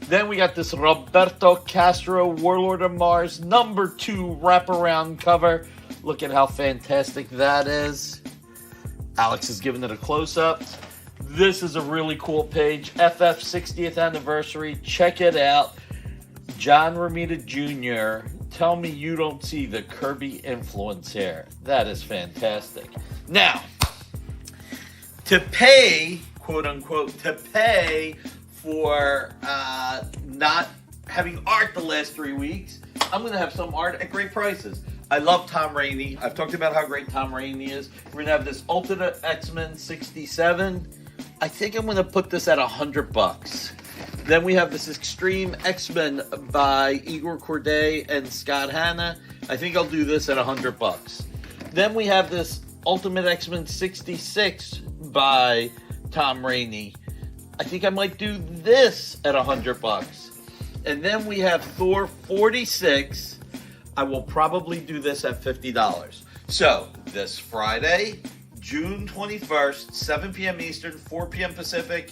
S5: Then we got this Roberto Castro Warlord of Mars number 2 wraparound cover. Look at how fantastic that is. Alex is giving it a close-up. This is a really cool page. FF 60th anniversary. Check it out. John Romita Jr. Tell me you don't see the Kirby influence here. That is fantastic. Now, to pay, quote-unquote, to pay for not having art the last 3 weeks, I'm going to have some art at great prices. I love Tom Rainey. I've talked about how great Tom Rainey is. We're going to have this Ultimate X-Men 67. I think I'm going to put this at $100. Then we have this Extreme X-Men by Igor Corday and Scott Hanna. I think I'll do this at $100. Then we have this Ultimate X-Men 66 by Tom Rainey. I think I might do this at $100. And then we have Thor 46. I will probably do this at $50. So this Friday, June 21st, 7 p.m. Eastern, 4 p.m. Pacific.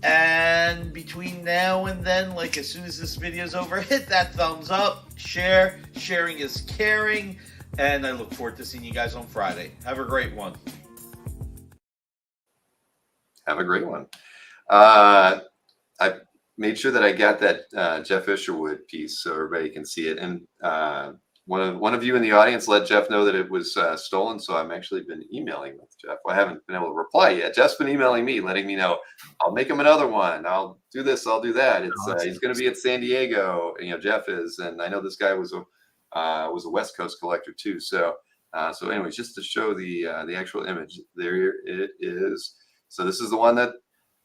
S5: And between now and then, like as soon as this video is over, hit that thumbs up, share. Sharing is caring. And I look forward to seeing you guys on Friday. Have a great one.
S1: Have a great one. I made sure that I got that Jeff Isherwood piece so everybody can see it. And one of you in the audience let Jeff know that it was stolen, so I'm actually been emailing with Jeff. I haven't been able to reply yet. Jeff's been emailing me, letting me know I'll make him another one. I'll do this. I'll do that. It's
S4: Oh, that's
S1: he's going to be at San Diego. Jeff is, and I know this guy was a West Coast collector too. So anyways, just to show the actual image, there it is. So this is the one that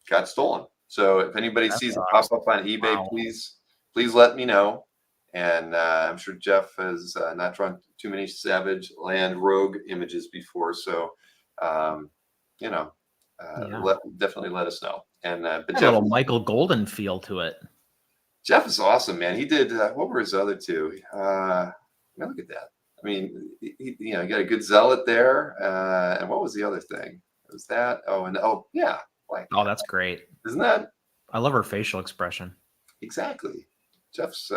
S1: got stolen. So if anybody
S4: That's
S1: sees it pop
S4: awesome.
S1: up on eBay,
S4: Wow.
S1: please let me know. And I'm sure Jeff has not drawn too many Savage Land Rogue images before, so
S4: Yeah.
S1: definitely let us know. And but
S4: Got a
S1: Jeff,
S4: little Michael Golden feel to it.
S1: Jeff is awesome, man. He did what were his other two? Look at that. I mean, he got a good zealot there. And what was the other thing? It was that? Oh yeah, like
S4: Oh, that's great.
S1: isn't that
S4: I love her facial expression.
S1: exactly? Jeff's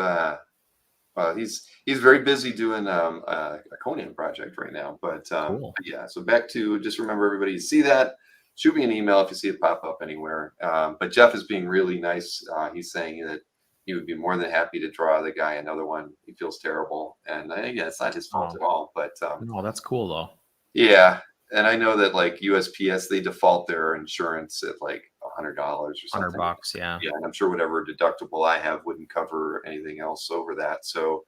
S1: he's very busy doing a Conan project right now. But
S4: Cool.
S1: yeah, so back to just remember, everybody, you see that, shoot me an email if you see it pop up anywhere. But Jeff is being really nice. He's saying that he would be more than happy to draw the guy another one. He feels terrible, and again, it's not his fault at all. But
S4: No, that's cool though.
S1: yeah, and I know that like USPS, they default their insurance at like $100 or something.
S4: $100, yeah.
S1: Yeah, and I'm sure whatever deductible I have wouldn't cover anything else over that. So,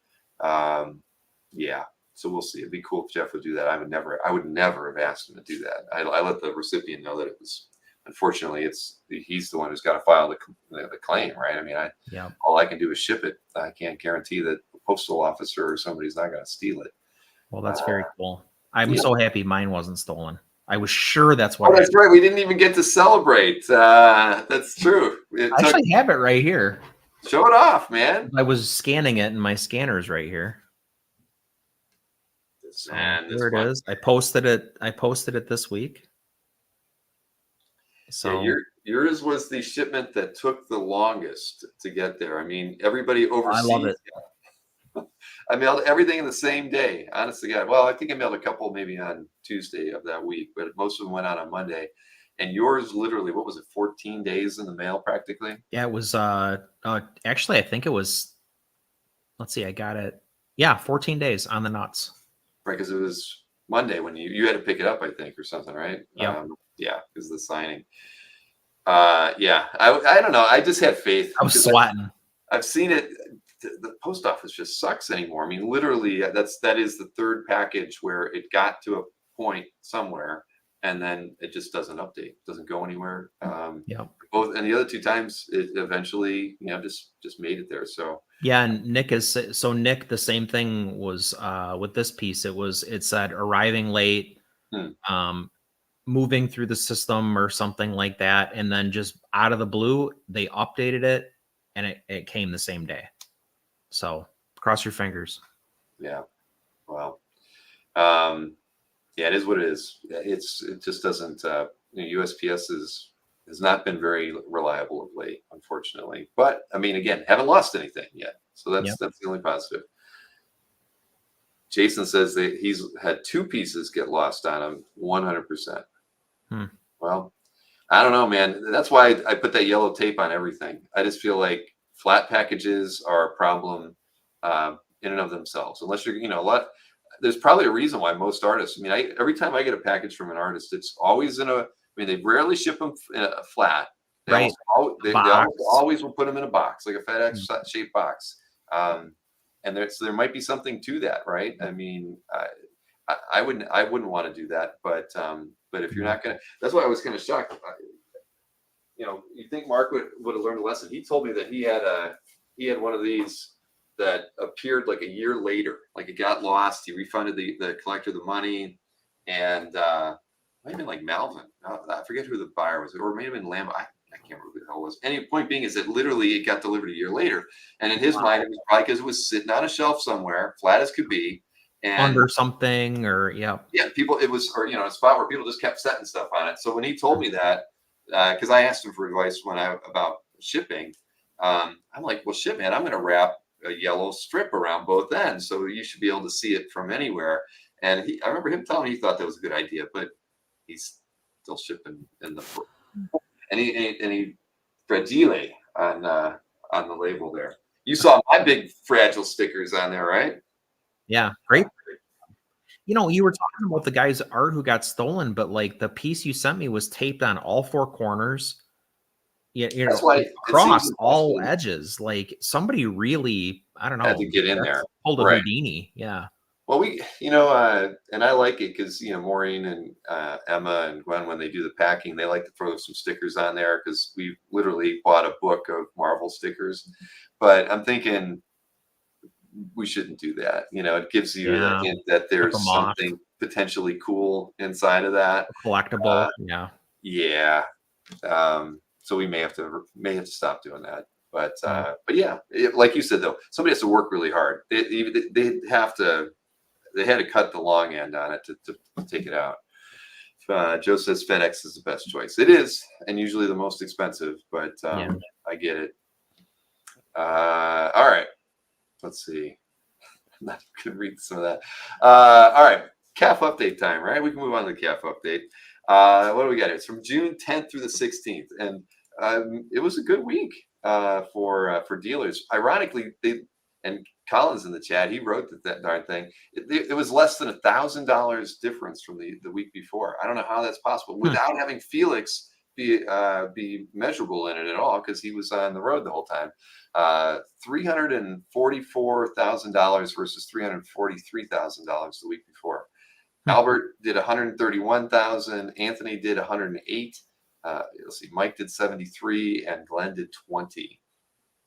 S1: yeah. So we'll see. It'd be cool if Jeff would do that. I would never have asked him to do that. I let the recipient know that it was. Unfortunately, he's the one who's got to file the claim, right? I mean,
S4: Yeah.
S1: all I can do is ship it. I can't guarantee that the postal officer or somebody's not going to steal it.
S4: Well, that's very cool. I'm
S1: yeah.
S4: so happy mine wasn't stolen. I was sure that's what.
S1: Oh, that's right. We didn't even get to celebrate. That's true.
S4: I actually have it right here.
S1: Show it off, man.
S4: I was scanning it, and my scanner's right here. So there it is. I posted it this week. So
S1: yeah, yours was the shipment that took the longest to get there. I mean, everybody overseas.
S4: I love it.
S1: I mailed everything in the same day. Honestly, God. Well, I think I mailed a couple maybe on Tuesday of that week, but most of them went out on Monday. And yours, literally, what was it? 14 days in the mail, practically.
S4: Yeah, it was. Actually, I think it was. Let's see, I got it. Yeah, 14 days on the nuts.
S1: Right, because it was Monday when you had to pick it up, I think, or something, right?
S4: Yeah.
S1: Yeah, because of the signing. Yeah, I don't know. I just had faith.
S4: I was sweating.
S1: I've seen it. The post office just sucks anymore. I mean, literally, that is the third package where it got to a point somewhere, and then it just doesn't update, doesn't go anywhere.
S4: Yeah.
S1: Both, and the other two times, it eventually, just made it there. So
S4: yeah, and Nick, the same thing was with this piece. It said arriving late, moving through the system or something like that, and then just out of the blue, they updated it, and it came the same day. So cross your fingers.
S1: Yeah. Well, yeah, it is what it is. It just doesn't. USPS has not been very reliable of late, unfortunately. But I mean, again, haven't lost anything yet, so that's the only positive. Jason says that he's had two pieces get lost on him 100%. Well, I don't know, man. That's why I put that yellow tape on everything. I just feel like flat packages are a problem in and of themselves, unless you're, a lot. There's probably a reason why most artists. I mean, every time I get a package from an artist, it's always in a. I mean, they rarely ship them in a flat. They always will put them in a box, like a FedEx shaped box. And there might be something to that, right? I mean, I wouldn't want to do that, but if you're not gonna, that's why I was kind of shocked. You think Mark would have learned a lesson? He told me that he had one of these that appeared like a year later, like it got lost. He refunded the collector the money, and might have been like Malvin. I forget who the buyer was, or it may have been Lambo. I can't remember who the hell it was. Any point being is that literally it got delivered a year later, and in his mind it was probably because it was sitting on a shelf somewhere, flat as could be, and
S4: under something, or
S1: people. It was, or a spot where people just kept setting stuff on it. So when he told me that, because I asked him for advice about shipping, I'm like, well, shit, man, I'm going to wrap a yellow strip around both ends, so you should be able to see it from anywhere. And I remember him telling me he thought that was a good idea, but he's still shipping in the any fragile on the label there. You saw my big fragile stickers on there, right?
S4: Yeah, great. You know, you were talking about the guy's art who got stolen, but like the piece you sent me was taped on all four corners.
S1: That's why it seems
S4: Across all
S1: impossible.
S4: edges. Like somebody really, I don't
S1: Had
S4: know,
S1: to get in
S4: that's
S1: there,
S4: pulled a
S1: right?
S4: Houdini. Yeah.
S1: Well, and I like it because Maureen and Emma and Gwen, when they do the packing, they like to throw some stickers on there because we literally bought a book of Marvel stickers. But I'm thinking we shouldn't do that. It gives you the
S4: Yeah.
S1: hint that
S4: Tip them
S1: there's
S4: off.
S1: something potentially cool inside of that.
S4: Collectible. Yeah.
S1: Yeah. So we may have to stop doing that. But
S4: Oh.
S1: but yeah, like you said though, somebody has to work really hard. They had to cut the long end on it to take it out. Joe says FedEx is the best choice. It is, and usually the most expensive, but
S4: Yeah.
S1: I get it. All right, let's see. I'm not going to read some of that. All right, CAF update time, right? We can move on to the CAF update. What do we got here? It's from June 10th through the 16th, and it was a good week for dealers. Ironically, and Collins in the chat, he wrote that darn thing. It was less than $1,000 difference from the week before. I don't know how that's possible without having Felix be measurable in it at all because he was on the road the whole time. $344,000 versus $343,000 the week before. Albert did 131,000. Anthony did 108. Let's see, Mike did 73, and Glenn did 20.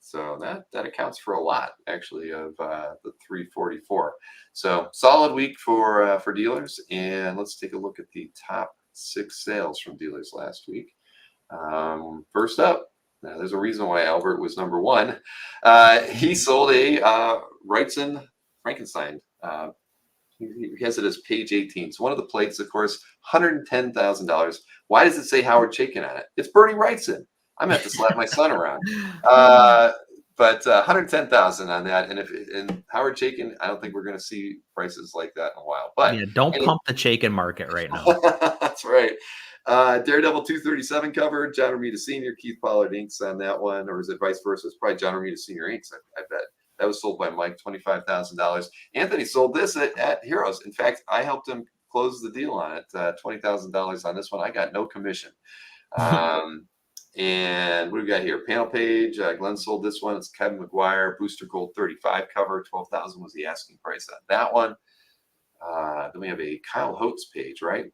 S1: So that accounts for a lot, actually, of the 344. So solid week for dealers. And let's take a look at the top 6 sales from dealers last week. First up, now, there's a reason why Albert was number 1. He sold a Wrightson Frankenstein. He has it as page 18. So one of the plates, of course, $110,000. Why does it say Howard Chaykin on it? It's Bernie Wrightson. I'm gonna have to slap my son around. But 110,000 on that, and Howard Chaykin, I don't think we're going to see prices like that in a while. But
S4: yeah, don't pump the Chaykin market right now.
S1: That's right. Daredevil 237 cover, John Romita Sr., Keith Pollard inks on that one, or is it vice versa? It's probably John Romita Sr. inks, I bet. That was sold by Mike, $25,000. Anthony sold this at Heroes. In fact, I helped him close the deal on it, $20,000 on this one. I got no commission. And what do we got here? Panel page. Glenn sold this one. It's Kevin McGuire, Booster Gold 35 cover. $12,000 was the asking price on that one. Then we have a Kyle Holtz page, right?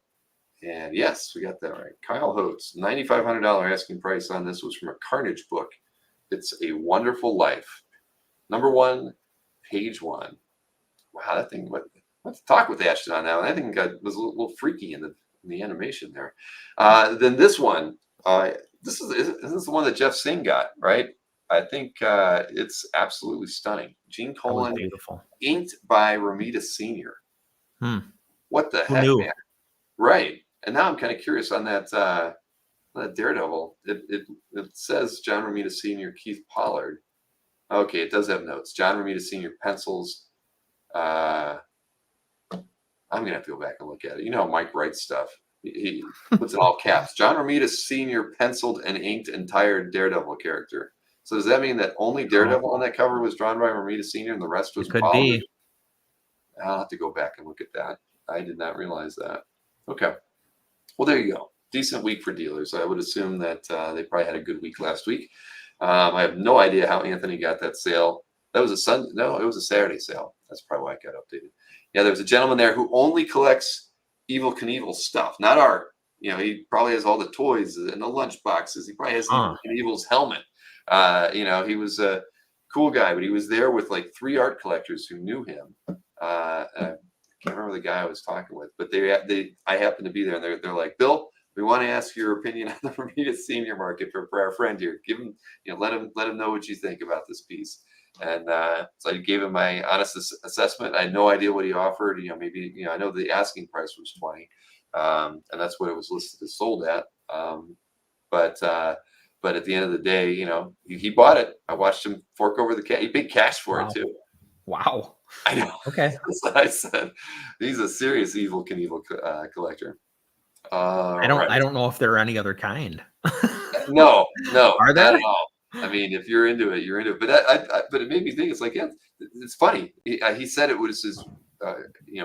S1: And yes, we got that right. Kyle Holtz, $9,500 asking price on this was from a Carnage book. It's A Wonderful Life. Number 1, page 1. Wow, that thing. Let's talk with Ashton on that one. I think was a little freaky in the animation there. Then this one. This is the one that Jeff Singh got, right? I think it's absolutely stunning. Gene Colan,
S4: beautiful,
S1: inked by Romita Sr. What the heck,
S4: knew?
S1: man? Right. And now I'm kind of curious on that Daredevil. It says John Romita Sr., Keith Pollard. Okay, it does have notes. John Romita Sr. pencils. I'm gonna have to go back and look at it. You know, Mike writes stuff. He puts it all caps. John Romita Sr. penciled and inked entire Daredevil character. So does that mean that only Daredevil on that cover was drawn by Romita Sr. and the rest was
S4: Could
S1: Pollard?
S4: be.
S1: I'll have to go back and look at that. I did not realize that. Okay. Well, there you go. Decent week for dealers. I would assume that they probably had a good week last week. I have no idea how Anthony got that sale. That was a Sunday. No, it was a Saturday sale. That's probably why it got updated. Yeah, there was a gentleman there who only collects Evel Knievel stuff, not art. He probably has all the toys and the lunch boxes. He probably has Evel Knievel's helmet. He was a cool guy, but he was there with like 3 art collectors who knew him. I can't remember the guy I was talking with, but I happened to be there, and they're like, Bill, we want to ask your opinion on the Romita Senior market for our friend here. Give him, let him know what you think about this piece. And so I gave him my honest assessment. I had no idea what he offered. Maybe I know the asking price was 20, and that's what it was listed as sold at. But at the end of the day, he bought it. I watched him fork over the cash. He paid cash for it too.
S4: Wow.
S1: I know.
S4: Okay.
S1: That's what I said. He's a serious Evel Knievel collector.
S4: I don't know if there are any other kind.
S1: No,
S4: Are there?
S1: not at all. I mean, if you're into it, you're into it. But but it made me think. It's like, yeah, it's funny. He said it was his,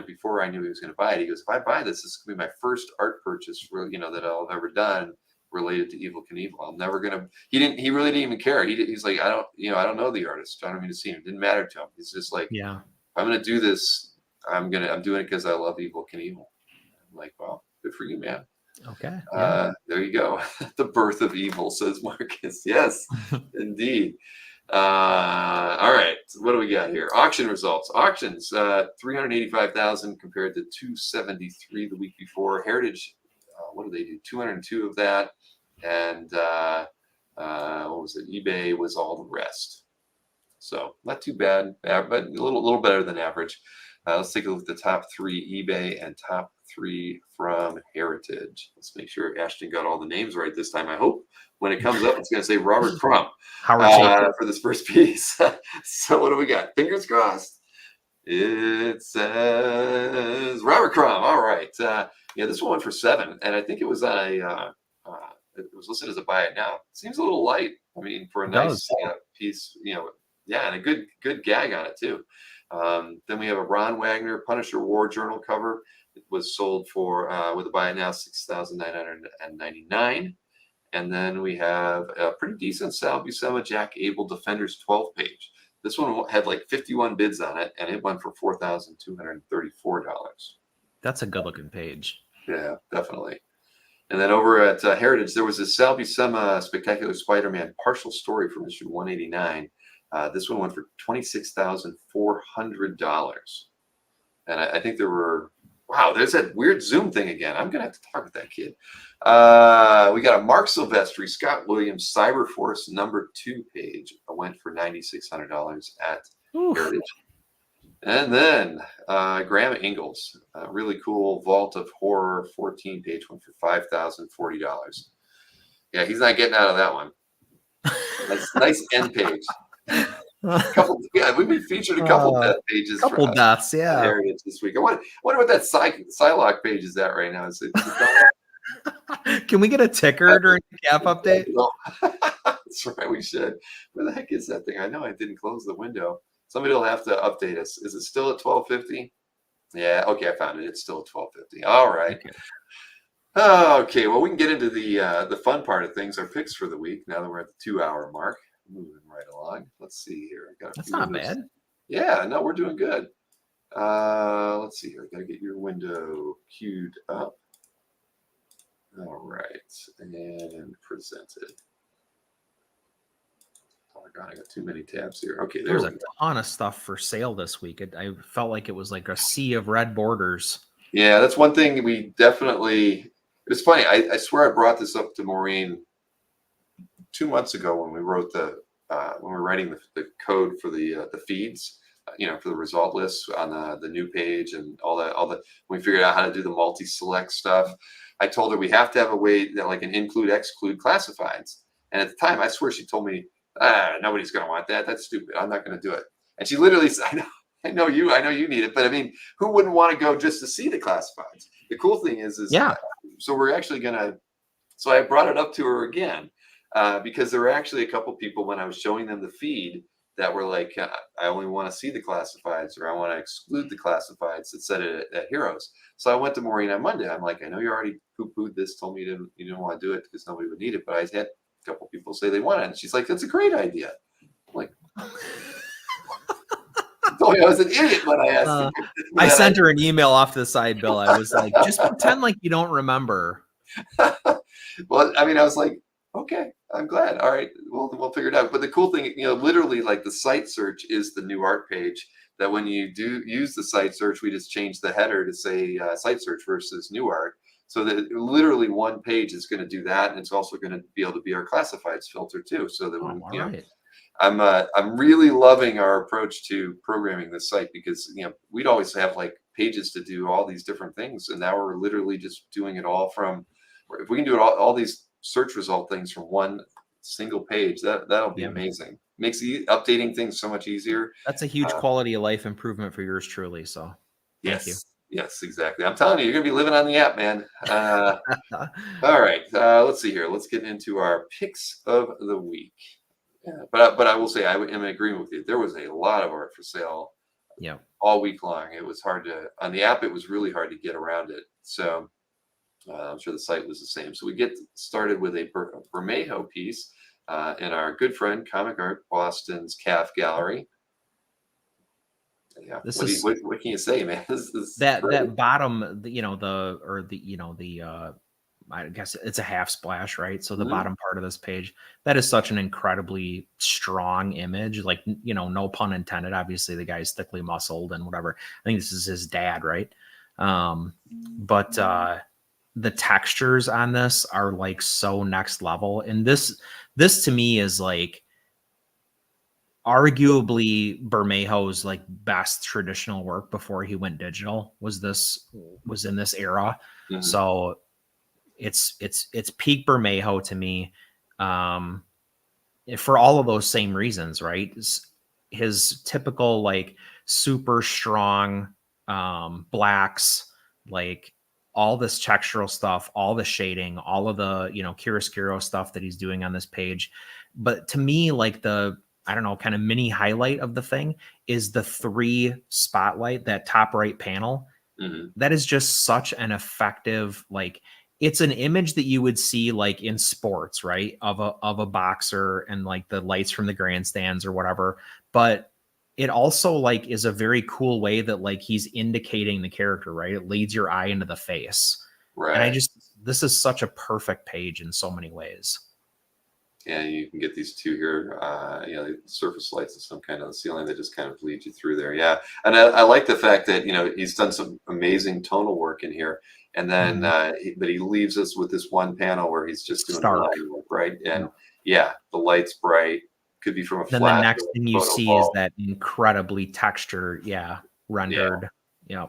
S1: before I knew he was going to buy it. He goes, if I buy this, this is going to be my first art purchase for that I'll have ever done related to Evel Knievel. I'm never gonna. He really didn't even care. He's like, I don't know the artist. I don't mean to see him. It didn't matter to him. He's just like,
S4: Yeah.
S1: I'm gonna do this. I'm doing it because I love Evel Knievel. I'm like, well, good for you, man.
S4: Okay. Yeah.
S1: There you go. The birth of evil, says Marcus. Yes, indeed. All right. What do we got here? Auction results. Auctions, 385,000 compared to 273 the week before. Heritage, what did they do? 202 of that. And what was it? eBay was all the rest. So not too bad, but a little better than average. Let's take a look at the top 3 eBay and top 3 from Heritage. Let's make sure Ashton got all the names right this time. I hope when it comes up, it's going to say Robert Crumb for this first piece. So what do we got? Fingers crossed. It says Robert Crumb. All right. This one went for 7, and I think it was on it was listed as a buy it now. Seems a little light. I mean, for a nice piece, and a good gag on it too. Then we have a Ron Wagner Punisher War Journal cover. It was sold for with a buy it now $6,999. And then we have a pretty decent Sal Buscema Jack Abel Defenders 12 page. This one had like 51 bids on it, and it went for $4,234.
S4: That's a good looking page.
S1: Yeah, definitely. And then over at Heritage, there was a Sal Buscema Spectacular Spider-Man partial story from issue 189. This one went for $26,400. And I think there were, wow, there's that weird Zoom thing again. I'm going to have to talk with that kid. We got a Mark Silvestri, Scott Williams, Cyberforce #2 page. It went for $9,600 at Heritage. And then Graham Ingalls, a really cool Vault of Horror 14 page, went for $5,040. Yeah, he's not getting out of that one. Nice end page. We've been featured a couple death pages.
S4: Couple deaths, yeah.
S1: Heritage this week. I wonder what that Psylocke page is at right now.
S4: Can we get a ticker during the cap update?
S1: That's right, we should. Where the heck is that thing? I know I didn't close the window. Somebody will have to update us. Is it still at 1250? Yeah, okay, I found it. It's still at 1250. All right. Okay, well, we can get into the fun part of things, our picks for the week, now that we're at the 2-hour mark. Moving right along. Let's see here.
S4: That's not bad.
S1: Yeah, no, we're doing good. Let's see here. I gotta get your window queued up. All right, and presented. Oh God, I got too many tabs here. Okay,
S4: there's a ton of stuff for sale this week. I felt like it was like a sea of red borders.
S1: Yeah, that's one thing we definitely. It's funny. I swear I brought this up to Maureen 2 months ago when we wrote when we were writing the code for the feeds, for the result lists on the new page and all that. We figured out how to do the multi-select stuff. I told her we have to have a way that like an include exclude classifieds. And at the time, I swear she told me, nobody's going to want that. That's stupid. I'm not going to do it. And she literally said, I know you need it, but I mean, who wouldn't want to go just to see the classifieds? The cool thing is yeah. So we're actually going to. So I brought it up to her again. Because there were actually a couple people when I was showing them the feed that were like, I only want to see the classifieds, or I want to exclude the classifieds that said it at Heroes. So I went to Maureen on Monday. I'm like, I know you already poo-pooed this, told me you didn't want to do it because nobody would need it, but I had a couple people say they want it. And she's like, that's a great idea. I'm like, I told you I was an idiot when I asked.
S4: I sent her an email off to the side, Bill. I was like, just pretend like you don't remember.
S1: Well, I mean, I was like, okay, I'm glad. All right, we'll figure it out. But the cool thing, literally like the site search is the new art page. That when you do use the site search, we just change the header to say site search versus new art. So that literally one page is going to do that, and it's also going to be able to be our classifieds filter too. So that when I'm really loving our approach to programming this site because we'd always have like pages to do all these different things, and now we're literally just doing it all from. If we can do it all these search result things from one single page, that'll be amazing. Makes updating things so much easier.
S4: That's a huge quality of life improvement for yours truly. So thank you.
S1: Yes, exactly. I'm telling you, you're gonna be living on the app, man. All right, let's see here. Let's get into our picks of the week. Yeah, but I will say I am in agreement with you. There was a lot of art for sale
S4: Yeah.
S1: all week long. It was hard to on the app. It was really hard to get around it. So I'm sure the site was the same. So we get started with a Bermejo piece in our good friend Comic Art Boston's Calf Gallery. Yeah,
S4: This
S1: what,
S4: is
S1: what can you say, man? This is
S4: that
S1: great.
S4: that bottom, you know, I guess it's a half splash, right? So the
S1: Mhm.
S4: bottom part of this page, that is such an incredibly strong image. Like, you know, no pun intended. Obviously, the guy's thickly muscled and whatever. I think this is his dad, right? But the textures on this are like so next level, and this to me is like arguably Bermejo's like best traditional work before he went digital was in this era.
S1: Mhm.
S4: So it's peak Bermejo to me, for all of those same reasons, right? His typical like super strong blacks, like all this textural stuff, all the shading, all of the, you know, chiaroscuro stuff that he's doing on this page. But to me, like the, I don't know, kind of mini highlight of the thing is the 3 spotlight, that top right panel.
S1: Mhm.
S4: That is just such an effective, like, it's an image that you would see like in sports, right? Of a boxer and like the lights from the grandstands or whatever. But it also like is a very cool way that like he's indicating the character, right? It leads your eye into the face. And
S1: Right.
S4: this is such a perfect page in so many ways.
S1: And you can get these 2 here, you know, surface lights of some kind on the ceiling that just kind of lead you through there. Yeah, and I like the fact that, you know, he's done some amazing tonal work in here, and then but he leaves us with this one panel where he's just doing the
S4: Stark.
S1: line work, right? And
S4: Yeah.
S1: yeah, the light's bright. Could be from a
S4: Then the
S1: flash
S4: next
S1: or
S4: thing
S1: a
S4: you
S1: photo
S4: see is
S1: ball.
S4: that incredibly textured, rendered. Yeah.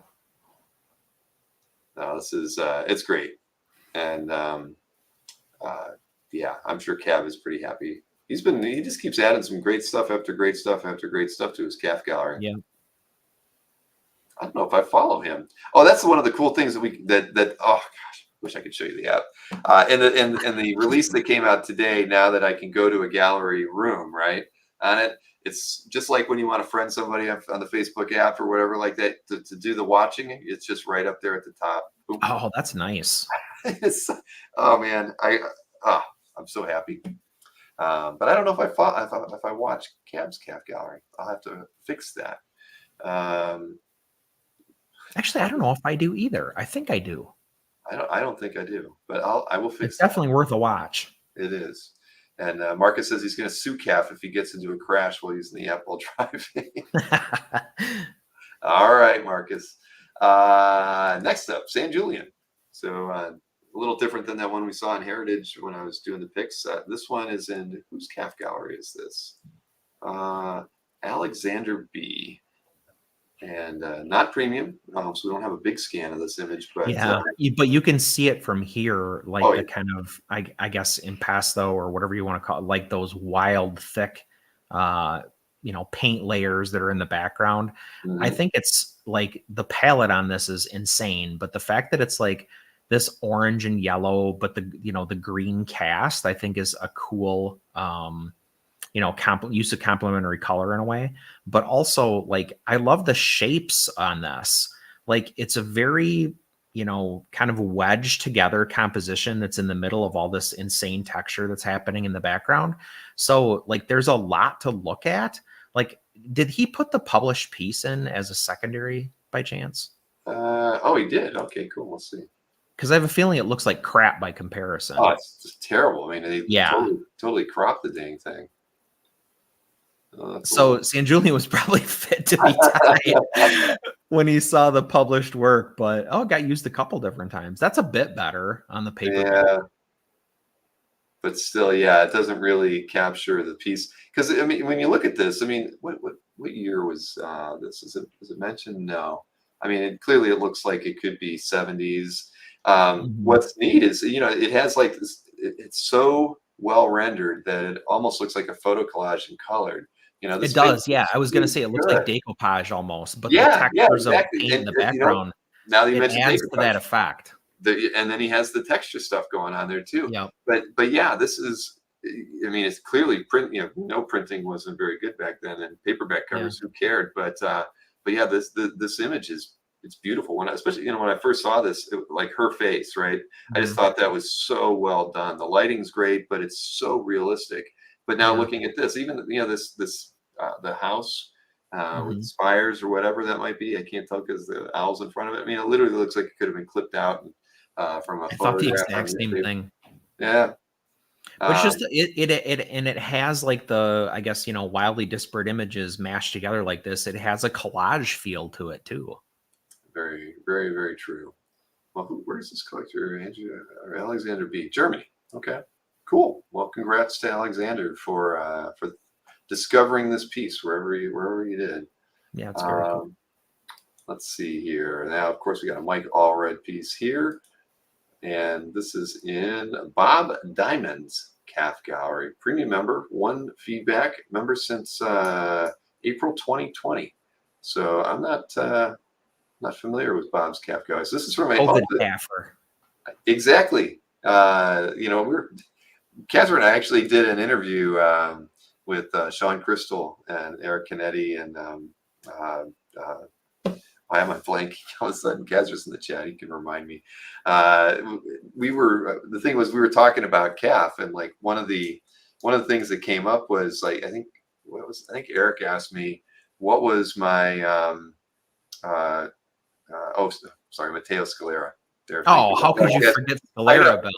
S1: No, this is it's great, and uh, yeah, I'm sure Cav is pretty happy. He just keeps adding some great stuff after great stuff after great stuff to his calf gallery.
S4: Yeah.
S1: I don't know if I follow him. Oh, that's one of the cool things that oh gosh, wish I could show you the app. In the release that came out today, now that I can go to a gallery room, right? On it, it's just like when you want to friend somebody on the Facebook app or whatever like that to do the watching. It's just right up there at the top. Boom.
S4: Oh, that's nice.
S1: Oh man, I'm so happy. But I don't know if I watch Cab's Calf Gallery. I'll have to fix that.
S4: Actually, I don't know if I do either. I think I do.
S1: I don't think I do, but I will
S4: It's
S1: fix that.
S4: definitely worth a watch.
S1: It is. And Marcus says he's going to sue Calf if he gets into a crash while using the app while driving. All right, Marcus. Next up, San Julian. So a little different than that one we saw in Heritage when I was doing the picks. This one is in, whose calf gallery is this? Alexander B. And not premium, so we don't have a big scan of this image. But
S4: but you can see it from here, like
S1: Oh,
S4: the
S1: yeah.
S4: kind of, I guess, impasto or whatever you want to call it, like those wild, thick, paint layers that are in the background. I
S1: Mhm.
S4: think it's like the palette on this is insane, but the fact that it's like this orange and yellow, but the green cast, I think is a cool, use of complementary color in a way. But also, like, I love the shapes on this. Like, it's a very, kind of wedged together composition that's in the middle of all this insane texture that's happening in the background. So, like, there's a lot to look at. Like, did he put the published piece in as a secondary by chance?
S1: Oh, he did. Okay, cool. We'll see.
S4: Because I have a feeling it looks like crap by comparison.
S1: Oh, it's just terrible. I mean, they
S4: Yeah.
S1: totally cropped the dang thing.
S4: So San Julian was probably fit to be tied when he saw the published work, but it got used a couple different times. That's a bit better on the paper.
S1: Yeah, but still, yeah, it doesn't really capture the piece. Because I mean, when you look at this, I mean, what year was this? Is it mentioned? No. I mean, clearly it looks like it could be 70s. What's neat is, it has like this. It's so well rendered that it almost looks like a photo collage and colored. This
S4: It does,
S1: picture
S4: yeah.
S1: is
S4: I was going to say it looks like
S1: good.
S4: decoupage almost, but the
S1: Yeah,
S4: textures of
S1: exactly.
S4: paint in the
S1: And,
S4: background,
S1: now that you
S4: it
S1: mentioned
S4: adds to that
S1: decoupage,
S4: effect.
S1: and then he has the texture stuff going on there too.
S4: Yeah.
S1: But yeah, this is I mean, it's clearly print. You know, no printing wasn't very good back then, and paperback
S4: Yeah.
S1: covers, who cared? But yeah, this image is it's beautiful. When especially when I first saw this, like her face, right? I just
S4: Mhm.
S1: thought that was so well done. The lighting's great, but it's so realistic. But now
S4: Yeah.
S1: looking at this, even this the house with
S4: Mhm.
S1: spires or whatever that might be, I can't tell because the owl's in front of it. I mean, it literally looks like it could have been clipped out from a
S4: I thought the
S1: photograph on
S4: exact same
S1: newspaper.
S4: thing.
S1: Yeah.
S4: But it's
S1: Um,
S4: just it and it has like the, I guess, wildly disparate images mashed together like this. It has a collage feel to it too.
S1: very, very, very true. Well, where's this collector? Andrew or Alexander B. Germany. Okay, cool. Well, congrats to Alexander for discovering this piece wherever you did.
S4: Yeah, it's very cool.
S1: Let's see here. Now, of course, we got a Mike Allred piece here, and this is in Bob Diamond's Calf Gallery. Premium member, one feedback member since April 2020. So I'm not familiar with Bob's Calf Gallery. So this is from a
S4: Oh, the Daffer.
S1: exactly. Catherine and I actually did an interview with Sean Crystal and Eric Canetti and why am I blanking all of a sudden? Catherine's in the chat. He can remind me. We were the thing was we were talking about calf, and like one of the things that came up was like I think Eric asked me what was my sorry, Matteo Scalera.
S4: Oh, how could you forget Scalera, Bill?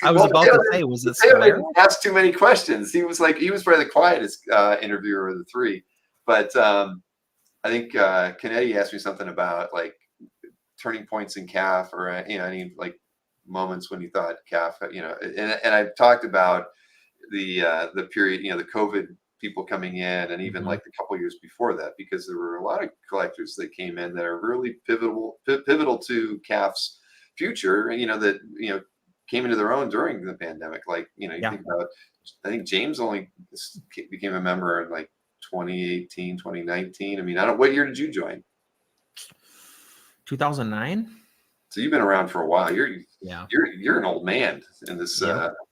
S4: I was about to say, was it
S1: Matteo
S4: Scalera?
S1: didn't ask too many questions. He was probably the quietest interviewer of the three. But I think Kennedy asked me something about like turning points in calf, or any like moments when you thought calf, and I've talked about the period, the COVID people coming in, and even like the couple years before that, because there were a lot of collectors that came in that are really pivotal to calf's future, that came into their own during the pandemic. Like you think about, I think James only became a member in like 2018, 2019. I mean, I don't. What year did you join?
S4: 2009.
S1: So you've been around for a while. You're an old man in this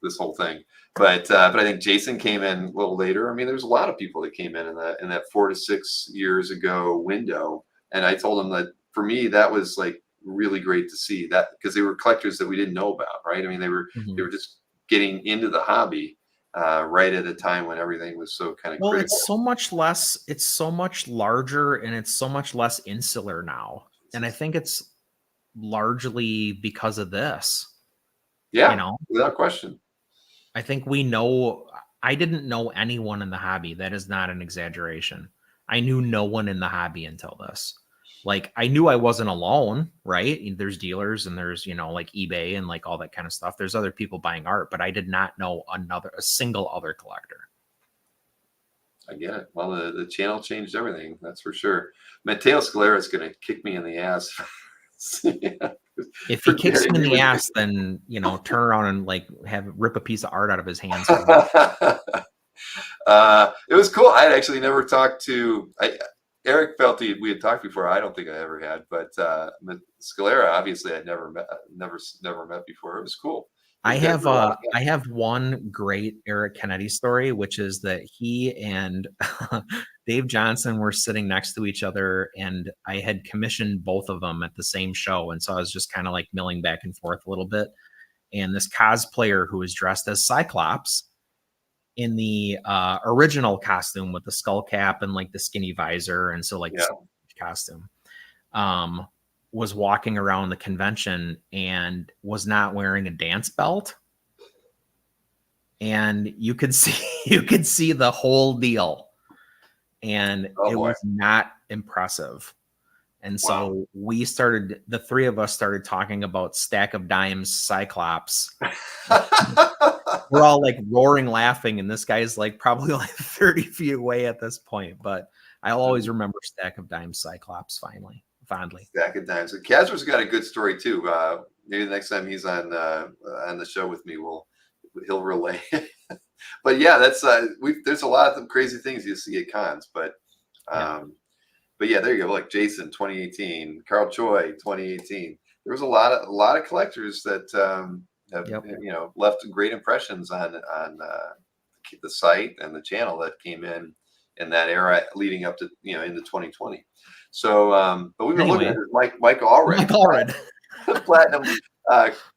S1: this whole thing. But I think Jason came in a little later. I mean, there's a lot of people that came in that 4 to 6 years ago window. And I told them that for me, that was like really great to see that, because they were collectors that we didn't know about, right? I mean, they were just getting into the hobby right at a time when everything was so kind of critical.
S4: It's so much less. It's so much larger, and it's so much less insular now. And I think it's largely because of this.
S1: Yeah, without question.
S4: I think I didn't know anyone in the hobby. That is not an exaggeration. I knew no one in the hobby until this. Like, I knew I wasn't alone, right? There's dealers and there's, like eBay and like all that kind of stuff. There's other people buying art, but I did not know a single other collector.
S1: I get it. Well, the channel changed everything. That's for sure. Matteo Scalera is going to kick me in the ass.
S4: If he kicks you in the ass, then turn around and like rip a piece of art out of his hands.
S1: It was cool. I had actually never talked to Eric Felty. We had talked before. I don't think I ever had, but Scalera, obviously, I'd never met before. It was cool.
S4: I have one great Eric Kennedy story, which is that he and Dave Johnson were sitting next to each other, and I had commissioned both of them at the same show. And so I was just kind of like milling back and forth a little bit. And this cosplayer who was dressed as Cyclops in the original costume with the skull cap and like the skinny visor, and so like the costume, was walking around the convention and was not wearing a dance belt, and you could see the whole deal, and it was not impressive. And so the three of us started talking about Stack of Dimes Cyclops. We're all like roaring laughing, and this guy's like probably like 30 feet away at this point, but I'll always remember Stack of Dimes Cyclops fondly.
S1: Stack of Dimes. Casper's got a good story too. Maybe the next time he's on the show with me, he'll relay. But yeah, that's there's a lot of crazy things you see at cons, but yeah, there you go. Like Jason 2018, Carl Choi 2018. There was a lot of collectors that have left great impressions on the site and the channel that came in that era leading up to into 2020. So, but we were looking at Mike Allred.
S4: Mike Allred.
S1: Platinum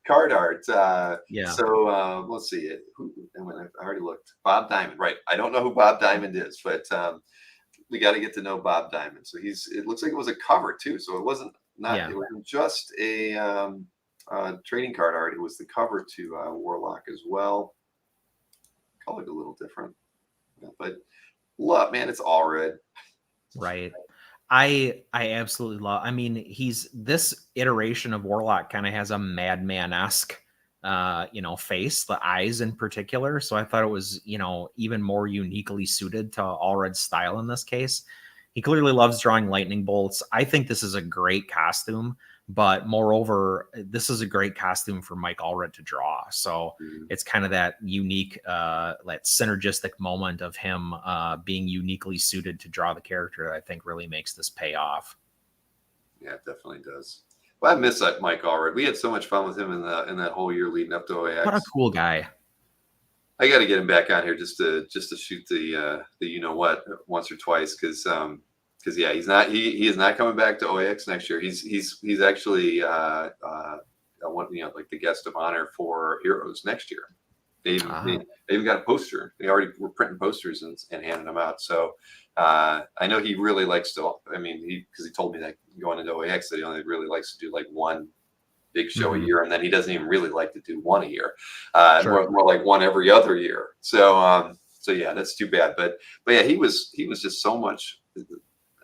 S1: card art.
S4: Yeah.
S1: So let's see it. I already looked. Bob Diamond, right? I don't know who Bob Diamond is, but we got to get to know Bob Diamond. So it looks like it was a cover too. So it wasn't it wasn't just a trading card art. It was the cover to Warlock as well. Colored a little different, but look, man, it's all red.
S4: Right. I absolutely love. I mean, this iteration of Warlock kind of has a Madman-esque, face, the eyes in particular. So I thought it was, even more uniquely suited to Allred's style in this case. He clearly loves drawing lightning bolts. I think this is a great costume, but moreover, this is a great costume for Mike Allred to draw. So it's kind of that unique, that synergistic moment of him being uniquely suited to draw the character that I think really makes this pay off.
S1: Yeah, it definitely does. Well, I miss that Mike Allred. We had so much fun with him in that whole year leading up to OAX.
S4: What a cool guy.
S1: I got to get him back on here just to shoot the once or twice because yeah, he is not coming back to OAX next year. He's actually like the guest of honor for Heroes next year. They even got a poster. They already were printing posters and handing them out. So I know he really likes to. I mean, because he told me that going into OAX that he only really likes to do like one big show a year, and then he doesn't even really like to do one a year. More like one every other year. So yeah, that's too bad. But yeah, he was just so much.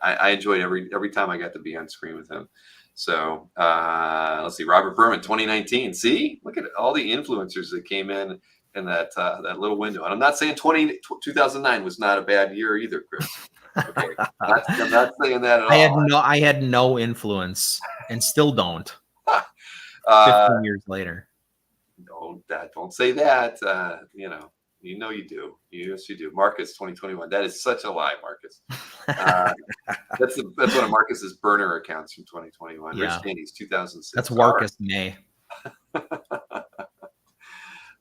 S1: I enjoyed every time I got to be on screen with him. So let's see, Robert Berman, 2019. See, look at all the influencers that came in that little window. And I'm not saying 2009 was not a bad year either, Chris. Okay, I'm not saying that at all.
S4: I had no influence, and still don't. 15 years later.
S1: Don't say that. You do. Yes, you do. Marcus 2021. That is such a lie, Marcus. That's one of Marcus's burner accounts from 2021.
S4: Yeah.
S1: Rich Danny's 2006.
S4: That's Marcus May.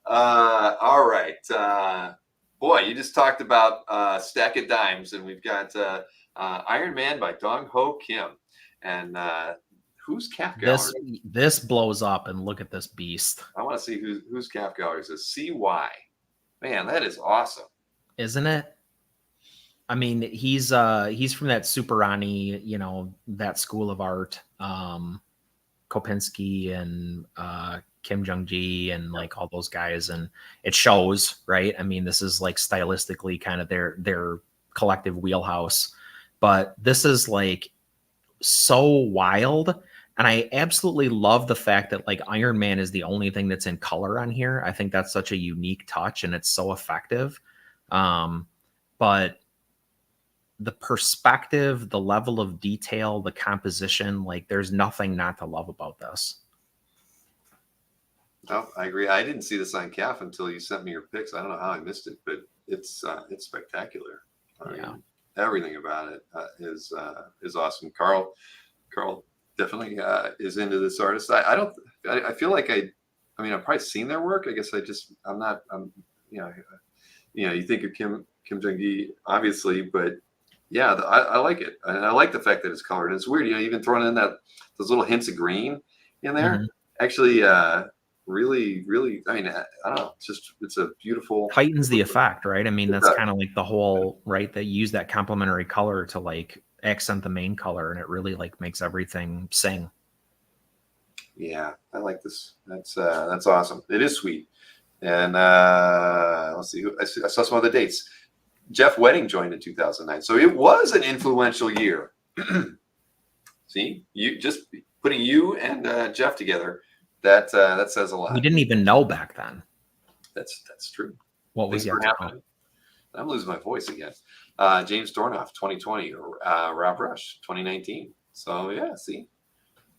S1: All right. Boy, you just talked about Stack of Dimes, and we've got Iron Man by Dong Ho Kim. And who's Calf Gallery?
S4: This blows up, and look at this beast.
S1: I want to see who's Calf Gallery. It says CY. Man, that is awesome.
S4: Isn't it? I mean, he's from that Superani, that school of art, Kopinski and Kim Jung-ji and like all those guys, and it shows, right? I mean, this is like stylistically kind of their collective wheelhouse, but this is like so wild. And I absolutely love the fact that like Iron Man is the only thing that's in color on here. I think that's such a unique touch, and it's so effective. But the perspective, the level of detail, the composition, like there's nothing not to love about this.
S1: No, I agree. I didn't see this on CAF until you sent me your pics. I don't know how I missed it, but it's spectacular. Everything about it is awesome. Carl definitely is into this artist. I feel like I've probably seen their work. I guess you think of Kim Jung-gi obviously, but yeah, I like it. And I like the fact that it's colored. And it's weird, even throwing in those little hints of green in there. Actually, really, I don't know. It's a beautiful,
S4: heightens the effect, right? I mean, that's kind of like the whole, right? They use that complementary color to like accent the main color, and it really like makes everything sing.
S1: Yeah, I like this. That's awesome. It is sweet. And let's see. I saw some other dates. Jeff Wedding joined in 2009, so it was an influential year. See, you just putting you and Jeff together. That says a lot.
S4: We didn't even know back then.
S1: That's true.
S4: What was happening?
S1: I'm losing my voice again. James Dornoff, 2020, Rob Rush, 2019. So yeah, see,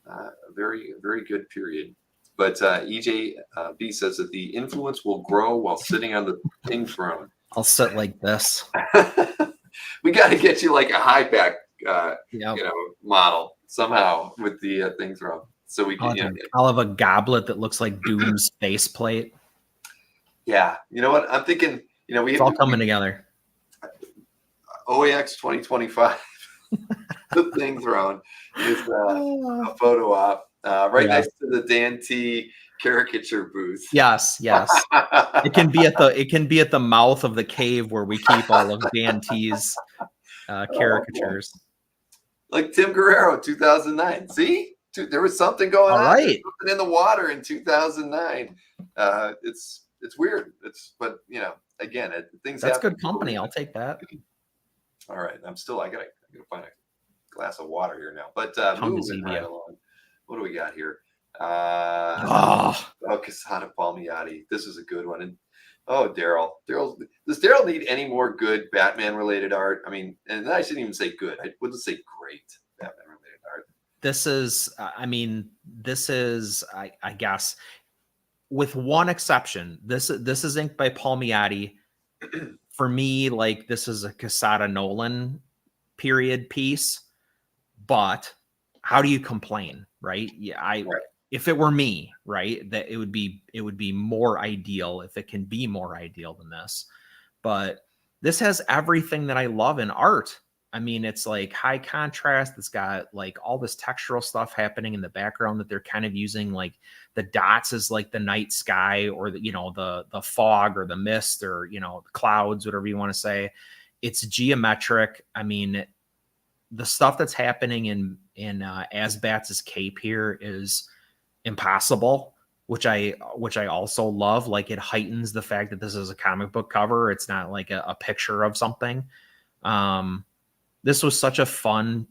S1: a very, very good period. But EJB says that the influence will grow while sitting on the ping throne.
S4: I'll sit like this.
S1: We got to get you like a high back, model somehow with the thing throne. So we can.
S4: I'll have a goblet that looks like Doom's faceplate.
S1: Yeah, you know what? I'm thinking You know,
S4: It's all coming together.
S1: OAX 2025. The thing thrown is a photo op right
S4: Yeah.
S1: next to the Dan T caricature booth.
S4: Yes, yes. It can be at the mouth of the cave where we keep all of Dan T's caricatures.
S1: Like Tim Guerrero, 2009. See, there was something going
S4: All
S1: on.
S4: right.
S1: There's something in the water in 2009. It's weird. But you know, again, things.
S4: That's
S1: happen.
S4: good company. I'll take that.
S1: All right, I gotta find a glass of water here now. But
S4: Come to
S1: moving right
S4: Zevia.
S1: along. What do we got here?
S4: Oh,
S1: Quesada Palmiotti. This is a good one. And Daryl. Does Daryl need any more good Batman related art? I mean, and I shouldn't even say good. I wouldn't say great Batman related art.
S4: this is, I guess, with one exception, this is inked by Palmiotti. For me, like, this is a Quesada Nolan period piece, but how do you complain, right? Yeah,
S1: Right.
S4: if it were me, right, that it would be more ideal if it can be more ideal than this. But this has everything that I love in art. I mean, it's like high contrast. It's got like all this textural stuff happening in the background that they're kind of using, like the dots is like the night sky, or the, you know, the fog or the mist, or, you know, the clouds, whatever you want to say. It's geometric. I mean, the stuff that's happening in Asbat's cape here is impossible, which I also love. Like, it heightens the fact that this is a comic book cover. It's not like a picture of something. This was such a fun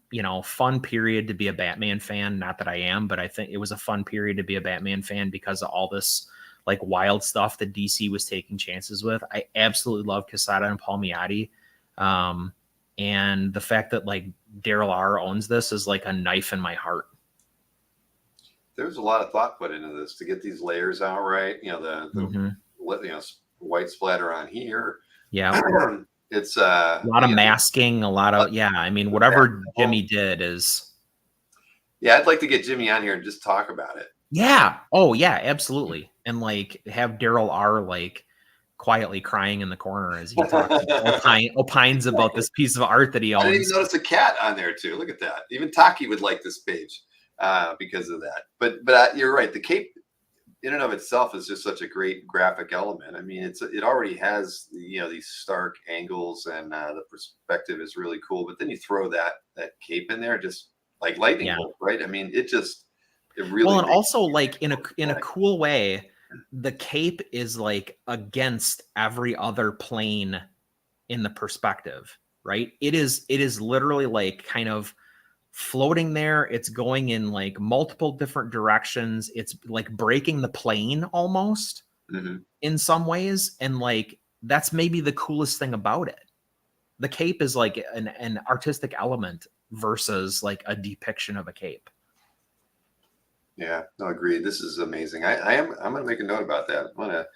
S4: period to be a Batman fan. Not that I am, but I think it was a fun period to be a Batman fan because of all this like wild stuff that DC was taking chances with. I absolutely love Quesada and Palmiotti. And the fact that like Daryl R owns this is like a knife in my heart.
S1: There's a lot of thought put into this to get these layers out right. You know, the white splatter on here.
S4: Yeah.
S1: It's
S4: a lot of masking, a lot of, I mean, whatever Jimmy did is.
S1: Yeah, I'd like to get Jimmy on here and just talk about it.
S4: Yeah. Oh, yeah, absolutely. And like have Daryl R like quietly crying in the corner as he talks, opines about this piece of art that he owns.
S1: I didn't even notice a cat on there too. Look at that. Even Taki would like this page because of that. But you're right. The cape in and of itself is just such a great graphic element. I mean, it already has, you know, these stark angles, and the perspective is really cool. But then you throw that cape in there, just like lightning bolt, right? I mean, it really.
S4: Well, and also like in a cool way, the cape is like against every other plane in the perspective, right? It is literally like kind of floating there. It's going in like multiple different directions. It's like breaking the plane almost in some ways. And like, that's maybe the coolest thing about it. The cape is like an artistic element versus like a depiction of a cape.
S1: Yeah, no, agreed. This is amazing. I'm going to make a note about that. I'm going to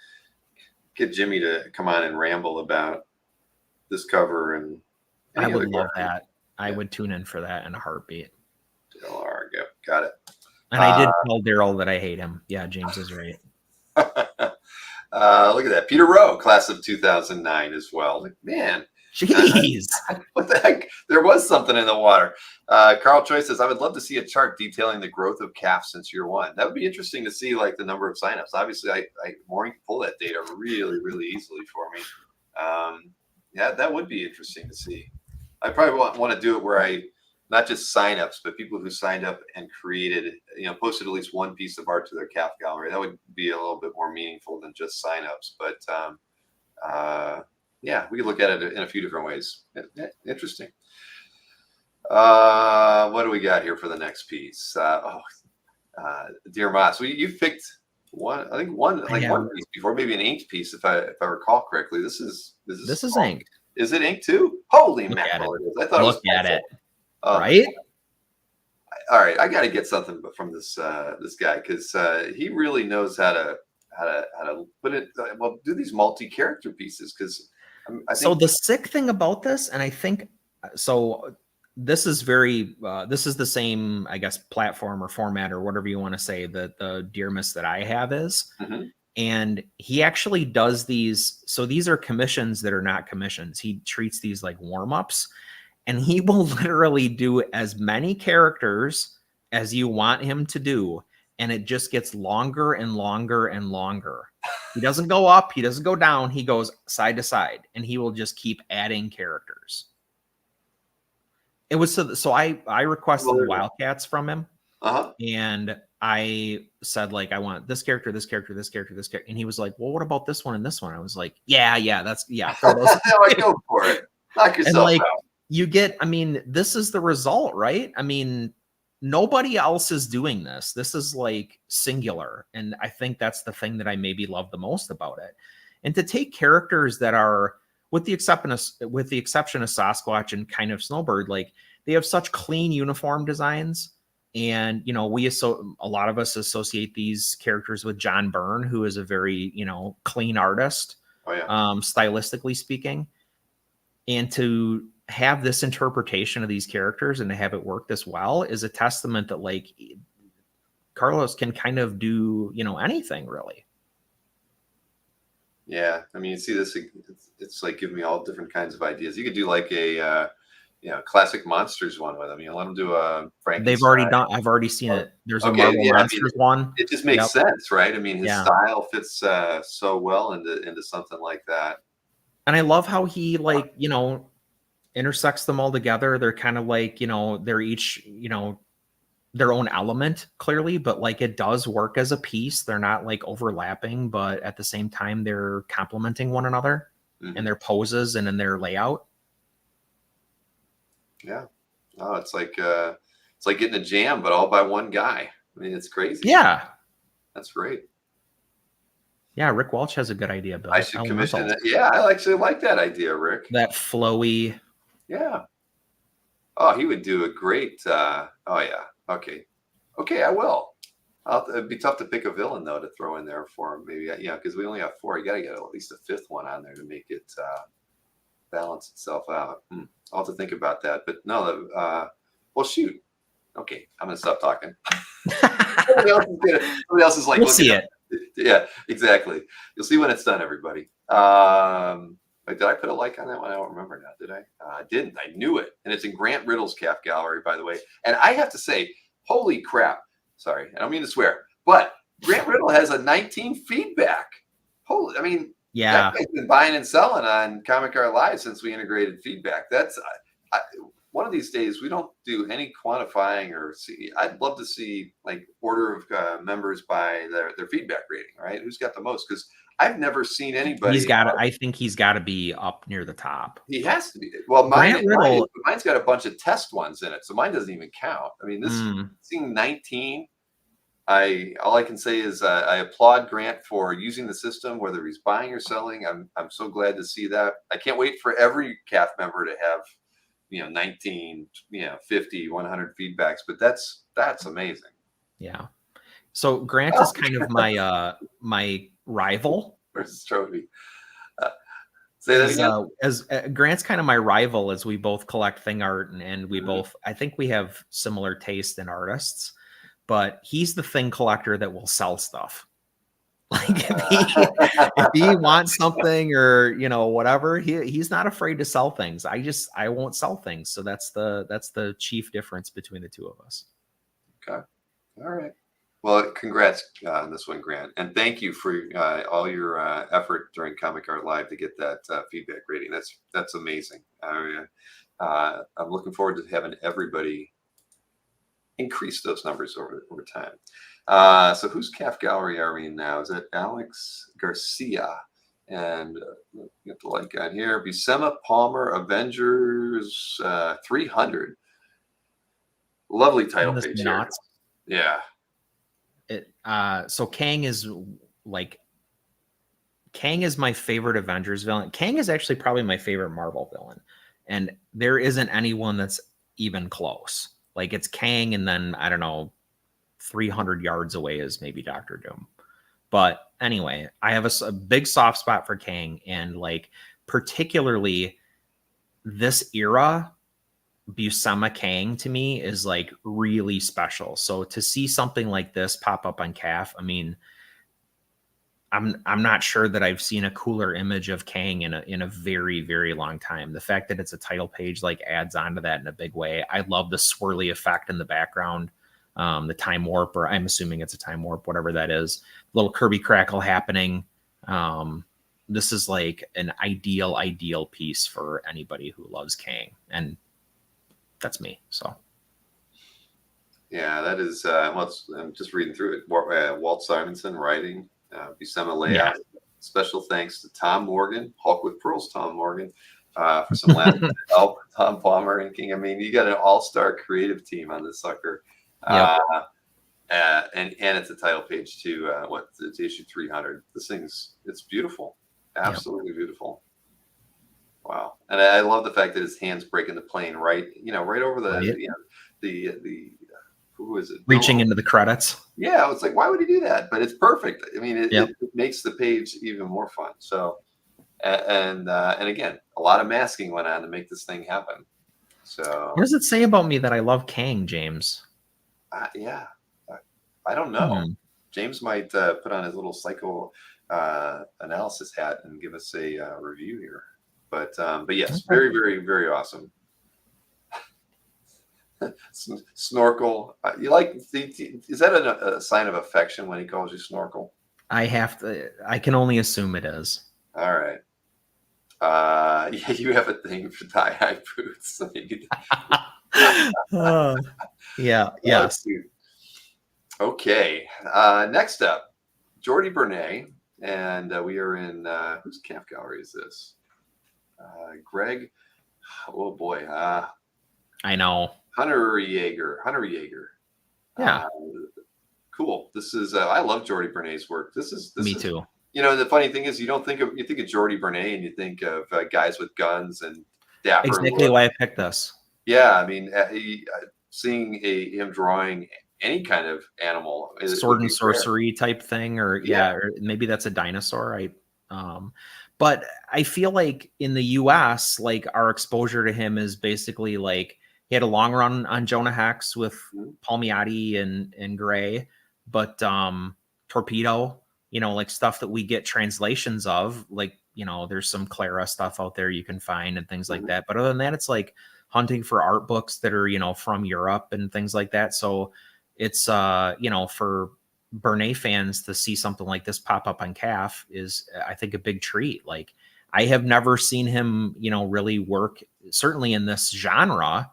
S1: get Jimmy to come on and ramble about this cover. And
S4: I would love that. I would tune in for that in a heartbeat.
S1: Got it.
S4: And I did tell Daryl that I hate him. Yeah, James is right.
S1: Look at that. Peter Rowe, class of 2009 as well. Like, man.
S4: Jeez.
S1: What the heck? There was something in the water. Carl Choi says, I would love to see a chart detailing the growth of CAF since year one. That would be interesting to see, like, the number of signups. Obviously, Maureen can pull that data really, really easily for me. Yeah, that would be interesting to see. I probably want to do it where I not just signups, but people who signed up and created, you know, posted at least one piece of art to their CAF gallery. That would be a little bit more meaningful than just signups. But yeah, we could look at it in a few different ways. Interesting. What do we got here for the next piece? Dear Moss, you've picked one piece before, maybe an inked piece, if I recall correctly. This is
S4: inked.
S1: Is it inked too? Holy mackerel! It is. I thought
S4: Look
S1: it was
S4: at it.
S1: right. All right, I got to get something from this guy, because he really knows how to put it. Well, do these multi-character pieces, because.
S4: So the sick thing about this, and I think so, this is this is the same, I guess, platform or format or whatever you want to say that the Dear Miss that I have is. And he actually does these. So these are commissions that are not commissions. He treats these like warm-ups, and he will literally do as many characters as you want him to do. And it just gets longer and longer and longer. He doesn't go up. He doesn't go down. He goes side to side, and he will just keep adding characters. It was so I requested the Wildcats from him. And I said, like, I want this character, this character, this character, this character. And he was like, well, what about this one and this one? I was like, yeah, throw those.
S1: Like, go for it. Knock yourself
S4: and like,
S1: out.
S4: You get, I mean, this is the result, right? I mean, nobody else is doing this. This is like singular. And I think that's the thing that I maybe love the most about it. And to take characters that are, with the exception of Sasquatch and kind of Snowbird, like, they have such clean uniform designs. And, you know, a lot of us associate these characters with John Byrne, who is a very, you know, clean artist, stylistically speaking. And to have this interpretation of these characters and to have it work this well is a testament that, like, Carlos can kind of do, you know, anything really.
S1: Yeah. I mean, you see this, it's like giving me all different kinds of ideas. You could do like a, classic monsters one with them. You know, let them do a Frankenstein.
S4: They've already done. I've already seen it. There's a Marvel Monsters one.
S1: It just makes sense, right? I mean, his style fits so well into something like that.
S4: And I love how he, like, you know, intersects them all together. They're kind of like, you know, they're each, you know, their own element clearly, but like it does work as a piece. They're not like overlapping, but at the same time they're complementing one another in their poses and in their layout.
S1: Yeah. Oh, it's like getting a jam, but all by one guy. I mean, it's crazy.
S4: Yeah.
S1: That's great.
S4: Yeah, Rick Welch has a good idea, Bill.
S1: I should commission that. Yeah, I actually like that idea, Rick.
S4: That flowy.
S1: Yeah. Oh, he would do a great. Oh yeah. Okay. I will. It'd be tough to pick a villain though to throw in there for him. Maybe because we only have 4. You got to get at least a 5th one on there to make it balance itself out. I'll have to think about that. But no. Well, shoot. Okay, I'm gonna stop talking. Somebody else is like,
S4: we'll see it.
S1: Yeah, exactly. You'll see when it's done, everybody. Did I put a like on that one? I don't remember now. Did I? I didn't. I knew it. And it's in Grant Riddle's calf gallery, by the way. And I have to say, holy crap. Sorry, I don't mean to swear, but Grant Riddle has a 19 feedback. Holy, I mean,
S4: yeah,
S1: that guy's been buying and selling on Comic Art Live since we integrated feedback. That's one of these days we don't do any quantifying or see. I'd love to see like order of members by their feedback rating, right? Who's got the most? Because I've never seen anybody.
S4: I think he's got to be up near the top.
S1: He has to be. Well, mine's got a bunch of test ones in it, so mine doesn't even count. I mean, seeing 19. All I can say is I applaud Grant for using the system, whether he's buying or selling. I'm so glad to see that. I can't wait for every CAF member to have 19, 50, 100 feedbacks. But that's amazing.
S4: Yeah. So Grant is kind of my rival.
S1: Versus trophy. Say that again.
S4: As Grant's kind of my rival, as we both collect thing art and we both. I think we have similar taste in artists. But he's the thing collector that will sell stuff. Like if he wants something or whatever, he's not afraid to sell things. I won't sell things. So that's the chief difference between the two of us.
S1: Okay. All right. Well, congrats on this one, Grant, and thank you for all your effort during Comic Art Live to get that feedback rating. That's amazing. I'm looking forward to having everybody increase those numbers over time. So whose CAF gallery are we in now? Is it Alex Garcia? And get the like on here. Buscema Palmer Avengers 300. Lovely title page here. Yeah.
S4: So Kang is my favorite Avengers villain. Kang is actually probably my favorite Marvel villain. And there isn't anyone that's even close. Like it's Kang, and then I don't know, 300 yards away is maybe Doctor Doom. But anyway, I have a big soft spot for Kang, and like particularly this era, Buscema Kang to me is like really special. So to see something like this pop up on CAF, I mean, I'm not sure that I've seen a cooler image of Kang in a very, very long time. The fact that it's a title page like adds on to that in a big way. I love the swirly effect in the background, the time warp, or I'm assuming it's a time warp, whatever that is. Little Kirby crackle happening. This is like an ideal piece for anybody who loves Kang, and that's me. So
S1: Yeah, that is. I'm just reading through it. Walt Simonson writing, Buscema
S4: yeah.
S1: layout. Special thanks to Tom Morgan, Hulk with Pearls, Tom Morgan, for some last minute help. Tom Palmer inking. I mean, you got an all-star creative team on this sucker.
S4: Yep.
S1: And it's a title page too. It's issue 300. This it's beautiful, absolutely beautiful. Wow, and I love the fact that his hands breaking the plane right over the
S4: Right.
S1: the who is it
S4: Reaching into the credits.
S1: Yeah, it's like, why would he do that? But it's perfect. I mean,
S4: Yep.
S1: it makes the page even more fun. So, and again, a lot of masking went on to make this thing happen. So,
S4: What does it say about me that I love Kang, James?
S1: yeah, I don't know.
S4: Hmm.
S1: James might put on his little psycho analysis hat and give us a review here. But yes,
S4: Okay.
S1: very, very, very awesome. Snorkel. You like? Is that a sign of affection when he calls you Snorkel?
S4: I can only assume it is.
S1: All right. Yeah, you have a thing for tie-high boots.
S4: Yeah. Yes.
S1: Okay. Next up, Jordi Bernay, and we are in whose calf gallery is this? Greg. Oh boy.
S4: I know.
S1: Hunter Yeager.
S4: Yeah.
S1: Cool. This is I love Jordi Bernay's work. This
S4: Me
S1: is,
S4: too.
S1: the funny thing is you think of Jordi Bernay and you think of guys with guns and dapper
S4: Exactly
S1: look.
S4: why I picked this.
S1: Yeah, I mean, seeing him drawing any kind of animal,
S4: Sword and sorcery type thing, or or maybe that's a dinosaur. But I feel like in the US, like our exposure to him is basically like he had a long run on Jonah Hex with Palmiotti and Gray, but Torpedo, like stuff that we get translations of, like, there's some Clara stuff out there you can find and things like that. But other than that, it's like hunting for art books that are, from Europe and things like that. So it's, for Bernay fans to see something like this pop up on CAF is, I think, a big treat. Like, I have never seen him, really work, certainly in this genre,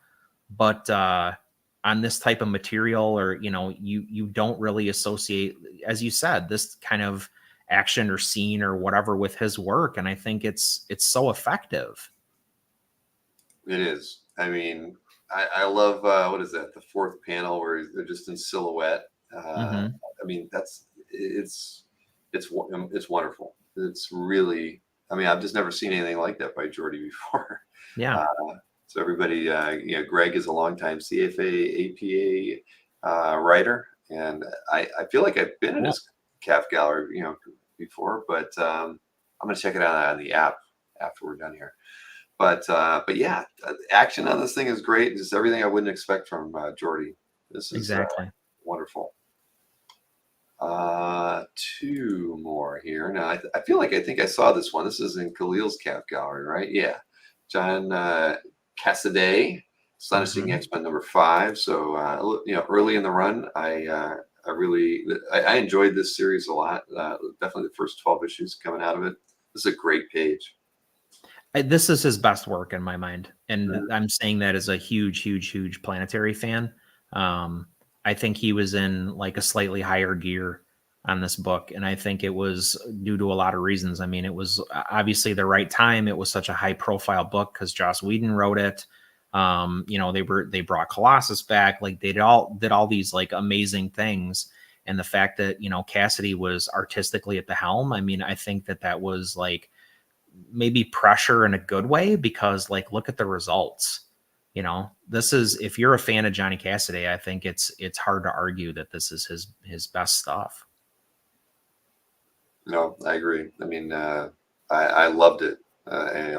S4: but on this type of material, or, you don't really associate, as you said, this kind of action or scene or whatever with his work. And I think it's so effective.
S1: It is. I mean, I love what is that? The fourth panel where they're just in silhouette. I mean, it's wonderful. It's really. I mean, I've just never seen anything like that by Jordi before.
S4: Yeah.
S1: So everybody, Greg is a longtime CFA APA writer, and I feel like I've been in his CAF gallery, before, but I'm gonna check it out on the app after we're done here. But yeah, action on this thing is great. Just everything I wouldn't expect from Jordi. This is
S4: exactly
S1: wonderful. Two more here. Now, I feel like I think I saw this one. This is in Khalil's CAF gallery, right? Yeah. John Cassaday, Astonishing X-Men #5. So, early in the run, I enjoyed this series a lot. Definitely the first 12 issues coming out of it. This is a great page.
S4: This is his best work in my mind. And I'm saying that as a huge Planetary fan. I think he was in like a slightly higher gear on this book. And I think it was due to a lot of reasons. I mean, it was obviously the right time. It was such a high profile book because Joss Whedon wrote it. They brought Colossus back. Like they did all these like amazing things. And the fact that, Cassidy was artistically at the helm. I mean, I think that was like maybe pressure in a good way, because like, look at the results. This is, if you're a fan of Johnny Cassaday, I think it's hard to argue that this is his best stuff.
S1: No, I agree. I mean, I loved it. And,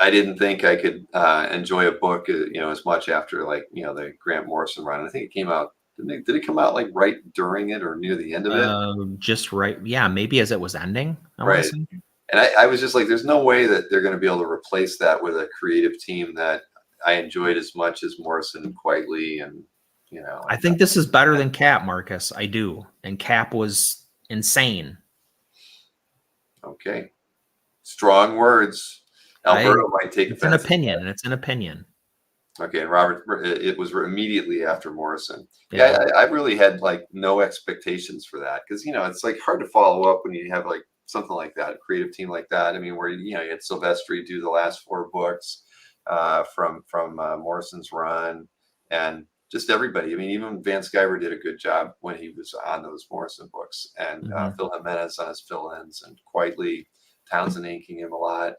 S1: I didn't think I could enjoy a book, as much after like, the Grant Morrison run. I think it came out, Did it come out like right during it or near the end of it?
S4: Just right. Yeah, maybe as it was ending, I want to
S1: Right.
S4: say.
S1: And I was just like, there's no way that they're going to be able to replace that with a creative team that I enjoyed as much as Morrison and Quietly and, you know.
S4: I think this is better than Cap, Marcus. I do. And Cap was insane.
S1: Okay. Strong words. Alberto might take
S4: It's an
S1: offense.
S4: opinion, and it's an opinion.
S1: Okay, and Robert, it was immediately after Morrison.
S4: Yeah.
S1: Yeah, I really had like no expectations for that because you know it's like hard to follow up when you have like something like that, a creative team like that. I mean, where you know you had Silvestri do the last 4 books from Morrison's run, and just everybody. I mean, even Van Sciver did a good job when he was on those Morrison books, and Phil Jimenez on his fill-ins, and Quietly Townsend inking him a lot.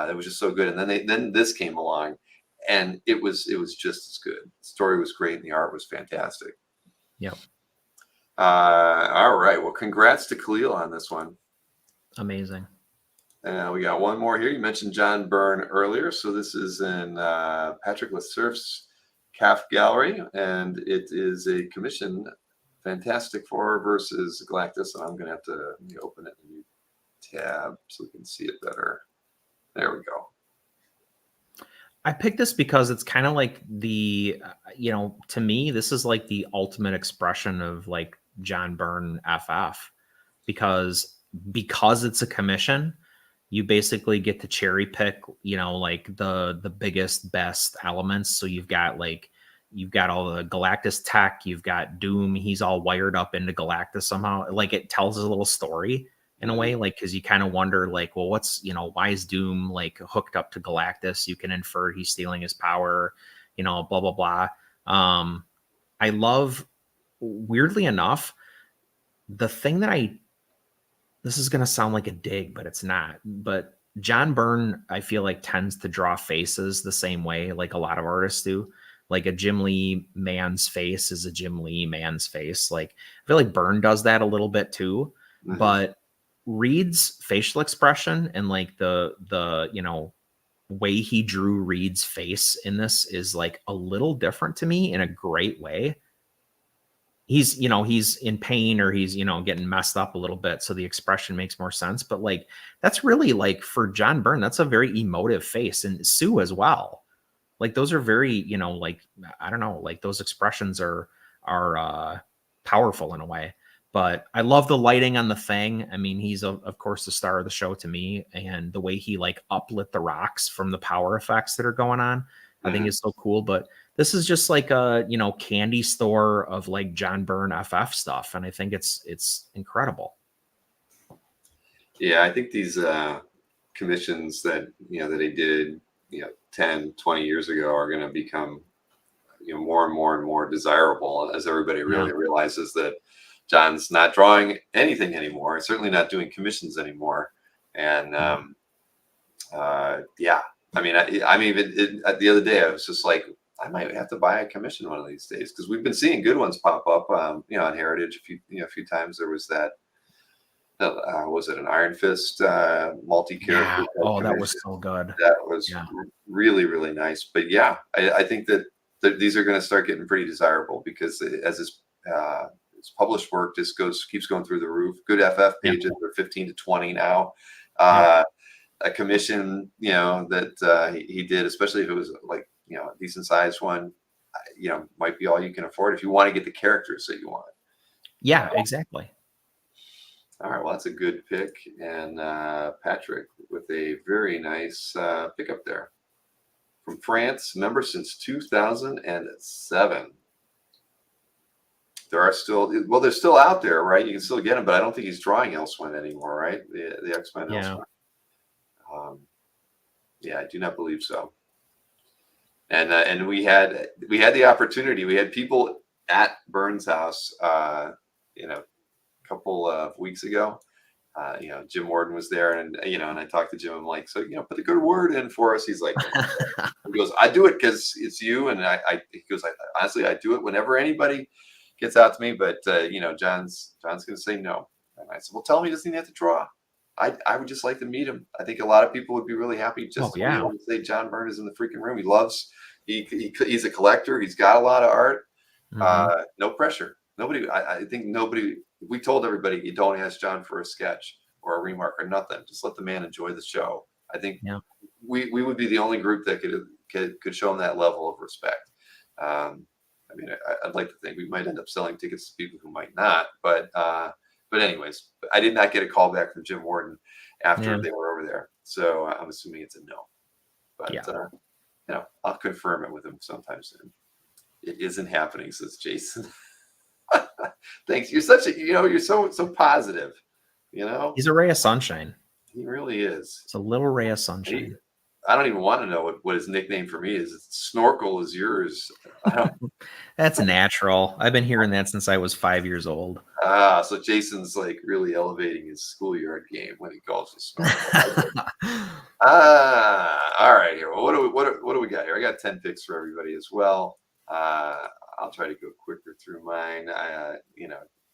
S1: It was just so good. And then this came along. And it was just as good. The story was great, and the art was fantastic.
S4: Yep.
S1: All right. Well, congrats to Khalil on this one.
S4: Amazing.
S1: We got one more here. You mentioned John Byrne earlier, so this is in Patrick Lesurf's CAF Gallery, and it is a commission. Fantastic Four versus Galactus, and I'm going to have to open it in a new tab so we can see it better. There we go.
S4: I picked this because it's kind of like the, to me, this is like the ultimate expression of like John Byrne FF because it's a commission, you basically get to cherry pick, like the biggest, best elements. So you've got all the Galactus tech, you've got Doom. He's all wired up into Galactus somehow. Like it tells a little story in a way, like, because you kind of wonder, like, well, why is Doom like hooked up to Galactus? You can infer he's stealing his power, blah, blah, blah. I love, weirdly enough, the thing that this is going to sound like a dig, but it's not. But John Byrne, I feel like, tends to draw faces the same way, like a lot of artists do. Like a Jim Lee man's face is a Jim Lee man's face. Like I feel like Byrne does that a little bit too, but Reed's facial expression and like the way he drew Reed's face in this is like a little different to me in a great way. He's in pain or he's getting messed up a little bit, so the expression makes more sense. But like that's really, like, for John Byrne, that's a very emotive face, and Sue as well. Like those are very, like, I don't know, like those expressions are powerful in a way. But I love the lighting on the thing. I mean, he's of course the star of the show to me, and the way he like uplit the rocks from the power effects that are going on, I think is so cool. But this is just like a candy store of like John Byrne FF stuff, and I think it's incredible.
S1: Yeah, I think these commissions that that he did 10, 20 years ago are going to become more and more and more desirable as everybody really realizes that John's not drawing anything anymore, certainly not doing commissions anymore. And I mean, the other day I was just like, I might have to buy a commission one of these days, because we've been seeing good ones pop up on Heritage a few times. There was that was it an Iron Fist multi-character?
S4: Yeah. Oh, that was so good.
S1: That was really, really nice. But yeah, I think that these are going to start getting pretty desirable, because as this published work just keeps going through the roof. Good FF pages are 15 to 20 now. A commission, that he did, especially if it was like a decent sized one, might be all you can afford if you want to get the characters that you want.
S4: Yeah, exactly.
S1: All right, well, that's a good pick. And Patrick with a very nice pickup there. From France, member since 2007. They're still out there, right? You can still get them, but I don't think he's drawing Elsewhere anymore, right? The X-Men Elsewhere. I do not believe so. And we had the opportunity. We had people at Byrne's house, a couple of weeks ago. Jim Warden was there, and and I talked to Jim. I'm like, so put the good word in for us. He's like, he goes, I do it because it's you, and he goes, honestly, I do it whenever anybody gets out to me, but John's going to say no. And I said, well, tell him he doesn't even have to draw. I would just like to meet him. I think a lot of people would be really happy just to be able to say John Byrne is in the freaking room. He loves. He's a collector. He's got a lot of art. No pressure. Nobody, I think nobody, we told everybody, you don't ask John for a sketch or a remark or nothing. Just let the man enjoy the show. I think
S4: Yeah.
S1: we would be the only group that could show him that level of respect. I mean, I'd like to think we might end up selling tickets to people who might not, but anyways, I did not get a call back from Jim Warden after they were over there. So I'm assuming it's a no, but I'll confirm it with him sometime soon. It isn't happening, says Jason. Thanks. You're such a, you're so positive,
S4: He's a ray of sunshine.
S1: He really is.
S4: It's a little ray of sunshine.
S1: I don't even want to know what his nickname for me is. Snorkel is yours.
S4: That's natural. I've been hearing that since I was 5 years old.
S1: So Jason's like really elevating his schoolyard game when he calls us Snorkel. All right, here. Well, what do we got here? I got 10 picks for everybody as well. I'll try to go quicker through mine.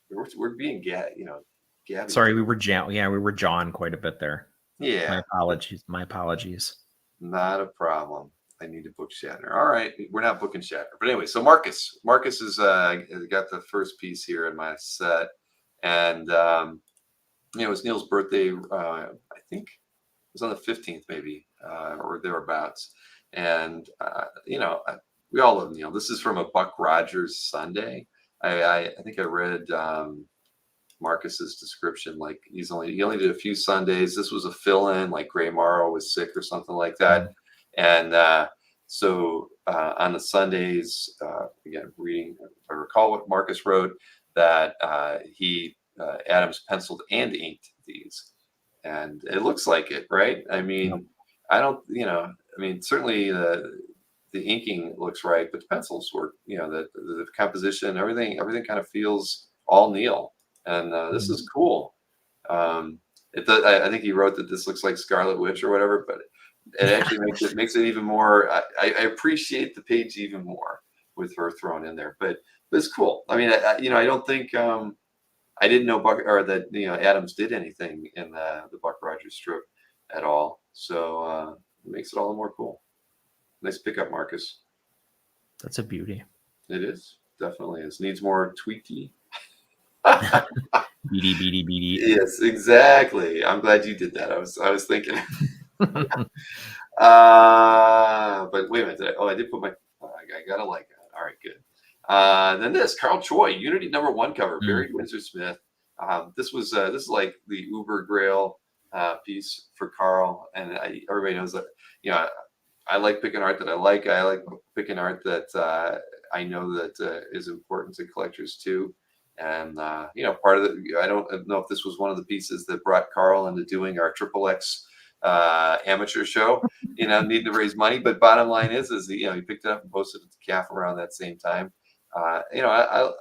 S1: We're being Gabby.
S4: Sorry, we were John quite a bit there.
S1: Yeah.
S4: My apologies.
S1: Not a problem. I need to book Shatner. All right, we're not booking Shatner, but anyway. So Marcus has got the first piece here in my set, and it was Neil's birthday. I think it was on the 15th, maybe, or thereabouts. And we all love Neil. This is from a Buck Rogers Sunday. I think I read Marcus's description. Like he only did a few Sundays. This was a fill-in, like Gray Morrow was sick or something like that. And so on the Sundays, again, reading, if I recall what Marcus wrote, that he Adams penciled and inked these, and it looks like it, right? I mean, certainly the inking looks right, but the pencils work. The composition, everything kind of feels all Neil, and this is cool. I think he wrote that this looks like Scarlet Witch or whatever, but it actually makes it even more. I appreciate the page even more with her thrown in there, but it's cool. I mean, I don't think I didn't know that Adams did anything in the Buck Rogers strip at all, so it makes it all the more cool. Nice pickup, Marcus.
S4: That's a beauty.
S1: It is, definitely is. Needs more tweaky.
S4: Beady.
S1: Yes, exactly. I'm glad you did that. I was thinking. But wait a minute. I did put my. I gotta like that. All right, good. Then this Carl Choi, Unity #1 cover, Barry Windsor Smith. This is like the Uber Grail piece for Carl, and everybody knows that. I like picking art that I like. I like picking art that I know that is important to collectors too. And part of it, I don't know if this was one of the pieces that brought Carl into doing our XXX amateur show. Need to raise money, but bottom line is he picked it up and posted it to CAF around that same time. I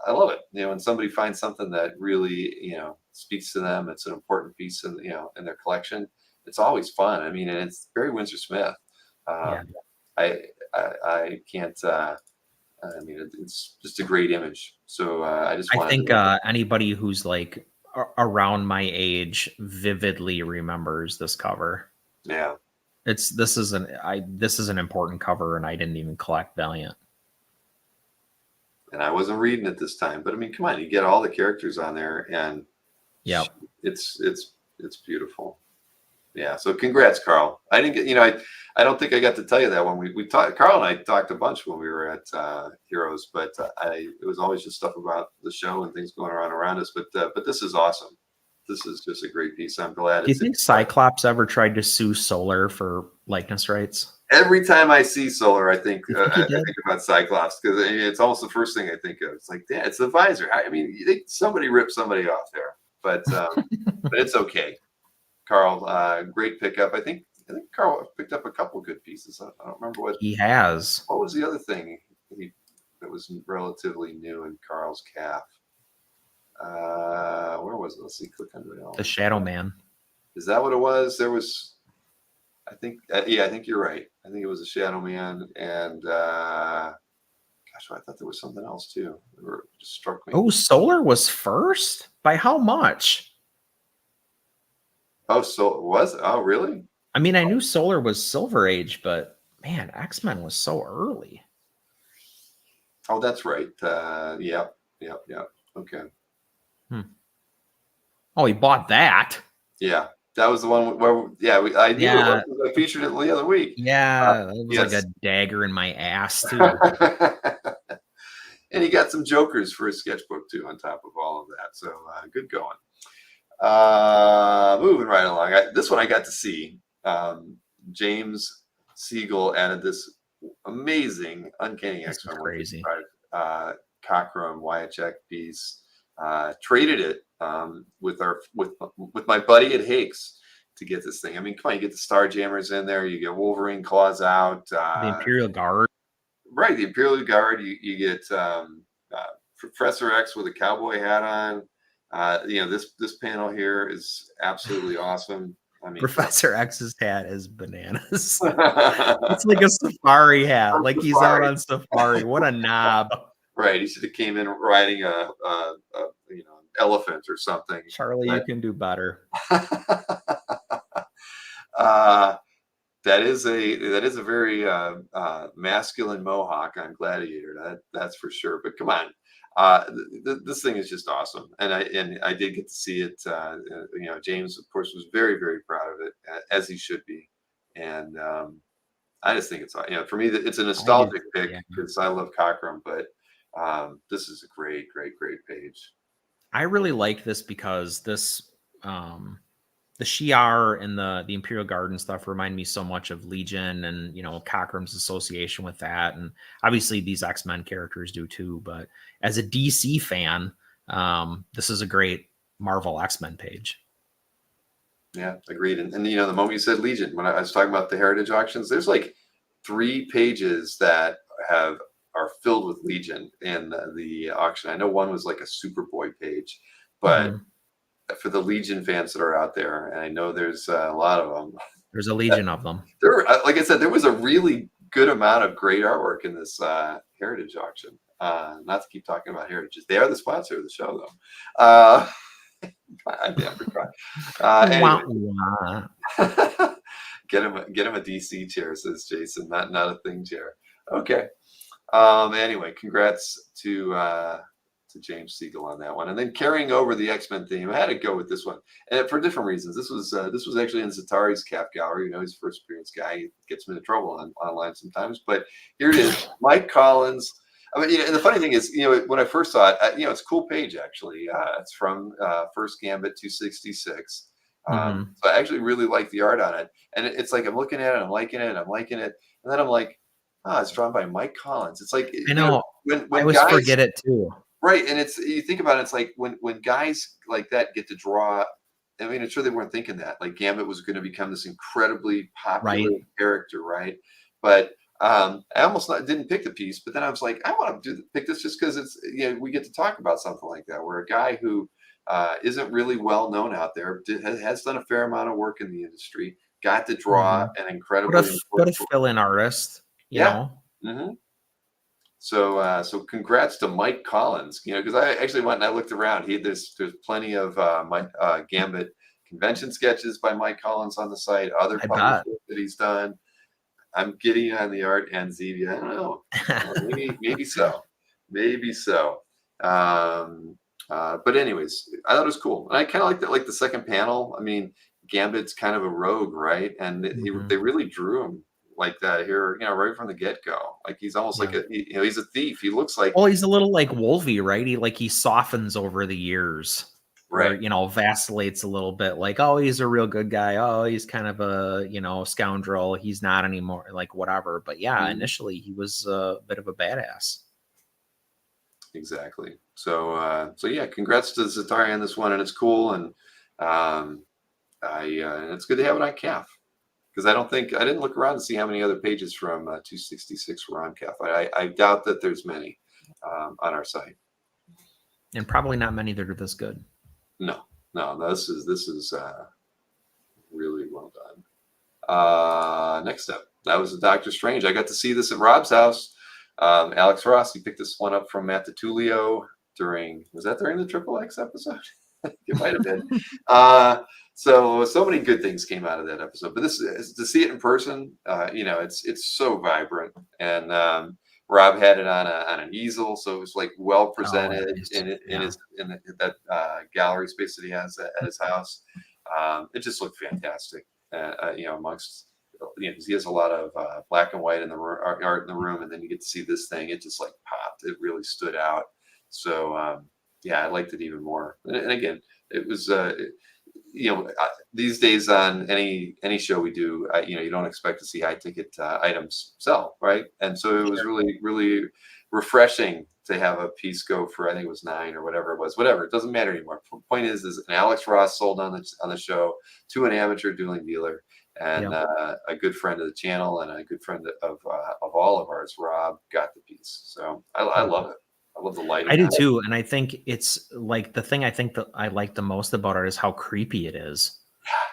S1: love it. When somebody finds something that really speaks to them, it's an important piece in in their collection. It's always fun. I mean, and it's Barry Windsor Smith. I can't. It's just a great image. So I
S4: think anybody who's like around my age vividly remembers this cover.
S1: Yeah,
S4: this is an important cover, and I didn't even collect Valiant.
S1: And I wasn't reading it this time, but I mean, come on, you get all the characters on there, and it's beautiful. Yeah, so congrats, Carl. I didn't get, I don't think I got to tell you that when we talked. Carl and I talked a bunch when we were at Heroes, but it was always just stuff about the show and things going around us. But this is awesome. This is just a great piece. I'm glad.
S4: Do you think Cyclops ever tried to sue Solar for likeness rights?
S1: Every time I see Solar, I think about Cyclops, because it's almost the first thing I think of. It's like, yeah, it's the visor. I mean, somebody ripped somebody off there, but but it's okay. Carl, great pickup. I think Carl picked up a couple good pieces. I don't remember what
S4: he has.
S1: What was the other thing that was relatively new in Carl's calf? Where was it? Let's see. Click on it.
S4: The Shadow Man.
S1: Is that what it was? There was. I think. I think you're right. I think it was a Shadow Man, and gosh, I thought there was something else too. It just struck me.
S4: Oh, Solar was first? By how much?
S1: Oh, so it was? Oh, really?
S4: I mean, I knew Solar was Silver Age, but man, X-Men was so early.
S1: Oh, that's right. Yeah. Okay.
S4: Oh, he bought that.
S1: Yeah, that was the one where I knew it
S4: Yeah.
S1: was. I featured it the other week.
S4: Yeah, it was like
S1: Yes.
S4: a dagger in my ass too.
S1: And he got some jokers for his sketchbook too, on top of all of that. So good going. Moving right along. This one I got to see. James Siegel added this amazing Uncanny
S4: This is
S1: X-Men
S4: crazy.
S1: 155 Cockrum Wyatt Jack piece. Traded it with my buddy at Hakes to get this thing. I mean, come on, you get the Star Jammers in there, you get Wolverine claws out,
S4: The Imperial Guard.
S1: right? The Imperial Guard. You get Professor X with a cowboy hat on. This panel here is absolutely awesome. I mean,
S4: Professor X's hat is bananas. It's like a safari hat, like he's out on safari. What a knob!
S1: Right, he should have came in riding a elephant or something.
S4: Charlie, you can do better.
S1: That is a very masculine mohawk on Gladiator. That's for sure. But come on, this thing is just awesome, and I did get to see it. James, of course, was very, very proud of it, as he should be, and I just think it's for me it's a nostalgic pick because I love Cockrum, but this is a great page.
S4: I really like this because this the Shi'ar and the Imperial Guard and stuff remind me so much of Legion and Cockrum's association with that, and obviously these X-Men characters do too. But as a DC fan, this is a great Marvel X-Men page.
S1: Yeah, agreed. And the moment you said Legion, when I was talking about the Heritage auctions, there's like 3 pages that are filled with Legion in the auction. I know one was like a Superboy page, but for the Legion fans that are out there, and I know there's a lot of them.
S4: There's a legion of them.
S1: There, like I said, there was a really good amount of great artwork in this Heritage auction. Not to keep talking about Heritages, they are the sponsor of the show, though. I damn forgot. Anyway. Get him a DC chair, says Jason, not a thing chair. Okay. Anyway, congrats to James Siegel on that one, and then carrying over the X-Men theme, I had to go with this one, and for different reasons. This was actually in Zatari's Cap Gallery. He's a first appearance guy. He gets me into trouble online sometimes, but here it is, Mike Collins. I mean, and the funny thing is, when I first saw it, it's a cool page actually. It's from First Gambit 266. So I actually really like the art on it, and it's like I'm looking at it, I'm liking it, and then I'm like, it's drawn by Mike Collins. It's like
S4: I know.
S1: When
S4: I always
S1: guys
S4: forget it too.
S1: Right, and you think about it, it's like when guys like that get to draw. I mean, I'm sure they weren't thinking that like Gambit was going to become this incredibly popular character, right? But I almost didn't pick the piece, but then I was like, I want to pick this just because it's we get to talk about something like that, where a guy who isn't really well known out there has done a fair amount of work in the industry, got to draw an incredibly
S4: what a fill-in artist, you know.
S1: So congrats to Mike Collins, because I actually went and I looked around. There's plenty of Gambit convention sketches by Mike Collins on the site, other publications that he's done. I'm getting on the art and Zevia. I don't know. Maybe so. But anyways, I thought it was cool. And I kind of like that, like the second panel. I mean, Gambit's kind of a rogue, right? And they really drew him like that here, right from the get-go. Like he's almost like he's a thief. He looks like,
S4: he's a little like Wolvie, right? He softens over the years,
S1: right?
S4: Vacillates a little bit. Like, oh, he's a real good guy. Oh, he's kind of a scoundrel. He's not anymore. Like whatever. But initially he was a bit of a badass.
S1: Exactly. So yeah, congrats to Zatari on this one, and it's cool, and it's good to have it on CAF. Because I didn't look around to see how many other pages from 266 were on CAF. I doubt that there's many on our site,
S4: and probably not many that are this good.
S1: No, this is really well done. Next up, that was the Doctor Strange. I got to see this at Rob's house. Alex Ross, he picked this one up from Matt DiTullio during the Triple X episode? It might have been. So many good things came out of that episode, but this is to see it in person. It's so vibrant, and Rob had it on an easel, so it was like well presented
S4: nice.
S1: in
S4: Yeah.
S1: that gallery space that he has at his house. It just looked fantastic, amongst, 'cause he has a lot of black and white in the art in the room, and then you get to see this thing. It just like popped. It really stood out. So yeah, I liked it even more. And again, it was these days on any show we do, you don't expect to see high ticket items sell, right? And so it was really refreshing to have a piece go for, I think it was 9 or whatever it was, whatever, it doesn't matter anymore. Point is an Alex Ross sold on the show to an amateur dueling dealer, and a good friend of the channel and a good friend of all of ours, Rob, got the piece. So I love it. I love the lighting.
S4: I do too, and I think it's like the thing I think that I like the most about it is how creepy it is.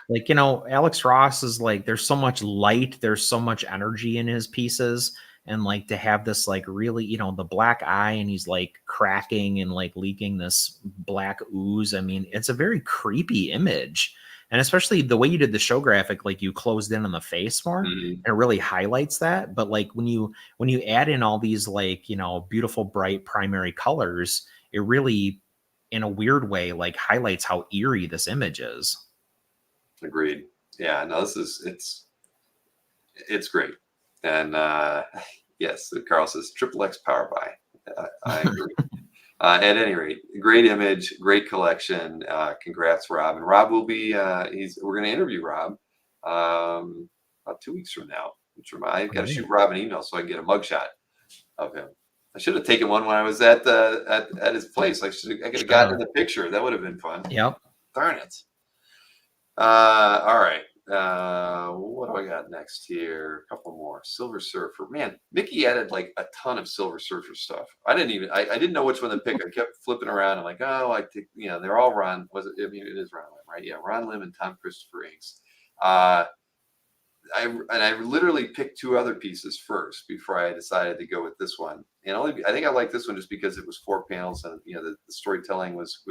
S4: Like, Alex Ross is like, there's so much light, there's so much energy in his pieces, and like to have this like really, the black eye, and he's like cracking and like leaking this black ooze. I mean, it's a very creepy image. And especially the way you did the show graphic, like you closed in on the face more, and it really highlights that. But like when you add in all these like, beautiful, bright primary colors, it really, in a weird way, like highlights how eerie this image is.
S1: Agreed. Yeah, no, it's great. And yes, Carl says triple X power buy. I agree. At any rate, great image, great collection. Congrats, Rob. And Rob will be we're going to interview Rob about 2 weeks from now. I've got to shoot Rob an email so I can get a mugshot of him. I should have taken one when I was at his place. I could have gotten in the picture. That would have been fun.
S4: Yep.
S1: Darn it. All right. What do I got next here? A couple more. Silver Surfer. Man, Mickey added like a ton of Silver Surfer stuff. I didn't know which one to pick. I kept flipping around. I'm like, oh, I think, they're all Ron. It is Ron Lim, right? Yeah, Ron Lim and Tom Christopher Inks. I literally picked 2 other pieces first before I decided to go with this one. And I think I like this one just because it was 4 panels, and the storytelling was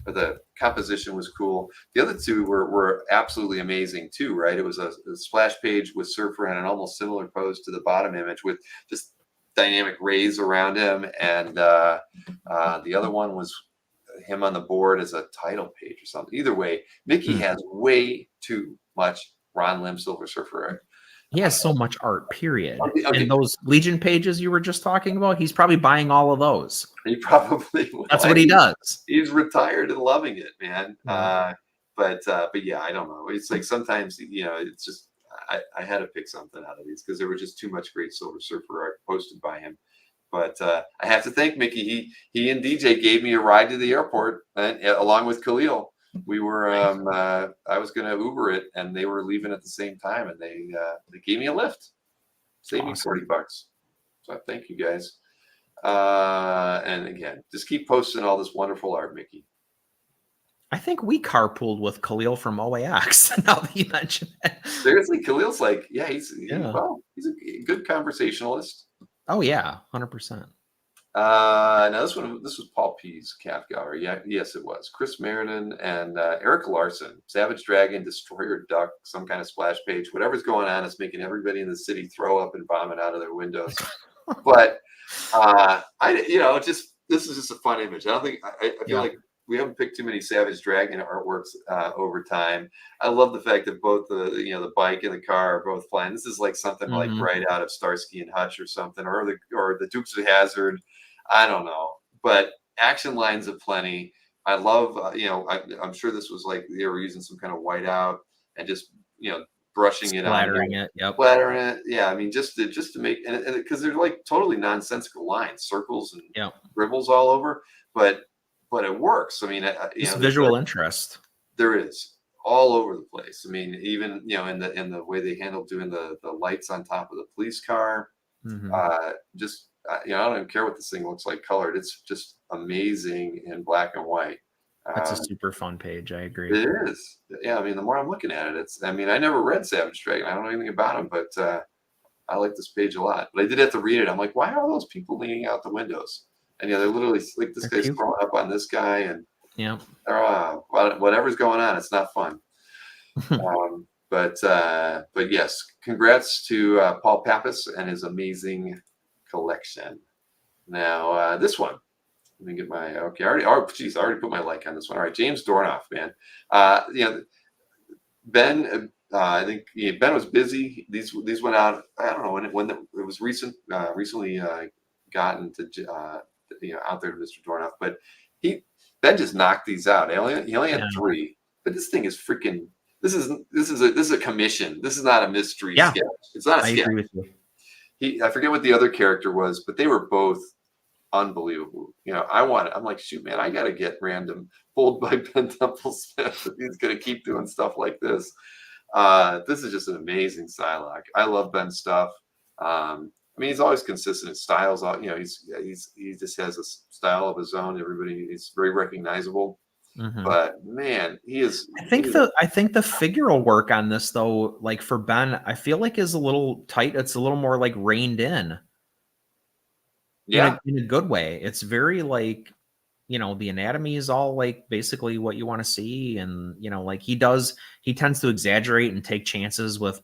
S1: the composition was cool. The other 2 were absolutely amazing too, right? It was a splash page with Surfer and an almost similar pose to the bottom image with just dynamic rays around him, and the other one was him on the board as a title page or something. Either way, Mickey has way too much Ron Lim Silver Surfer.
S4: He has so much art, period.
S1: Okay.
S4: And those Legion pages you were just talking about, he's probably buying all of those.
S1: He probably will.
S4: That's what he does.
S1: He's retired and loving it, man. But yeah, I don't know. It's like sometimes, it's just I had to pick something out of these because there was just too much great Silver Surfer art posted by him. But I have to thank Mickey. He and DJ gave me a ride to the airport, along with Khalil. We were I was going to Uber it, and they were leaving at the same time, and they gave me a lift, saved me $40. So thank you guys. And again, just keep posting all this wonderful art, Mickey.
S4: I think we carpooled with Khalil from OAX. Now that you mention it,
S1: Seriously, Khalil's like, he's a good conversationalist.
S4: Oh yeah, 100%.
S1: Now this was Paul P's calf gallery. Yeah, yes, it was Chris Meriden and Eric Larson, Savage Dragon, Destroyer Duck, some kind of splash page. Whatever's going on is making everybody in the city throw up and vomit out of their windows. But this is just a fun image. I don't think I feel like we haven't picked too many Savage Dragon artworks over time. I love the fact that both the bike and the car are both flying. This is like something like right out of Starsky and Hutch or something, or the Dukes of Hazzard. I don't know, but action lines aplenty. I love, I'm sure this was like they were using some kind of whiteout and just, brushing it on,
S4: splattering it. Yep.
S1: Splattering it. Yeah. I mean, just to make, and because they're like totally nonsensical lines, circles and dribbles all over, but it works. I mean,
S4: it's visual interest. There
S1: is all over the place. I mean, even, in the way they handled doing the lights on top of the police car, I don't even care what this thing looks like colored. It's just amazing in black and white.
S4: That's a super fun page. I agree.
S1: It is. Yeah. I mean, the more I'm looking at it, I never read Savage Dragon. I don't know anything about him, but I like this page a lot. But I did have to read it. I'm like, why are all those people leaning out the windows? And they're literally like, this guy's throwing up on this guy, and whatever's going on, it's not fun. But yes, congrats to Paul Pappas and his amazing collection. Now this one, let me get my okay. I already put my like on this one. All right, James Dornoff, man. Ben, I think Ben was busy. These went out. I don't know when it was recently gotten to out there to Mr. Dornoff, but Ben just knocked these out. He only had 3, but this thing is freaking. This is a commission. This is not a mystery sketch. It's not a sketch.
S4: I agree with you.
S1: I forget what the other character was, but they were both unbelievable. I'm like, shoot, man, I got to get random pulled by Ben Temple-Smith if he's going to keep doing stuff like this. This is just an amazing Psylocke. I love Ben's stuff. I mean, he's always consistent. His styles, he just has a style of his own. He's very recognizable.
S4: Mm-hmm.
S1: But man, he is.
S4: I think the figural work on this, though, like for Ben, I feel like is a little tight. It's a little more like reined in.
S1: Yeah,
S4: in a good way. It's very like, the anatomy is all like basically what you want to see, and like he tends to exaggerate and take chances with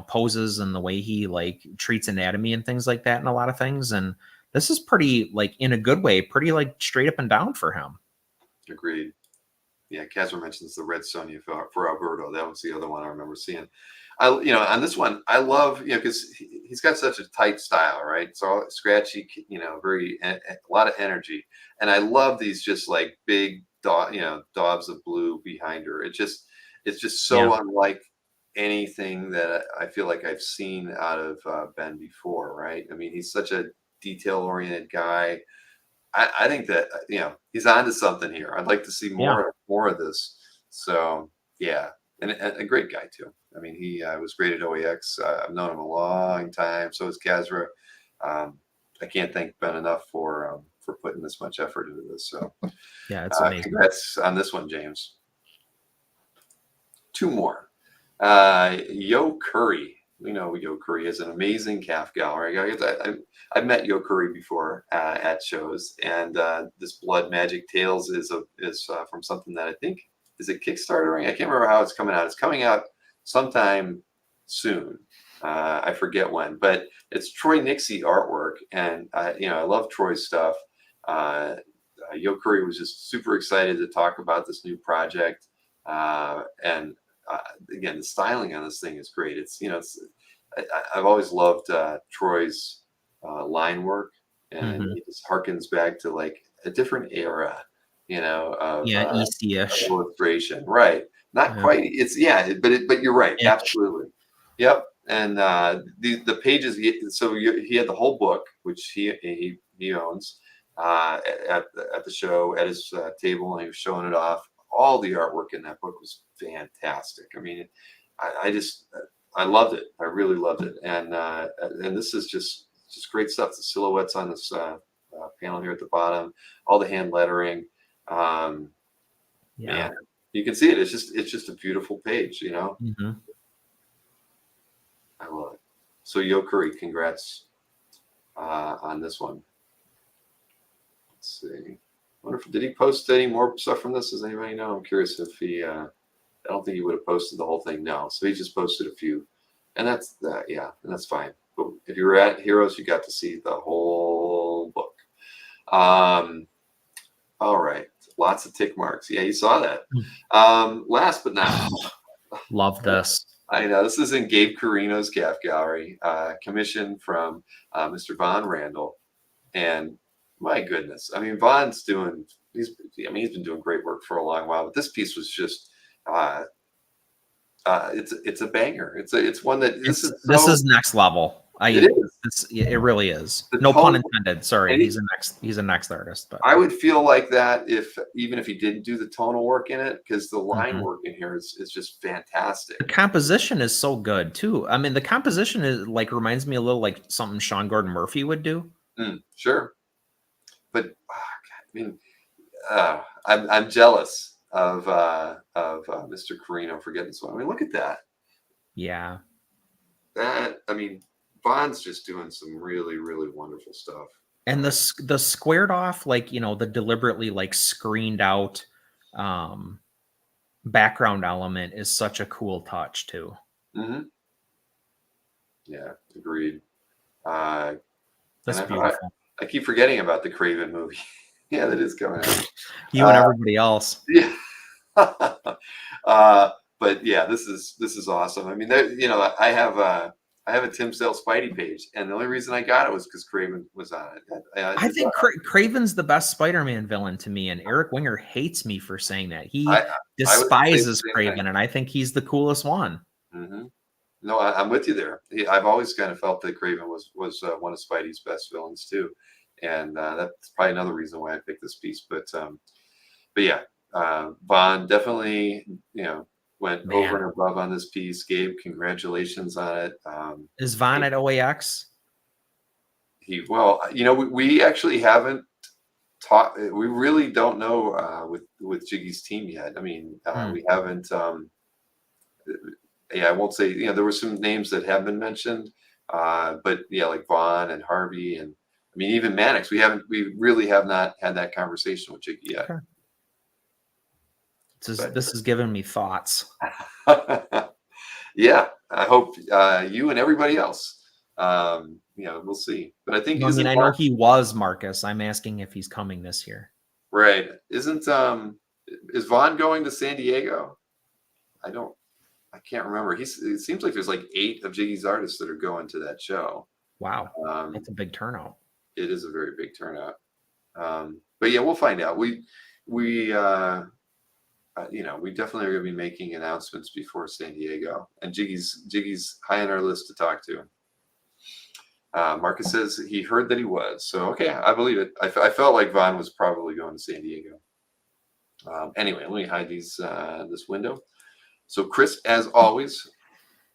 S4: poses and the way he like treats anatomy and things like that in a lot of things. And this is pretty like in a good way, pretty like straight up and down for him.
S1: Agreed. Yeah, Casper mentions the Red Sonja for Alberto. That was the other one I remember seeing. On this one, I love, because he's got such a tight style, right? It's all scratchy, very a lot of energy, and I love these just like big daubs of blue behind her. It's just so unlike anything that I feel like I've seen out of Ben before, right? I mean, he's such a detail-oriented guy. I think that he's onto something here. I'd like to see more of this. So yeah, and a great guy too. I mean, he was great at OAX. I've known him a long time. So is Kazra. I can't thank Ben enough for putting this much effort into this. So
S4: yeah, it's amazing.
S1: Congrats on this one, James. 2 more. Yo Curry. We know Yo Curry is an amazing calf gallery. I've met Yo Curry before at shows, and this Blood Magic Tales is from something that I think is a Kickstarter. I can't remember how it's coming out. It's coming out sometime soon. I forget when, but it's Troy Nixie artwork, and I love Troy's stuff. Yo Curry was just super excited to talk about this new project, and again, the styling on this thing is great. I've always loved Troy's line work, and it just harkens back to like a different era, of
S4: Easty-ish
S1: illustration, right? Not quite. But you're right, absolutely. Yep. And the pages. So he had the whole book, which he owns at the show at his table, and he was showing it off. All the artwork in that book was fantastic. I mean, I loved it. I really loved it. And this is just great stuff. The silhouettes on this panel here at the bottom, all the hand lettering. Man, you can see it. It's just a beautiful page,
S4: Mm-hmm.
S1: I love it. So Yo Curry, congrats on this one. Let's see. Did he post any more stuff from this? Does anybody know? I'm curious if he. I don't think he would have posted the whole thing. No, so he just posted a few, and that's that. Yeah, and that's fine. But if you were at Heroes, you got to see the whole book. All right, lots of tick marks. Yeah, you saw that. Last but not least,
S4: love this.
S1: I know this is in Gabe Carino's calf gallery, commission from Mr. Von Randall, and my goodness, I mean, Von's he's been doing great work for a long while, but this piece was just it's a banger. It's one that this is
S4: next level. It really is. No pun intended. Sorry, he's a next artist. But
S1: I would feel like that even if he didn't do the tonal work in it, because the line work in here is just fantastic.
S4: The composition is so good too. I mean, the composition is like reminds me a little like something Sean Gordon Murphy would do.
S1: Sure, but I mean, I'm jealous of Mr. Carino for getting this one. I mean, look at that.
S4: Yeah.
S1: Bond's just doing some really, really wonderful stuff.
S4: And the squared off, like, the deliberately like screened out background element is such a cool touch too.
S1: Mm-hmm. Yeah, agreed.
S4: That's
S1: And
S4: beautiful.
S1: I keep forgetting about the Craven movie. Yeah, that is coming out.
S4: You and everybody else.
S1: Yeah. But yeah, this is awesome. I mean, you know, I have a Tim Sale Spidey page, and the only reason I got it was because Craven was on it.
S4: I think Craven's the best Spider-Man villain to me, and Eric Winger hates me for saying that. He
S1: I would say the
S4: despises
S1: same
S4: Craven,
S1: thing.
S4: and I think he's the coolest one.
S1: Mm-hmm. No, I'm with you there. I've always kind of felt that Craven was one of Spidey's best villains too, and that's probably another reason why I picked this piece. But yeah, Vaughn definitely, you know, went over and above on this piece. Gabe, congratulations on it.
S4: Is Vaughn at OAX?
S1: Well, you know, we actually haven't talked. We really don't know with Jiggy's team yet. I mean, we haven't. Yeah, I won't say. You know, there were some names that have been mentioned, but yeah, like Vaughn and Harvey, and I mean even Mannix. We really have not had that conversation with Jiggy yet.
S4: Okay. This is giving me thoughts.
S1: Yeah, I hope you and everybody else. You know, we'll see. But I think
S4: I know he was Marcus. I'm asking if he's coming this year.
S1: Right? Isn't is Vaughn going to San Diego? I can't remember. It seems like there's like 8 of Jiggy's artists that are going to that show.
S4: Wow, that's a big turnout.
S1: It is a very big turnout. But yeah, we'll find out. We you know, we definitely are going to be making announcements before San Diego, and Jiggy's high on our list to talk to. Marcus says he heard that he was, so okay, I believe it. I felt like Vaughn was probably going to San Diego. Anyway, let me hide this window. So Chris, as always,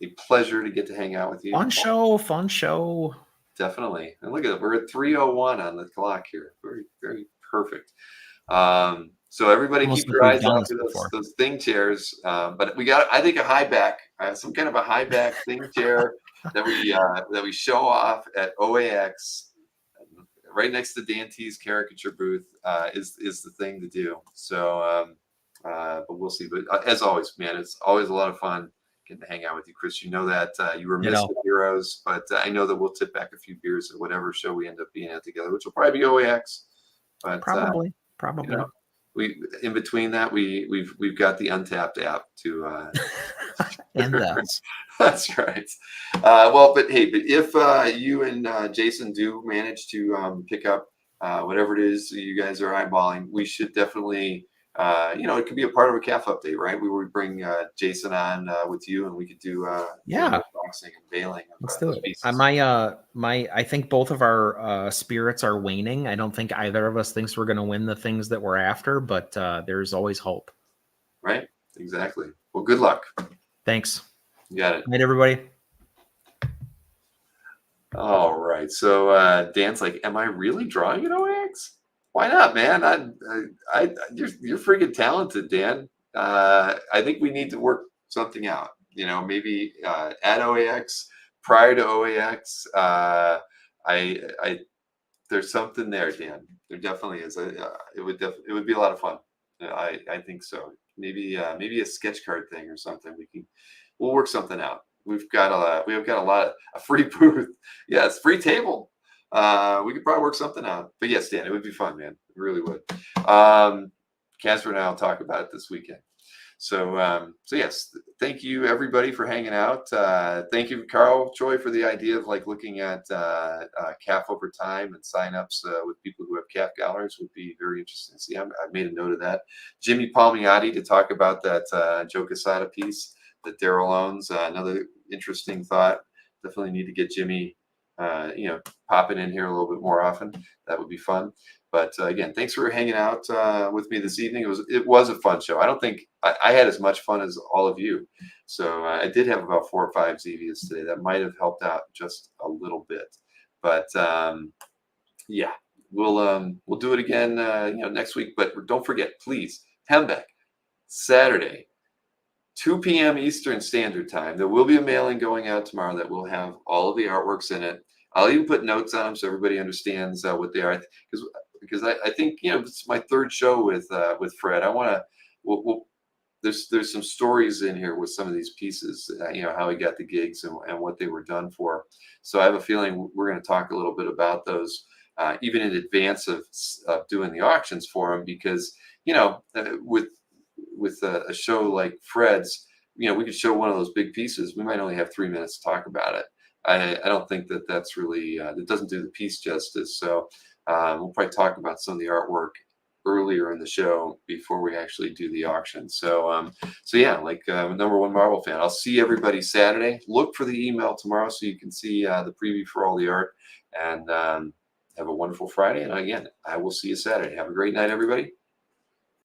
S1: a pleasure to get to hang out with you.
S4: Fun show.
S1: Definitely. And look at it, we're at 3:01 on the clock here. Very, very perfect. So everybody keep your eyes out for those thing chairs. But we got, I think, a high back, some kind of a high back thing chair that we show off at OAX, right next to Dan T's caricature booth, is the thing to do. So, but we'll see. But as always, man, it's always a lot of fun getting to hang out with you, Chris. You know that you were missed with Heroes, but I know that we'll tip back a few beers at whatever show we end up being at together, which will probably be OAX. But
S4: probably.
S1: You know, in between that, we've got the Untapped app to
S4: and
S1: that's right. Well, but hey, but if you and Jason do manage to pick up whatever it is you guys are eyeballing, we should definitely you know, it could be a part of a calf update, right? We would bring Jason on with you, and we could do boxing and bailing.
S4: Let's do it. I think both of our spirits are waning. I don't think either of us thinks we're going to win the things that we're after, but there's always hope.
S1: Right? Exactly. Well, good luck.
S4: Thanks.
S1: You got it.
S4: Good night, everybody.
S1: All right. So Dan's like, am I really drawing at OAX? Why not, man? You're freaking talented, Dan. I think we need to work something out. You know, maybe at OAX, prior to OAX. There's something there, Dan. There definitely is. It would be a lot of fun. I think so. Maybe a sketch card thing or something. We'll work something out. We've got a lot of free booth. Yes, free table. We could probably work something out. But yes, Dan, it would be fun, man. It really would. Casper and I will talk about it this weekend. So yes, thank you everybody for hanging out. Thank you, Carl Choi, for the idea of like looking at calf over time and signups with people who have calf galleries would be very interesting to see. I've made a note of that. Jimmy Palmiotti to talk about that Joe Quesada piece that Daryl owns. Another interesting thought. Definitely need to get Jimmy you know, popping in here a little bit more often. That would be fun. But again, thanks for hanging out with me this evening. It was a fun show. I don't think I had as much fun as all of you. So I did have about 4 or 5 Zevias today. That might have helped out just a little bit. But yeah, we'll do it again you know, next week. But don't forget, please, Hembeck, Saturday, 2 p.m. Eastern Standard Time. There will be a mailing going out tomorrow that will have all of the artworks in it. I'll even put notes on them so everybody understands what they are. Because I think, you know, it's my 3rd show with Fred. I want to there's some stories in here with some of these pieces, you know, how he got the gigs and what they were done for. So I have a feeling we're going to talk a little bit about those even in advance of doing the auctions for him, because, you know, with a show like Fred's, you know, we could show one of those big pieces. We might only have 3 minutes to talk about it. I don't think that that's really, it doesn't do the piece justice. So we'll probably talk about some of the artwork earlier in the show before we actually do the auction. So so yeah, like number one Marvel fan, I'll see everybody Saturday. Look for the email tomorrow so you can see the preview for all the art, and have a wonderful Friday. And again, I will see you Saturday. Have a great night, everybody.